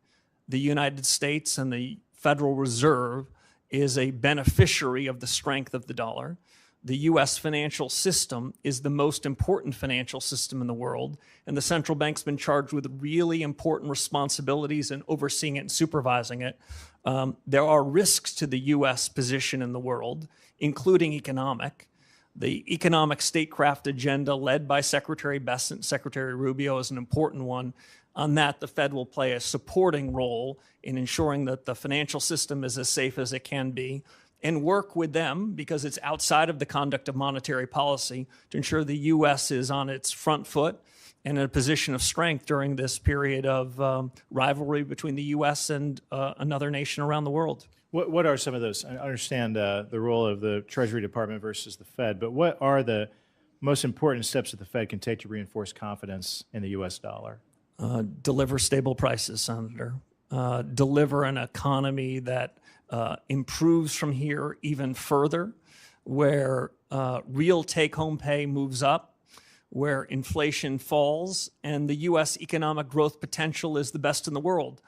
The United States and the Federal Reserve is a beneficiary of the strength of the dollar. The U.S. financial system is the most important financial system in the world, and the central bank's been charged with really important responsibilities in overseeing it and supervising it. There are risks to the U.S. position in the world, including economic. The economic statecraft agenda led by Secretary Bessent and Secretary Rubio is an important one. On that, the Fed will play a supporting role in ensuring that the financial system is as safe as it can be, and work with them, because it's outside of the conduct of monetary policy, to ensure the U.S. is on its front foot and in a position of strength during this period of rivalry between the U.S. and another nation around the world. What are some of those? I understand the role of the Treasury Department versus the Fed, but what are the most important steps that the Fed can take to reinforce confidence in the U.S. dollar? Deliver stable prices, Senator. Deliver an economy that improves from here even further, where real take-home pay moves up, where inflation falls and the U.S. economic growth potential is the best in the world.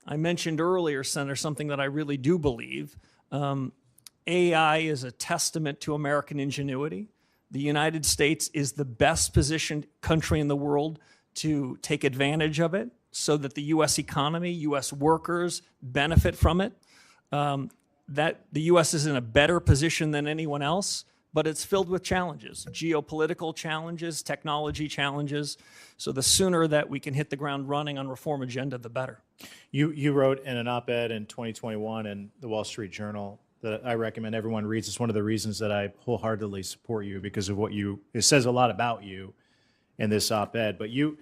I mentioned earlier, Senator, something that I really do believe. AI is a testament to American ingenuity. The United States is the best positioned country in the world to take advantage of it so that the U.S. economy, U.S. workers benefit from it. That the U.S. is in a better position than anyone else, but it's filled with challenges, geopolitical challenges, technology challenges. So the sooner that we can hit the ground running on reform agenda, the better. You wrote in an op-ed in 2021 in the Wall Street Journal that I recommend everyone reads. It's one of the reasons that I wholeheartedly support you, because of what it says a lot about you in this op-ed. But you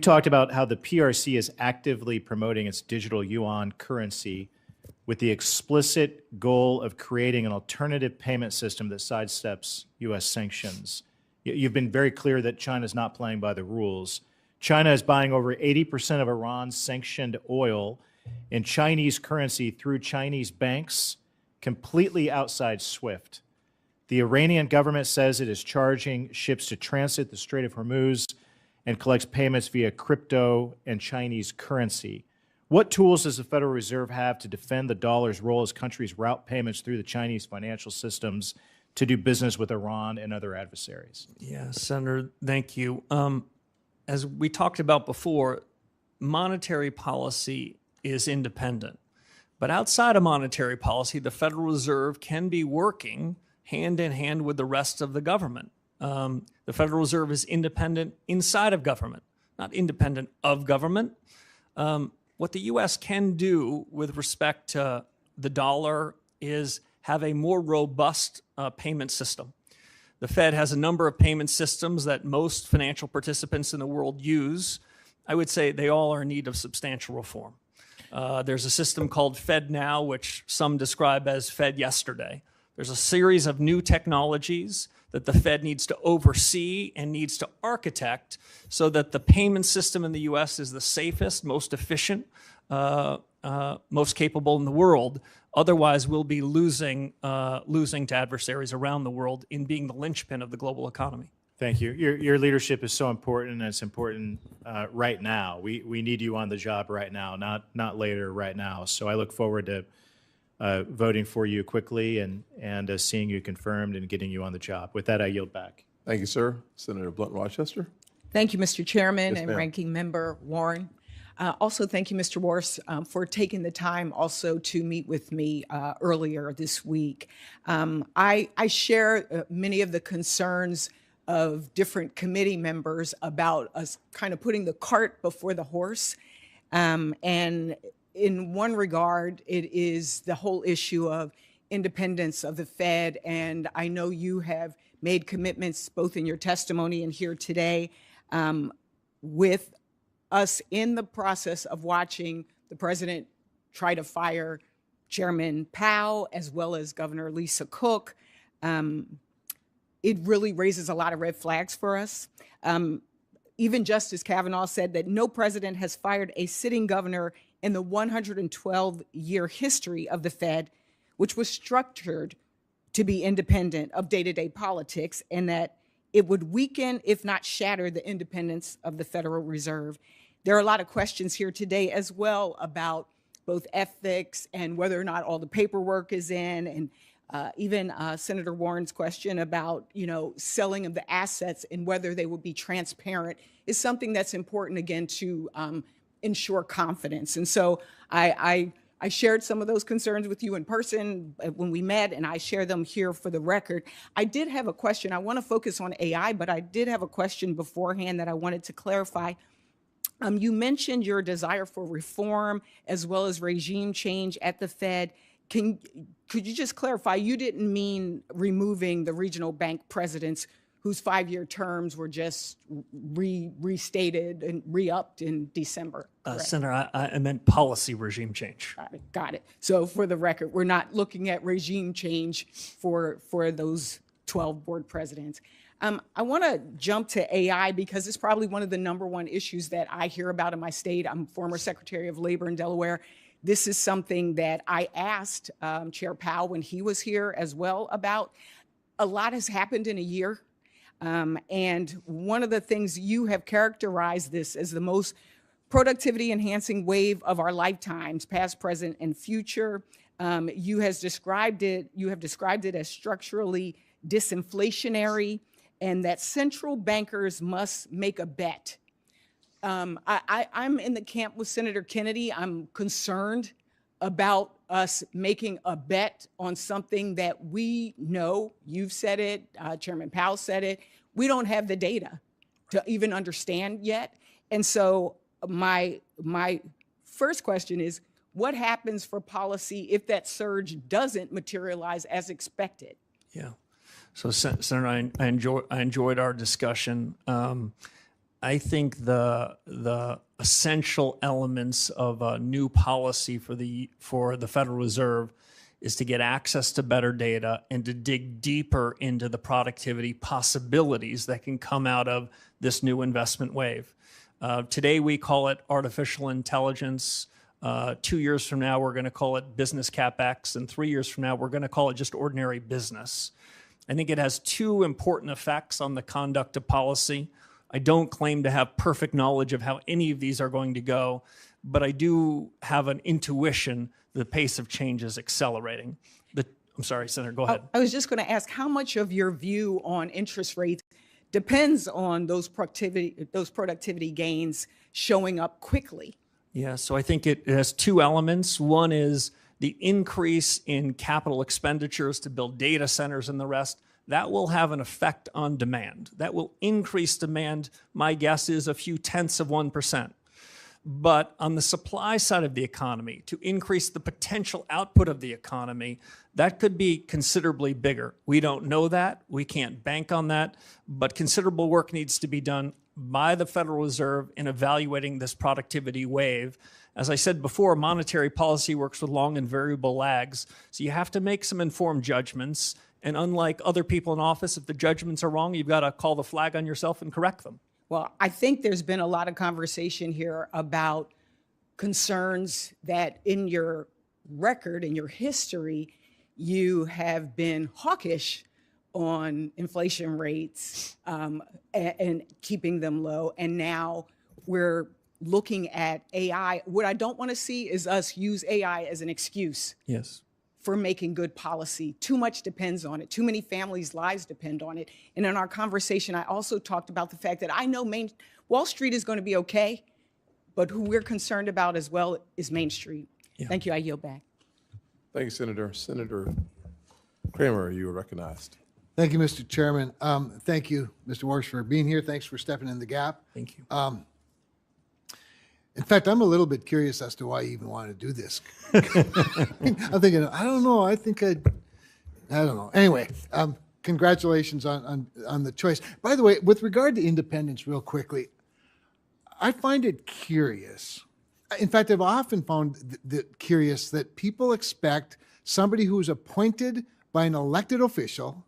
talked about how the PRC is actively promoting its digital yuan currency with the explicit goal of creating an alternative payment system that sidesteps U.S. sanctions. You've been very clear that China's not playing by the rules. China is buying over 80% of Iran's sanctioned oil in Chinese currency through Chinese banks, completely outside SWIFT. The Iranian government says it is charging ships to transit the Strait of Hormuz and collects payments via crypto and Chinese currency. What tools does the Federal Reserve have to defend the dollar's role as countries route payments through the Chinese financial systems to do business with Iran and other adversaries? Yeah, Senator, thank you. As we talked about before, monetary policy is independent. But outside of monetary policy, the Federal Reserve can be working hand in hand with the rest of the government. The Federal Reserve is independent inside of government, not independent of government. What the U.S. can do with respect to the dollar is have a more robust payment system. The Fed has a number of payment systems that most financial participants in the world use. I would say they all are in need of substantial reform. There's a system called Fed Now, which some describe as Fed Yesterday. There's a series of new technologies that the Fed needs to oversee and needs to architect so that the payment system in the U.S. is the safest, most efficient, most capable in the world. Otherwise, we'll be losing to adversaries around the world in being the linchpin of the global economy. Thank you. Your leadership is so important, and it's important right now. We need you on the job right now, not later, right now. So I look forward to voting for you quickly and seeing you confirmed and getting you on the job. With that, I yield back. Thank you, sir. Senator Blunt Rochester. Thank you, Mr. Chairman Yes, and ma'am. Ranking Member Warren. Also, thank you, Mr. Walsh, for taking the time also to meet with me earlier this week. I share many of the concerns of different committee members about us kind of putting the cart before the horse. And in one regard, it is the whole issue of independence of the Fed. And I know you have made commitments both in your testimony and here today with us in the process of watching the president try to fire Chairman Powell as well as Governor Lisa Cook. It really raises a lot of red flags for us. Even Justice Kavanaugh said that no president has fired a sitting governor in the 112-year history of the Fed, which was structured to be independent of day-to-day politics, and that it would weaken, if not shatter, the independence of the Federal Reserve. There are a lot of questions here today as well about both ethics and whether or not all the paperwork is in, and even Senator Warren's question about, selling of the assets and whether they will be transparent is something that's important, again, to ensure confidence. And so I shared some of those concerns with you in person when we met, and I share them here for the record. I did have a question. I want to focus on AI, but I did have a question beforehand that I wanted to clarify. You mentioned your desire for reform as well as regime change at the Fed. Could you just clarify, you didn't mean removing the regional bank presidents whose 5-year terms were just restated and re-upped in December? Senator, I meant policy regime change. Got it. So for the record, we're not looking at regime change for those 12 board presidents. I want to jump to AI because it's probably one of the #1 issues that I hear about in my state. I'm former Secretary of Labor in Delaware. This is something that I asked Chair Powell when he was here as well about. A lot has happened in a year. And one of the things you have characterized this as the most productivity enhancing wave of our lifetimes, past, present, and future. You have described it as structurally disinflationary, and that central bankers must make a bet. I'm in the camp with Senator Kennedy. I'm concerned about us making a bet on something that we know. You've said it, Chairman Powell said it. We don't have the data to even understand yet. And so my first question is, what happens for policy if that surge doesn't materialize as expected? Yeah. So, Senator, I enjoyed our discussion. I think the essential elements of a new policy for the Federal Reserve is to get access to better data and to dig deeper into the productivity possibilities that can come out of this new investment wave. Today we call it artificial intelligence. 2 years from now we're going to call it business CapEx, and 3 years from now we're going to call it just ordinary business. I think it has two important effects on the conduct of policy. I don't claim to have perfect knowledge of how any of these are going to go, but I do have an intuition the pace of change is accelerating. I'm sorry, Senator, go ahead. I was just going to ask, how much of your view on interest rates depends on those productivity gains showing up quickly? Yeah, so I think it has two elements. One is the increase in capital expenditures to build data centers and the rest. That will have an effect on demand. That will increase demand. My guess is a few tenths of 1%. But on the supply side of the economy, to increase the potential output of the economy, that could be considerably bigger. We don't know that. We can't bank on that. But considerable work needs to be done by the Federal Reserve in evaluating this productivity wave. As I said before, monetary policy works with long and variable lags. So you have to make some informed judgments. And unlike other people in office, if the judgments are wrong, you've got to call the flag on yourself and correct them. Well, I think there's been a lot of conversation here about concerns that in your record, in your history, you have been hawkish on inflation rates and keeping them low. And now we're looking at AI. What I don't want to see is us use AI as an excuse. Yes. For making good policy. Too much depends on it. Too many families' lives depend on it. And in our conversation, I also talked about the fact that I know Wall Street is going to be okay, but who we're concerned about as well is Main Street. Yeah. Thank you. I yield back. Thank you, Senator. Senator Kramer, you are recognized. Thank you, Mr. Chairman. Thank you, Mr. Walsh, for being here. Thanks for stepping in the gap. Thank you. In fact, I'm a little bit curious as to why you even want to do this. I'm thinking, I don't know. I don't know. Anyway, congratulations on the choice. By the way, with regard to independence, real quickly, I find it curious. In fact, I've often found curious that people expect somebody who's appointed by an elected official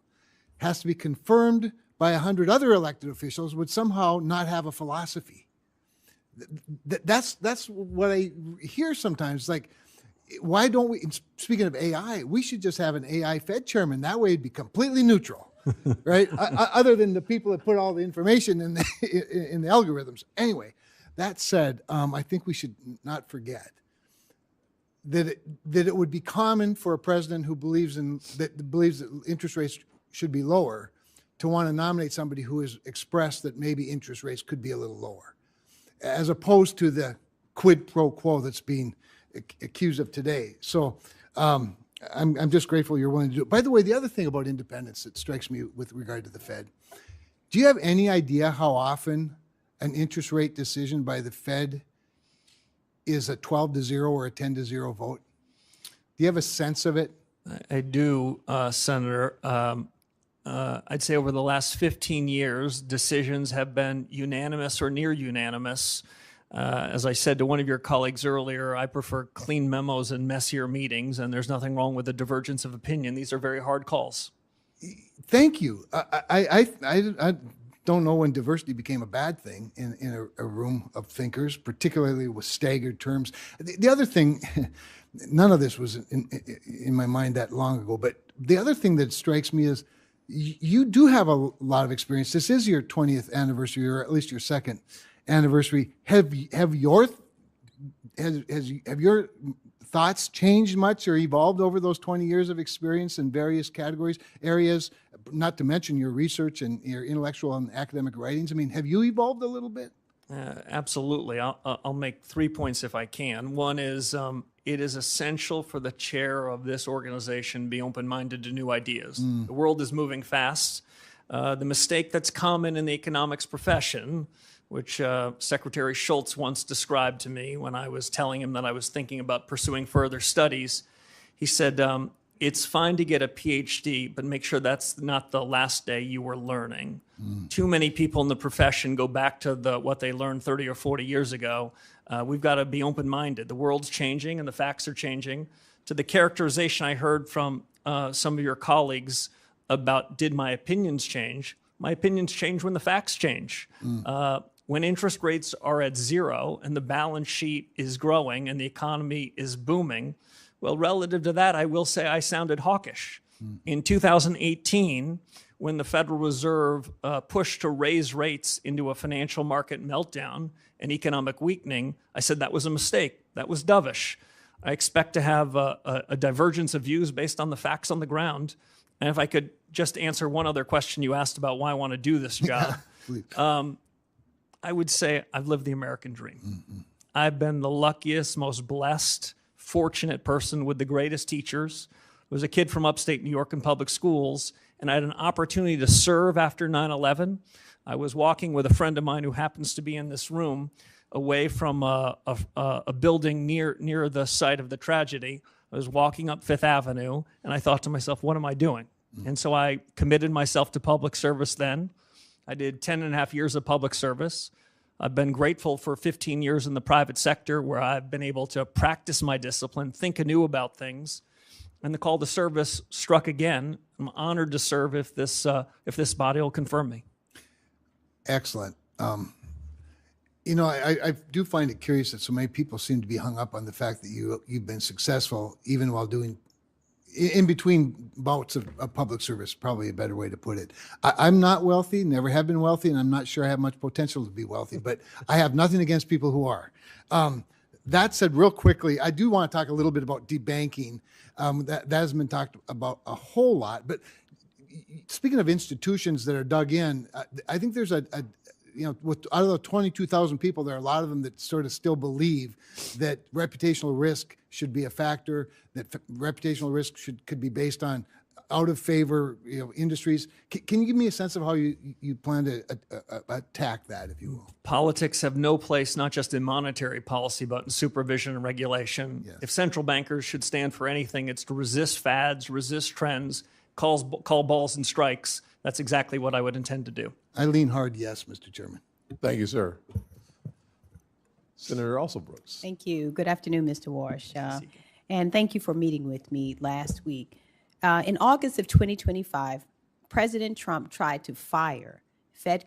has to be confirmed by 100 other elected officials would somehow not have a philosophy. That's what I hear sometimes. Like, why don't we, speaking of AI, we should just have an AI Fed chairman. That way it'd be completely neutral, right? Other than the people that put all the information in the algorithms. Anyway, that said, I think we should not forget that it would be common for a president who believes that interest rates should be lower to want to nominate somebody who has expressed that maybe interest rates could be a little lower, as opposed to the quid pro quo that's being accused of today. So I'm just grateful you're willing to do it. By the way, the other thing about independence that strikes me with regard to the Fed, do you have any idea how often an interest rate decision by the Fed is a 12-0 or a 10-0 vote? Do you have a sense of it? I do, Senator. I'd say over the last 15 years, decisions have been unanimous or near unanimous. As I said to one of your colleagues earlier, I prefer clean memos and messier meetings, and there's nothing wrong with a divergence of opinion. These are very hard calls. Thank you. I don't know when diversity became a bad thing in a room of thinkers, particularly with staggered terms. The other thing, none of this was in my mind that long ago, but the other thing that strikes me is You do have a lot of experience. This is your 20th anniversary, or at least your second anniversary. Have your thoughts changed much or evolved over those 20 years of experience in various categories, areas, not to mention your research and your intellectual and academic writings? I mean, have you evolved a little bit? Absolutely. I'll make 3 points if I can. One is it is essential for the chair of this organization to be open-minded to new ideas. The world is moving fast. The mistake that's common in the economics profession, which Secretary Schultz once described to me when I was telling him that I was thinking about pursuing further studies, he said, it's fine to get a PhD, but make sure that's not the last day you were learning. Too many people in the profession go back to what they learned 30 or 40 years ago. We've got to be open-minded. The world's changing and the facts are changing. To the characterization I heard from some of your colleagues about did my opinions change? My opinions change when the facts change. When interest rates are at zero and the balance sheet is growing and the economy is booming, well, relative to that, I will say I sounded hawkish. In 2018, when the Federal Reserve pushed to raise rates into a financial market meltdown and economic weakening, I said that was a mistake. That was dovish. I expect to have a divergence of views based on the facts on the ground. And if I could just answer one other question you asked about why I want to do this job, I would say I've lived the American dream. I've been the luckiest, most blessed, fortunate person with the greatest teachers. I was a kid from upstate New York in public schools, and I had an opportunity to serve after 9/11. I was walking with a friend of mine who happens to be in this room away from a building near the site of the tragedy. I was walking up Fifth Avenue, and I thought to myself, what am I doing? And so I committed myself to public service then. I did 10 and a half years of public service. I've been grateful for 15 years in the private sector where I've been able to practice my discipline, think anew about things, and the call to service struck again. I'm honored to serve if this body will confirm me. Excellent. You know, I do find it curious that so many people seem to be hung up on the fact that you've been successful even while doing in between bouts of public service, probably a better way to put it. I'm not wealthy, never have been wealthy, and I'm not sure I have much potential to be wealthy, but I have nothing against people who are. That said, real quickly, I do want to talk a little bit about debanking. That hasn't been talked about a whole lot, but speaking of institutions that are dug in, I think there's out of the 22,000 people, there are a lot of them that sort of still believe that reputational risk should be a factor, that reputational risk could be based on out of favor industries. Can you give me a sense of how you plan to attack that, if you will? Politics have no place, not just in monetary policy, but in supervision and regulation. Yes. If central bankers should stand for anything, it's to resist fads, resist trends, call balls and strikes. That's exactly what I would intend to do. I lean hard yes, Mr. Chairman. Thank you, sir. Senator Alsobrooks. Thank you. Good afternoon, Mr. Walsh. And thank you for meeting with me last week. In August of 2025, President Trump tried to fire Fed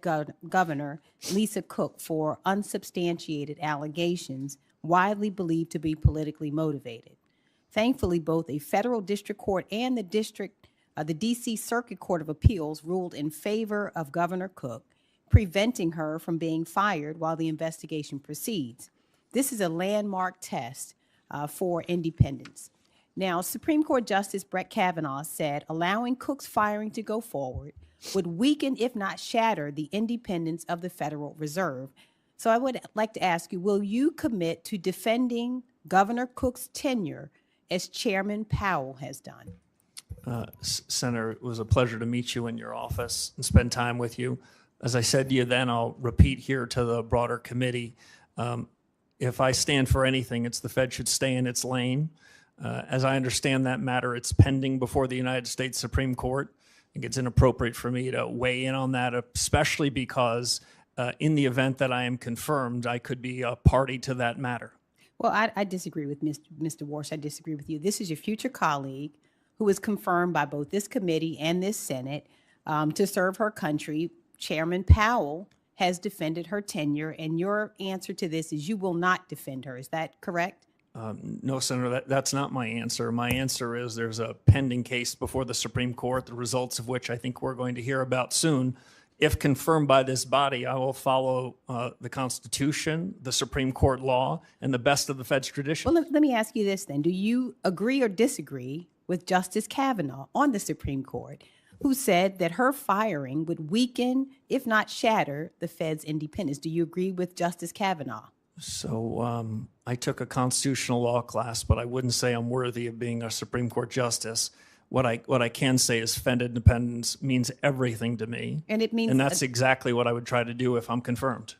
Governor Lisa Cook for unsubstantiated allegations widely believed to be politically motivated. Thankfully, both a federal district court and the D.C. Circuit Court of Appeals ruled in favor of Governor Cook, preventing her from being fired while the investigation proceeds. This is a landmark test for independence. Now, Supreme Court Justice Brett Kavanaugh said allowing Cook's firing to go forward would weaken, if not shatter, the independence of the Federal Reserve. So I would like to ask you, will you commit to defending Governor Cook's tenure as Chairman Powell has done? Senator, it was a pleasure to meet you in your office and spend time with you. As I said to you then, I'll repeat here to the broader committee. If I stand for anything, it's the Fed should stay in its lane. As I understand that matter, it's pending before the United States Supreme Court. I think it's inappropriate for me to weigh in on that, especially because in the event that I am confirmed, I could be a party to that matter. Well, I disagree with Mr. Walsh. I disagree with you. This is your future colleague who is confirmed by both this committee and this Senate to serve her country. Chairman Powell has defended her tenure, and your answer to this is you will not defend her. Is that correct? No, Senator, that's not my answer. My answer is there's a pending case before the Supreme Court, the results of which I think we're going to hear about soon. If confirmed by this body, I will follow the Constitution, the Supreme Court law, and the best of the Fed's tradition. Well, let me ask you this then. Do you agree or disagree with Justice Kavanaugh on the Supreme Court, who said that her firing would weaken, if not shatter, the Fed's independence? Do you agree with Justice Kavanaugh? So I took a constitutional law class, but I wouldn't say I'm worthy of being a Supreme Court justice. What I can say is Fed independence means everything to me. And it means, and that's exactly what I would try to do if I'm confirmed.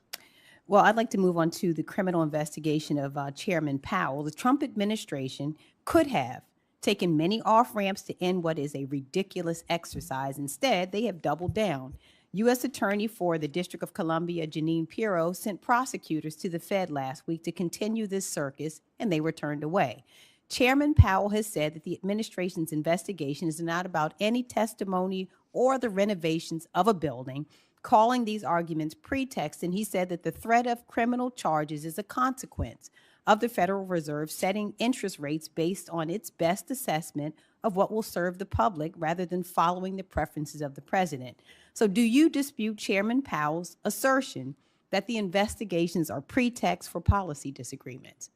Well, I'd like to move on to the criminal investigation of Chairman Powell. The Trump administration could have taken many off-ramps to end what is a ridiculous exercise. Instead, they have doubled down. U.S. Attorney for the District of Columbia, Jeanine Pirro, sent prosecutors to the Fed last week to continue this circus, and they were turned away. Chairman Powell has said that the administration's investigation is not about any testimony or the renovations of a building, calling these arguments pretext, and he said that the threat of criminal charges is a consequence of the Federal Reserve setting interest rates based on its best assessment of what will serve the public rather than following the preferences of the president. So do you dispute Chairman Powell's assertion that the investigations are pretext for policy disagreements?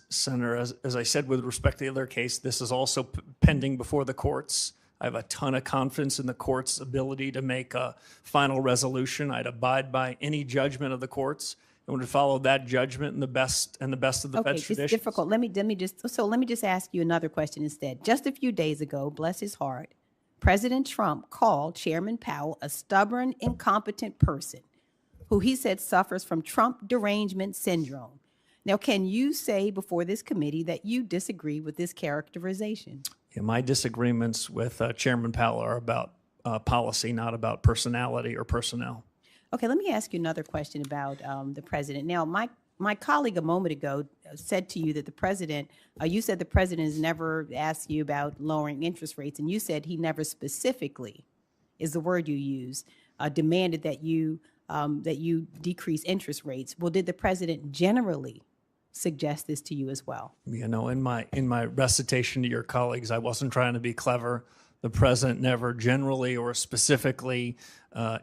Senator, as I said with respect to the other case, this is also pending before the courts. I have a ton of confidence in the court's ability to make a final resolution. I'd abide by any judgment of the courts and would follow that judgment in the best of the Fed's traditions. It's difficult. Let me just ask you another question instead. Just a few days ago, bless his heart, President Trump called Chairman Powell a stubborn, incompetent person who he said suffers from Trump derangement syndrome. Now, can you say before this committee that you disagree with this characterization? Yeah, my disagreements with Chairman Powell are about policy, not about personality or personnel. Okay, let me ask you another question about the president. Now, my colleague a moment ago said to you that the president, you said the president has never asked you about lowering interest rates, and you said he never specifically, is the word you use, demanded that you decrease interest rates. Well, did the president generally suggest this to you as well? You know, in my recitation to your colleagues, I wasn't trying to be clever. The president never generally or specifically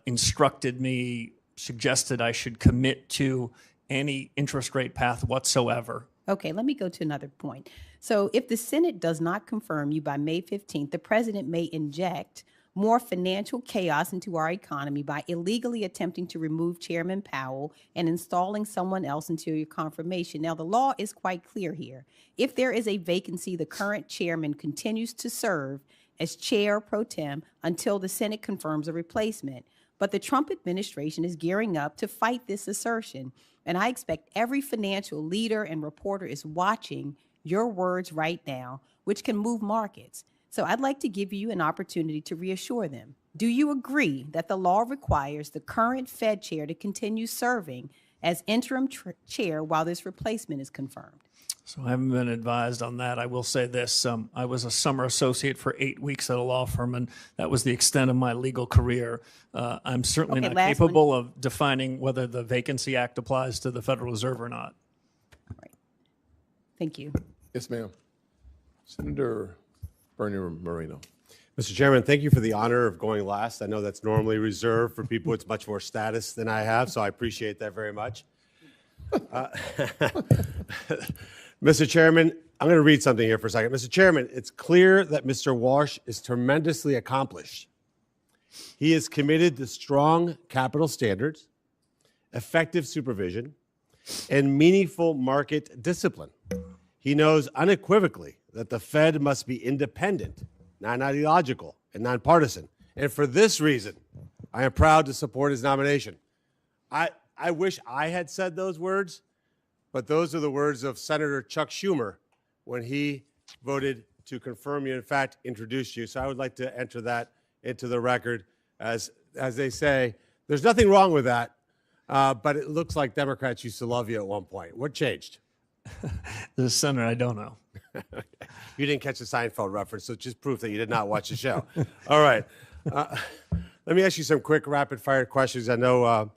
instructed me, suggested I should commit to any interest rate path whatsoever. Okay, let me go to another point. So if the Senate does not confirm you by May 15th, the president may inject more financial chaos into our economy by illegally attempting to remove Chairman Powell and installing someone else until your confirmation. Now, the law is quite clear here. If there is a vacancy, the current chairman continues to serve as chair pro tem until the Senate confirms a replacement. But the Trump administration is gearing up to fight this assertion. And I expect every financial leader and reporter is watching your words right now, which can move markets. So I'd like to give you an opportunity to reassure them. Do you agree that the law requires the current Fed chair to continue serving as interim chair while this replacement is confirmed? So I haven't been advised on that. I will say this. I was a summer associate for 8 weeks at a law firm, and that was the extent of my legal career. I'm certainly not capable of defining whether the Vacancy Act applies to the Federal Reserve or not. All right. Thank you. Yes, ma'am. Senator Bernie Moreno. Mr. Chairman, thank you for the honor of going last. I know that's normally reserved for people with much more status than I have, so I appreciate that very much. Mr. Chairman, I'm going to read something here for a second. Mr. Chairman, it's clear that Mr. Walsh is tremendously accomplished. He is committed to strong capital standards, effective supervision, and meaningful market discipline. He knows unequivocally that the Fed must be independent, non-ideological, and nonpartisan. And for this reason, I am proud to support his nomination. I wish I had said those words, but those are the words of Senator Chuck Schumer when he voted to confirm you, in fact, introduced you. So I would like to enter that into the record. As they say, there's nothing wrong with that, but it looks like Democrats used to love you at one point. What changed? The Senator, I don't know. You didn't catch the Seinfeld reference, so it's just proof that you did not watch the show. All right. Let me ask you some quick rapid-fire questions. I know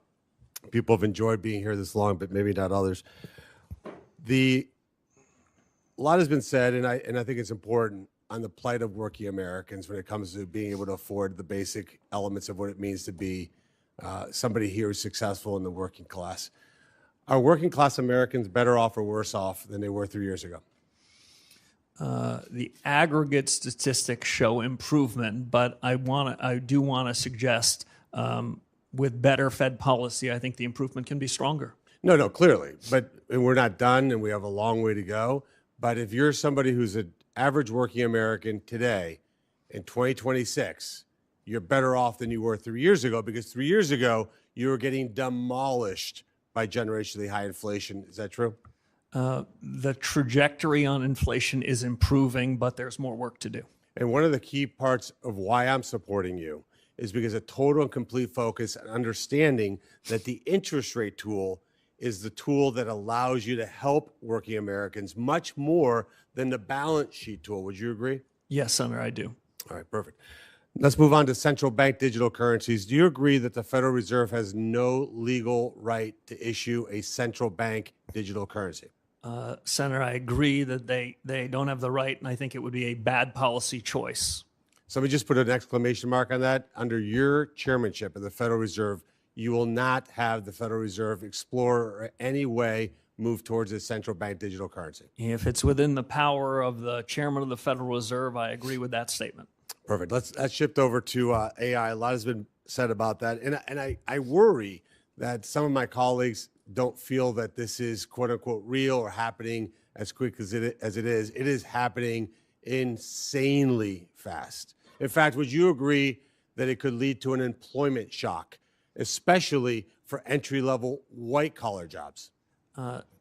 people have enjoyed being here this long, but maybe not others. The a lot has been said, and I think it's important on the plight of working Americans when it comes to being able to afford the basic elements of what it means to be somebody here who's successful in the working class. Are working class Americans better off or worse off than they were 3 years ago? The aggregate statistics show improvement, but I do want to suggest with better Fed policy, I think the improvement can be stronger. No, clearly. But and we're not done, and we have a long way to go. But if you're somebody who's an average working American today in 2026, you're better off than you were 3 years ago, because 3 years ago, you were getting demolished by generationally high inflation. Is that true? The trajectory on inflation is improving, but there's more work to do. And one of the key parts of why I'm supporting you is because a total and complete focus and understanding that the interest rate tool is the tool that allows you to help working Americans much more than the balance sheet tool. Would you agree? Yes, Senator, I do. All right, perfect. Let's move on to central bank digital currencies. Do you agree that the Federal Reserve has no legal right to issue a central bank digital currency? Senator, I agree that they don't have the right, and I think it would be a bad policy choice. Somebody just put an exclamation mark on that. Under your chairmanship of the Federal Reserve, you will not have the Federal Reserve explore or any way move towards a central bank digital currency. If it's within the power of the chairman of the Federal Reserve, I agree with that statement. Perfect. Let's shift over to AI. A lot has been said about that. And I worry that some of my colleagues don't feel that this is quote unquote real or happening as quick as it is. It is happening insanely fast. In fact, would you agree that it could lead to an employment shock, especially for entry-level white-collar jobs?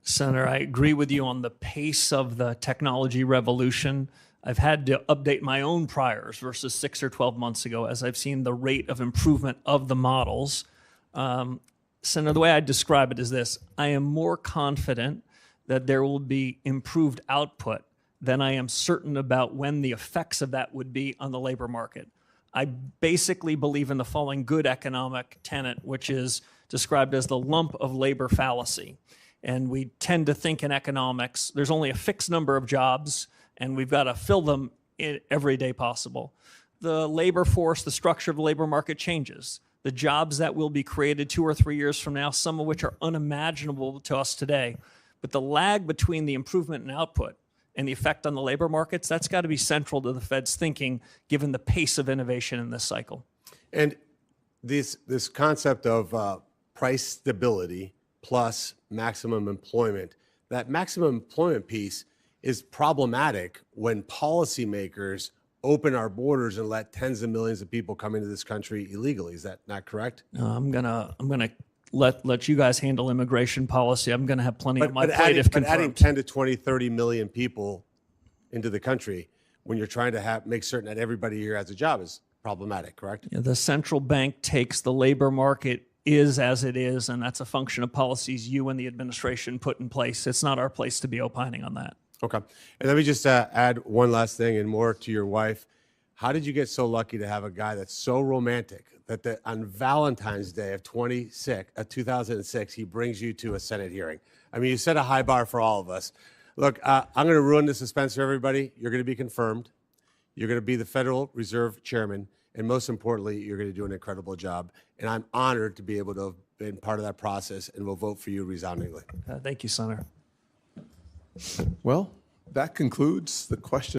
Senator, I agree with you on the pace of the technology revolution. I've had to update my own priors versus 6 or 12 months ago as I've seen the rate of improvement of the models. Senator, the way I describe it is this: I am more confident that there will be improved output than I am certain about when the effects of that would be on the labor market. I basically believe in the following good economic tenet, which is described as the lump of labor fallacy. And we tend to think in economics, there's only a fixed number of jobs, and we've got to fill them every day possible. The labor force, the structure of the labor market changes. The jobs that will be created 2 or 3 years from now, some of which are unimaginable to us today. But the lag between the improvement in output and the effect on the labor markets, that's got to be central to the Fed's thinking, given the pace of innovation in this cycle. And this concept of price stability plus maximum employment, that maximum employment piece is problematic when policymakers open our borders and let tens of millions of people come into this country illegally. Is that not correct? I'm gonna let you guys handle immigration policy. I'm gonna have plenty on my plate if confirmed. Adding 10 to 20, 30 million people into the country when you're trying to make certain that everybody here has a job is problematic, correct? The central bank takes the labor market is as it is, and that's a function of policies you and the administration put in place. It's not our place to be opining on that. Okay. And let me just add one last thing and more to your wife. How did you get so lucky to have a guy that's so romantic that on Valentine's Day of 2006, he brings you to a Senate hearing? I mean, you set a high bar for all of us. Look, I'm going to ruin the suspense for everybody. You're going to be confirmed. You're going to be the Federal Reserve Chairman. And most importantly, you're going to do an incredible job. And I'm honored to be able to have been part of that process, and will vote for you resoundingly. Thank you, Senator. Well, that concludes the question.